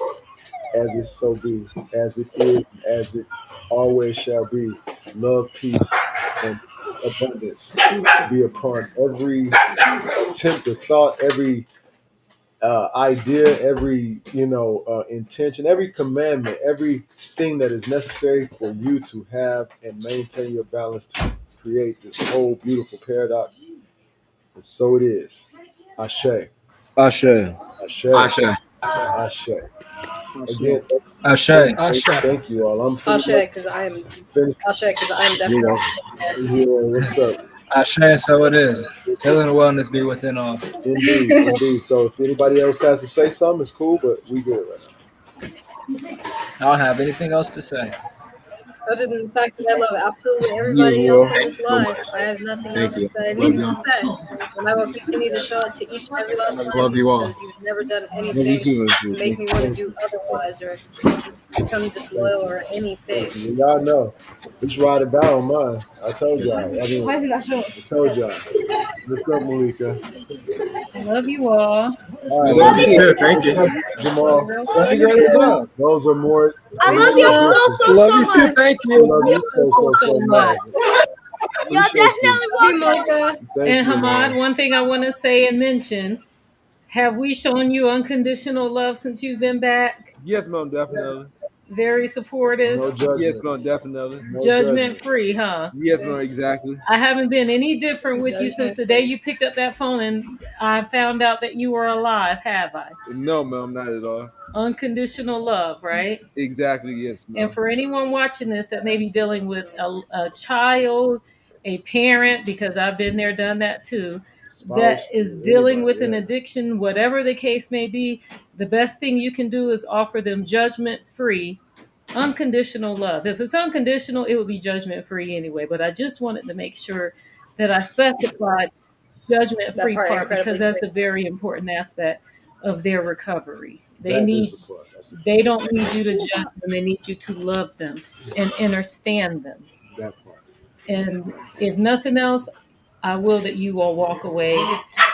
Speaker 1: as it so be, as it is, as it always shall be, love, peace, and abundance be upon every attempt or thought, every idea, every intention, every commandment, everything that is necessary for you to have and maintain your balance to create this whole beautiful paradox. And so it is. Ashe.
Speaker 5: Ashe.
Speaker 1: Ashe.
Speaker 3: Ashe.
Speaker 1: Ashe.
Speaker 7: Oh,
Speaker 1: Again,
Speaker 7: shit.
Speaker 3: Ashe.
Speaker 1: thank you all. I'm
Speaker 6: I'll
Speaker 1: pretty
Speaker 6: share
Speaker 1: much
Speaker 6: because I am.
Speaker 1: finished.
Speaker 6: I'll share because I am
Speaker 1: You
Speaker 6: definitely.
Speaker 1: know, yeah, what's up?
Speaker 3: Ashe, so it is. Healing and wellness be within all.
Speaker 1: Indeed, indeed. So if anybody else has to say something, it's cool, but we good right
Speaker 3: I don't have anything else to say.
Speaker 6: Other than the fact that I love absolutely
Speaker 5: You as
Speaker 6: everybody else
Speaker 5: well.
Speaker 6: on this
Speaker 5: So
Speaker 6: live,
Speaker 5: much.
Speaker 6: I have nothing
Speaker 5: Thank
Speaker 6: else
Speaker 5: you.
Speaker 6: that I
Speaker 5: Love
Speaker 6: need to
Speaker 5: you.
Speaker 6: say. And I will continue to show it to each and every last one of
Speaker 3: Love
Speaker 6: you
Speaker 3: you all.
Speaker 6: because you've never done
Speaker 5: Love you
Speaker 6: anything
Speaker 5: too,
Speaker 6: to make me want to do otherwise or become
Speaker 1: now.
Speaker 6: disloyal or anything.
Speaker 1: Thank you. Y'all know. Let's ride or die on mine. I told y'all. I told y'all. What's up, Malika?
Speaker 2: Love you all.
Speaker 1: All
Speaker 3: We
Speaker 1: right,
Speaker 3: love
Speaker 1: well,
Speaker 3: you too. Thank you.
Speaker 1: Jamal.
Speaker 3: Love you, great job.
Speaker 1: Those are more.
Speaker 2: I love you
Speaker 3: Love you too. Thank
Speaker 1: I
Speaker 3: you.
Speaker 1: love you so much. Appreciate you.
Speaker 6: Love you, Malika.
Speaker 1: Thank
Speaker 2: And
Speaker 1: you,
Speaker 2: Hamad,
Speaker 1: man.
Speaker 2: one thing I want to say and mention, have we shown you unconditional love since you've been back?
Speaker 4: Yes, ma'am, definitely.
Speaker 2: Very supportive,
Speaker 1: No
Speaker 4: Yes,
Speaker 1: judgment.
Speaker 4: ma'am, definitely.
Speaker 1: No
Speaker 2: judgment
Speaker 1: judgment.
Speaker 2: free, huh?
Speaker 4: Yes, ma'am, exactly.
Speaker 2: I haven't been any different with you since the day you picked up that phone and I found out that you were alive, have I?
Speaker 4: No, ma'am, not at all.
Speaker 2: Unconditional love, right?
Speaker 4: Exactly, yes,
Speaker 2: And
Speaker 4: ma'am.
Speaker 2: for anyone watching this that may be dealing with a child, a parent, because I've been there, done that too, that
Speaker 1: Spouse.
Speaker 2: is dealing
Speaker 1: Anybody,
Speaker 2: with an
Speaker 1: yeah.
Speaker 2: addiction, whatever the case may be, the best thing you can do is offer them judgment free, unconditional love. If it's unconditional, it would be judgment free anyway. But I just wanted to make sure that I specified judgment
Speaker 6: That
Speaker 2: free
Speaker 6: part
Speaker 2: part because
Speaker 6: incredibly
Speaker 2: that's
Speaker 6: clear.
Speaker 2: a very important aspect of their recovery.
Speaker 1: That is the part. That's the
Speaker 2: They don't need you to judge them, they need you to love them and understand them.
Speaker 1: that part.
Speaker 2: And if nothing else, I will that you all walk away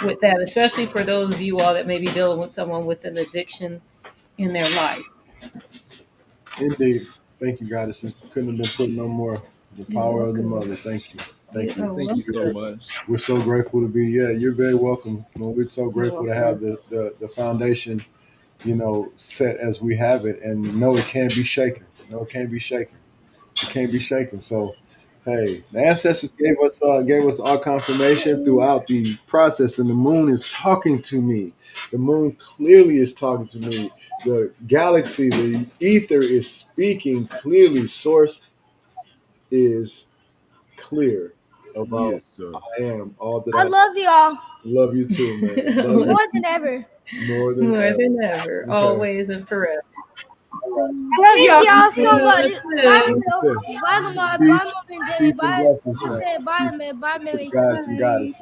Speaker 2: with that, especially for those of you all that may be dealing with someone with an addiction in their life.
Speaker 1: Indeed. Thank you, Goddess. It couldn't have been put no more. The
Speaker 2: You're
Speaker 1: power of the
Speaker 2: welcome.
Speaker 1: mother. Thank you. Thank
Speaker 2: You're
Speaker 1: you.
Speaker 4: Thank you so
Speaker 2: welcome.
Speaker 4: much.
Speaker 1: We're so grateful to be. Yeah, you're very welcome. We're so grateful to have
Speaker 2: welcome.
Speaker 1: the foundation, set as we have it, and no, it can't be shaken. No, it can't be shaken. It can't be shaken. So, hey, the ancestors gave us our confirmation throughout the process, and the moon is talking to me. The moon clearly is talking to me. The galaxy, the ether is speaking clearly. Source is clear about
Speaker 5: Yes, sir.
Speaker 1: I am all that
Speaker 9: I love y'all
Speaker 1: love you too, man. Love you
Speaker 9: more than ever.
Speaker 1: more than
Speaker 2: More
Speaker 1: ever.
Speaker 2: than ever,
Speaker 1: Okay.
Speaker 2: always and forever.
Speaker 9: Thank y'all so much. Bye,
Speaker 1: Love you too.
Speaker 9: bye, Lamar. Bye,
Speaker 1: Peace,
Speaker 9: Mom and Daddy.
Speaker 1: peace and
Speaker 9: Bye.
Speaker 1: blessings,
Speaker 9: I
Speaker 1: man.
Speaker 9: said bye,
Speaker 1: Peace
Speaker 9: man. Bye,
Speaker 1: to the
Speaker 9: Mary.
Speaker 1: gods and goddesses.